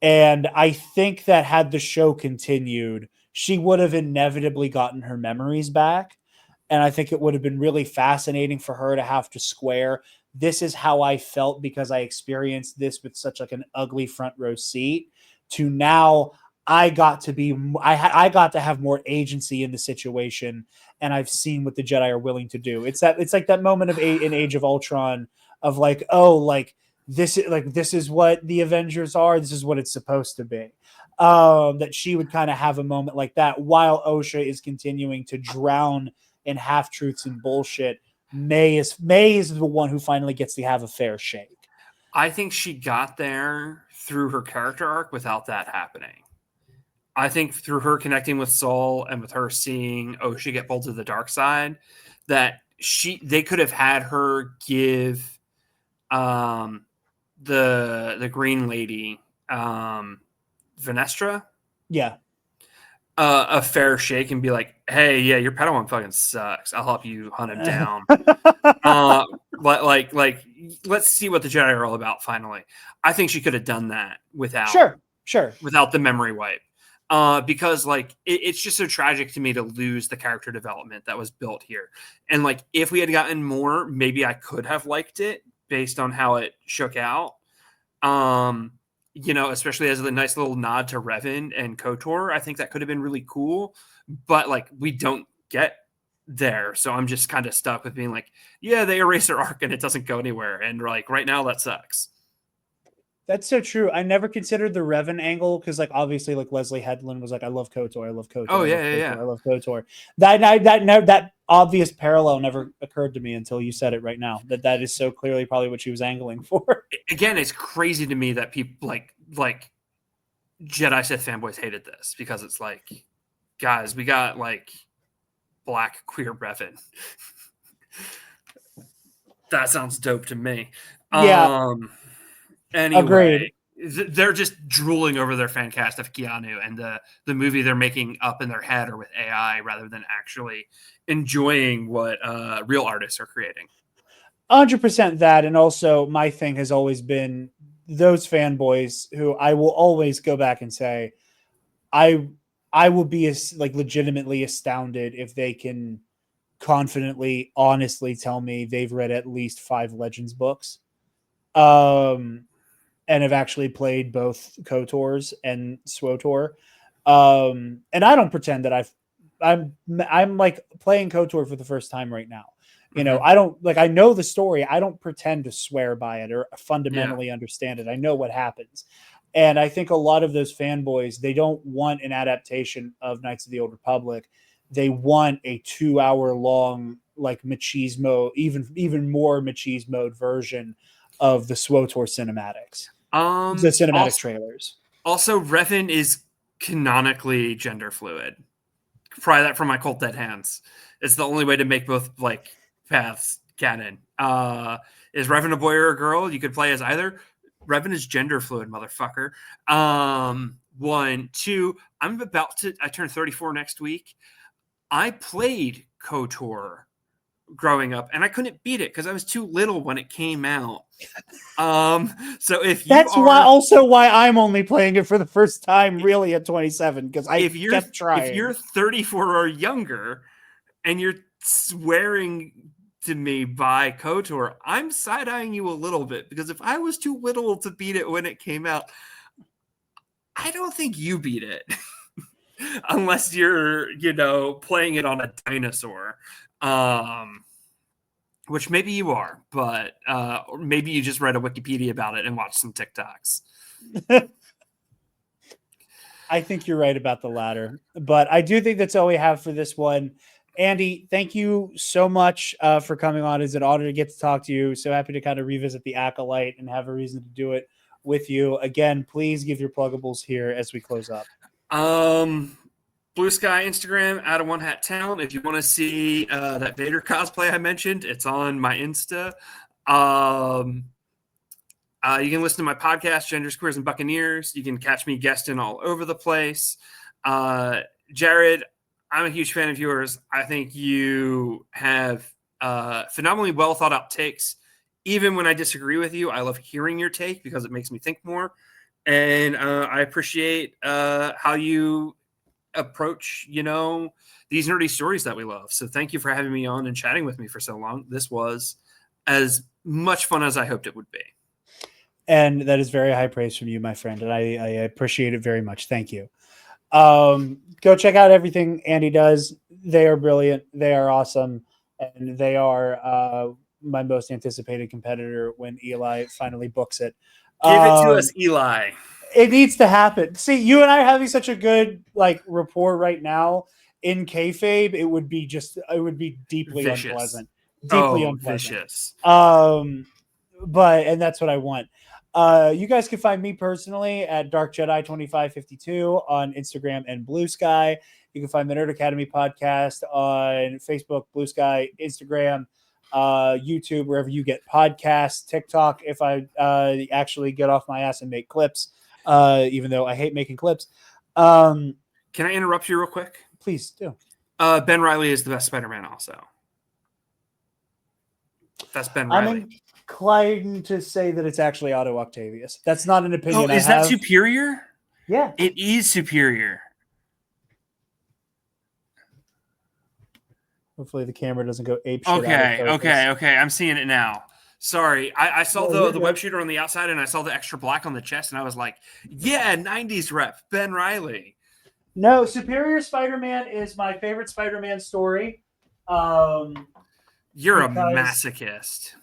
And I think that had the show continued, she would have inevitably gotten her memories back. And I think it would have been really fascinating for her to have to square, this is how I felt because I experienced this with such like an ugly front row seat, to now I got to have more agency in the situation, and I've seen what the Jedi are willing to do. It's like that moment in Age of Ultron of like, oh, like this is what the Avengers are. This is what it's supposed to be. That she would kind of have a moment like that while Osha is continuing to drown in half-truths and bullshit. May is the one who finally gets to have a fair shake. I think she got there through her character arc without that happening. I think through her connecting with Soul and with her seeing Osha get pulled to the dark side, that they could have had her give the green lady, Venestra, a fair shake and be like, hey, yeah, your Padawan fucking sucks. I'll help you hunt him down. But let's see what the Jedi are all about finally. I think she could have done that without without the memory wipe. Because like it's just so tragic to me to lose the character development that was built here. And like if we had gotten more, maybe I could have liked it based on how it shook out. Especially as a nice little nod to Revan and KOTOR. I think that could have been really cool. But like we don't get there. So I'm just kind of stuck with being like, yeah, they erase their arc and it doesn't go anywhere. And like right now that sucks. That's so true. I never considered the Revan angle because, like, obviously, like Leslie Headland was like, "I love KOTOR, I love KOTOR, Oh, I yeah, love yeah, KOTOR, yeah. I love KOTOR." That obvious parallel never occurred to me until you said it right now. That is so clearly probably what she was angling for. Again, it's crazy to me that people like Jedi Sith fanboys hated this because it's like, guys, we got like black queer Revan. That sounds dope to me. Yeah, Anyway, agreed. they're just drooling over their fan cast of Keanu and the movie they're making up in their head or with AI rather than actually enjoying what real artists are creating. 100% that, and also my thing has always been those fanboys who I will always go back and say, I will be like legitimately astounded if they can confidently, honestly tell me they've read at least 5 Legends books, and have actually played both KOTORs and SWOTOR. And I don't pretend that I'm like playing KOTOR for the first time right now. You know, I don't like, I know the story. I don't pretend to swear by it or fundamentally understand it. I know what happens. And I think a lot of those fanboys, they don't want an adaptation of Knights of the Old Republic. They want a 2-hour long, like machismo, even more machismo version of the SWOTOR cinematics, the cinematic trailers. Also, Revan is canonically gender fluid. Pry that from my cold dead hands. It's the only way to make both like paths canon. Is Revan a boy or a girl? You could play as either. Revan is gender fluid, motherfucker. 1, 2. I turn 34 next week. I played KOTOR growing up, and I couldn't beat it because I was too little when it came out. So why I'm only playing it for the first time, really, at 27, because I kept trying. If you're 34 or younger, and you're swearing to me by KOTOR, I'm side-eyeing you a little bit because if I was too little to beat it when it came out, I don't think you beat it. Unless you're, playing it on a dinosaur. Which maybe you are, but maybe you just read a Wikipedia about it and watched some TikToks. I think you're right about the latter, but I do think that's all we have for this one. Andi, thank you so much for coming on. It's an honor to get to talk to you. So happy to kind of revisit the Acolyte and have a reason to do it with you. Again, please give your pluggables here as we close up. Blue Sky Instagram, Out of One Hat Town. If you want to see that Vader cosplay I mentioned, it's on my Insta. You can listen to my podcast, Genders, Queers, and Buccaneers. You can catch me guesting all over the place. Jarod, I'm a huge fan of yours. I think you have phenomenally well thought out takes. Even when I disagree with you, I love hearing your take because it makes me think more. And I appreciate how you approach, these nerdy stories that we love. So thank you for having me on and chatting with me for so long. This was as much fun as I hoped it would be. And that is very high praise from you, my friend. And I appreciate it very much. Thank you. Go check out everything Andi does. They are brilliant. They are awesome. And they are my most anticipated competitor when Eli finally books it. Give it to us, Eli. It needs to happen. See, you and I are having such a good rapport right now in kayfabe. It would be deeply vicious. Unpleasant. Deeply unpleasant. Vicious. And that's what I want. You guys can find me personally at Dark Jedi 2552 on Instagram and Blue Sky. You can find the Nerd Academy podcast on Facebook, Blue Sky, Instagram, YouTube, wherever you get podcasts, TikTok. If I actually get off my ass and make clips, even though I hate making clips. Can I interrupt you real quick? Please do. Ben Reilly is the best Spider-Man also. That's Ben Reilly. I'm inclined to say that it's actually Otto Octavius. That's not an opinion. Is that superior? Yeah. It is superior. Hopefully the camera doesn't go ape shit. Okay. I'm seeing it now. Sorry. I saw the web shooter on the outside and I saw the extra black on the chest and I was like, yeah, 90s rep, Ben Reilly. No, Superior Spider-Man is my favorite Spider-Man story. You're a because- masochist.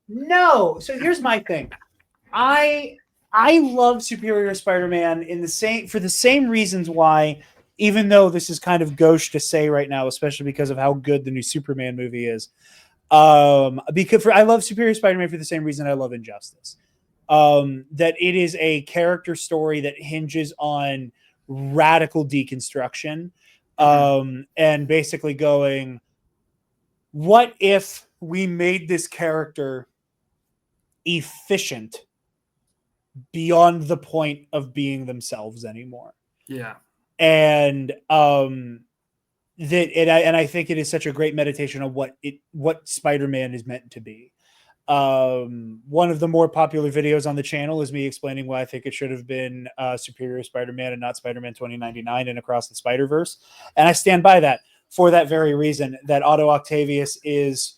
No. So here's my thing. I love Superior Spider-Man for the same reasons why, even though this is kind of gauche to say right now, especially because of how good the new Superman movie is. I love Superior Spider-Man for the same reason I love Injustice. That it is a character story that hinges on radical deconstruction, and basically going, what if we made this character efficient beyond the point of being themselves anymore? Yeah. And I think it is such a great meditation on what Spider-Man is meant to be. One of the more popular videos on the channel is me explaining why I think it should have been Superior Spider-Man and not Spider-Man 2099 and Across the Spider-Verse. And I stand by that for that very reason, that Otto Octavius is,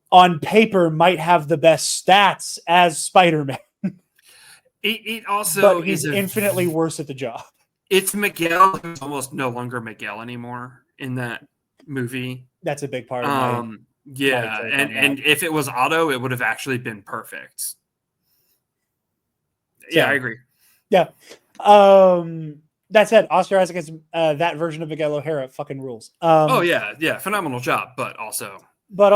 on paper, might have the best stats as Spider-Man. It also but he's infinitely worse at the job. It's Miguel, who's almost no longer Miguel anymore in that movie. That's a big part of my yeah, and if it was Otto, it would have actually been perfect. Yeah, I agree. Yeah. That said, Oscar Isaac is that version of Miguel O'Hara fucking rules. Oh yeah, phenomenal job, but also, but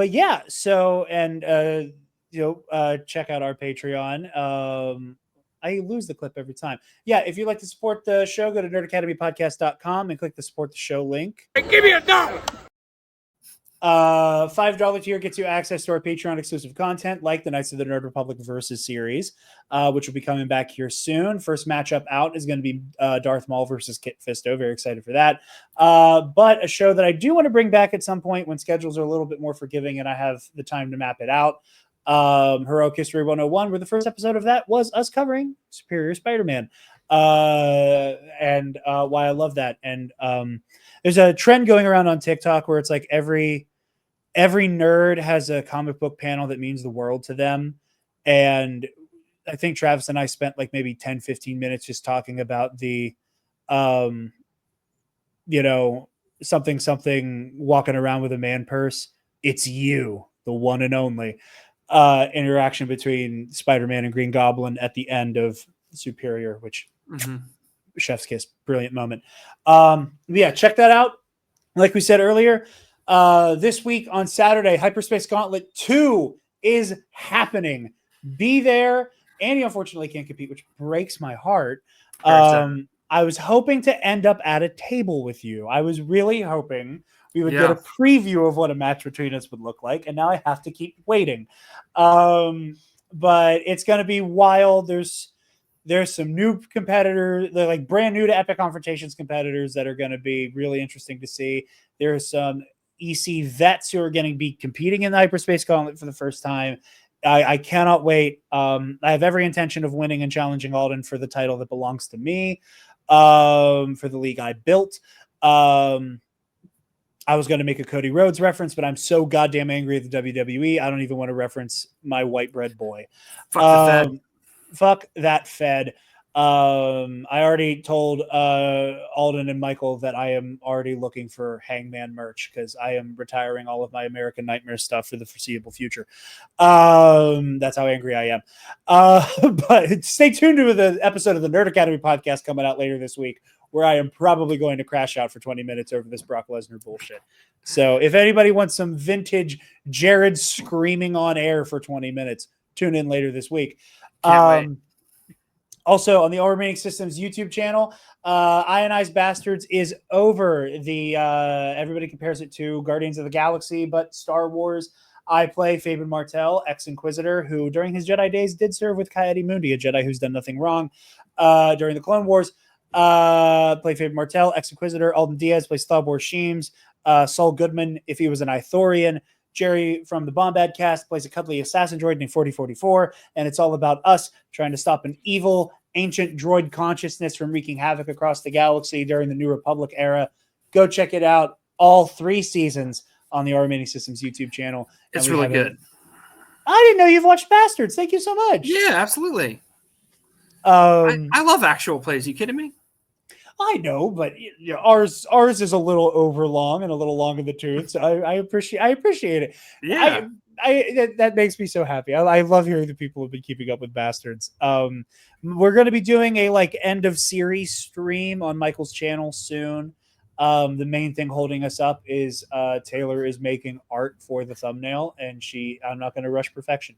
yeah. So, and check out our Patreon. I lose the clip every time. Yeah, if you'd like to support the show, go to nerdacademypodcast.com and click the support the show link. Hey, give me $1. $5 tier gets you access to our Patreon exclusive content, like the Knights of the Nerd Republic Versus series, which will be coming back here soon. First matchup out is going to be Darth Maul versus Kit Fisto. Very excited for that. But a show that I do want to bring back at some point when schedules are a little bit more forgiving and I have the time to map it out. Heroic History 101, where the first episode of that was us covering Superior Spider-Man, and why I love that. And there's a trend going around on TikTok where it's like every nerd has a comic book panel that means the world to them. And I think Travis and I spent like maybe 10-15 minutes just talking about the something walking around with a man purse. It's you, the one and only. Interaction between Spider-Man and Green Goblin at the end of Superior, which chef's kiss, brilliant moment. Yeah, check that out. Like we said earlier, this week on Saturday, Hyperspace Gauntlet 2 is happening. Be there. Andy unfortunately can't compete, which breaks my heart. I was hoping to end up at a table with you. I was really hoping we would get a preview of what a match between us would look like, and now I have to keep waiting. But it's going to be wild. There's some new competitors, they're like brand new to Epic Confrontations competitors that are going to be really interesting to see. There's some EC vets who are going to be competing in the Hyperspace Gauntlet for the first time. I cannot wait. I have every intention of winning and challenging Alden for the title that belongs to me, for the league I built. I was going to make a Cody Rhodes reference, but I'm so goddamn angry at the WWE. I don't even want to reference my white bread boy. Fuck that Fed. I already told Alden and Michael that I am already looking for Hangman merch because I am retiring all of my American Nightmare stuff for the foreseeable future. That's how angry I am. But stay tuned to the episode of the Nerd Academy podcast coming out later this week, where I am probably going to crash out for 20 minutes over this Brock Lesnar bullshit. So if anybody wants some vintage Jarod screaming on air for 20 minutes, tune in later this week. Also on the All Remaining Systems YouTube channel, Ionized Bastards is over. Everybody compares it to Guardians of the Galaxy, but Star Wars. I play Fabian Martell, ex-Inquisitor, who during his Jedi days did serve with Coyote-Mundi, a Jedi who's done nothing wrong during the Clone Wars. Play Fabian Martell, ex-Inquisitor. Alden Diaz plays Thalbor Sheems. Saul Goodman, if he was an Ithorian. Jerry from the Bombad cast plays a cuddly assassin droid named 4044, and it's all about us trying to stop an evil, ancient droid consciousness from wreaking havoc across the galaxy during the New Republic era. Go check it out. All 3 seasons on the All Remaining Systems YouTube channel. It's really good. I didn't know you've watched Bastards. Thank you so much. Yeah, absolutely. I love actual plays. Are you kidding me? I know, but ours is a little overlong and a little long in the tooth. So I appreciate it. Yeah. That makes me so happy. I love hearing that people have been keeping up with Bastards. We're going to be doing a like end of series stream on Michael's channel soon. The main thing holding us up is Taylor is making art for the thumbnail, and I'm not going to rush perfection.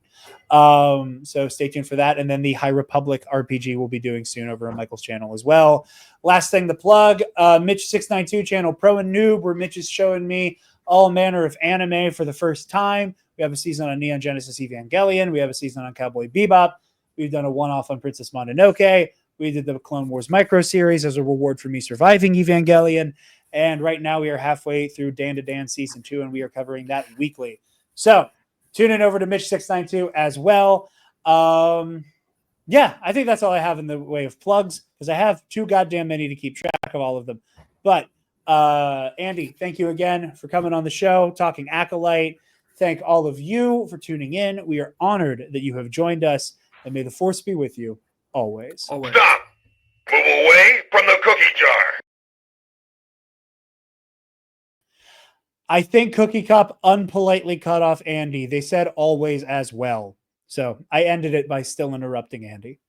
So stay tuned for that. And then the High Republic RPG will be doing soon over on Michael's channel as well. Last thing to plug, Mitch692 channel Pro and Noob, where Mitch is showing me all manner of anime for the first time. We have a season on Neon Genesis Evangelion. We have a season on Cowboy Bebop. We've done a one-off on Princess Mononoke. We did the Clone Wars micro series as a reward for me surviving Evangelion. And right now we are halfway through Dan to Dan season 2, and we are covering that weekly. So tune in over to Mitch692 as well. Yeah, I think that's all I have in the way of plugs, because I have too goddamn many to keep track of all of them. But Andy, thank you again for coming on the show, talking Acolyte. Thank all of you for tuning in. We are honored that you have joined us, and may the force be with you always. Always. Stop! Move away from the cookie jar! I think Cookie Cup unpolitely cut off Andy. They said always as well. So I ended it by still interrupting Andy.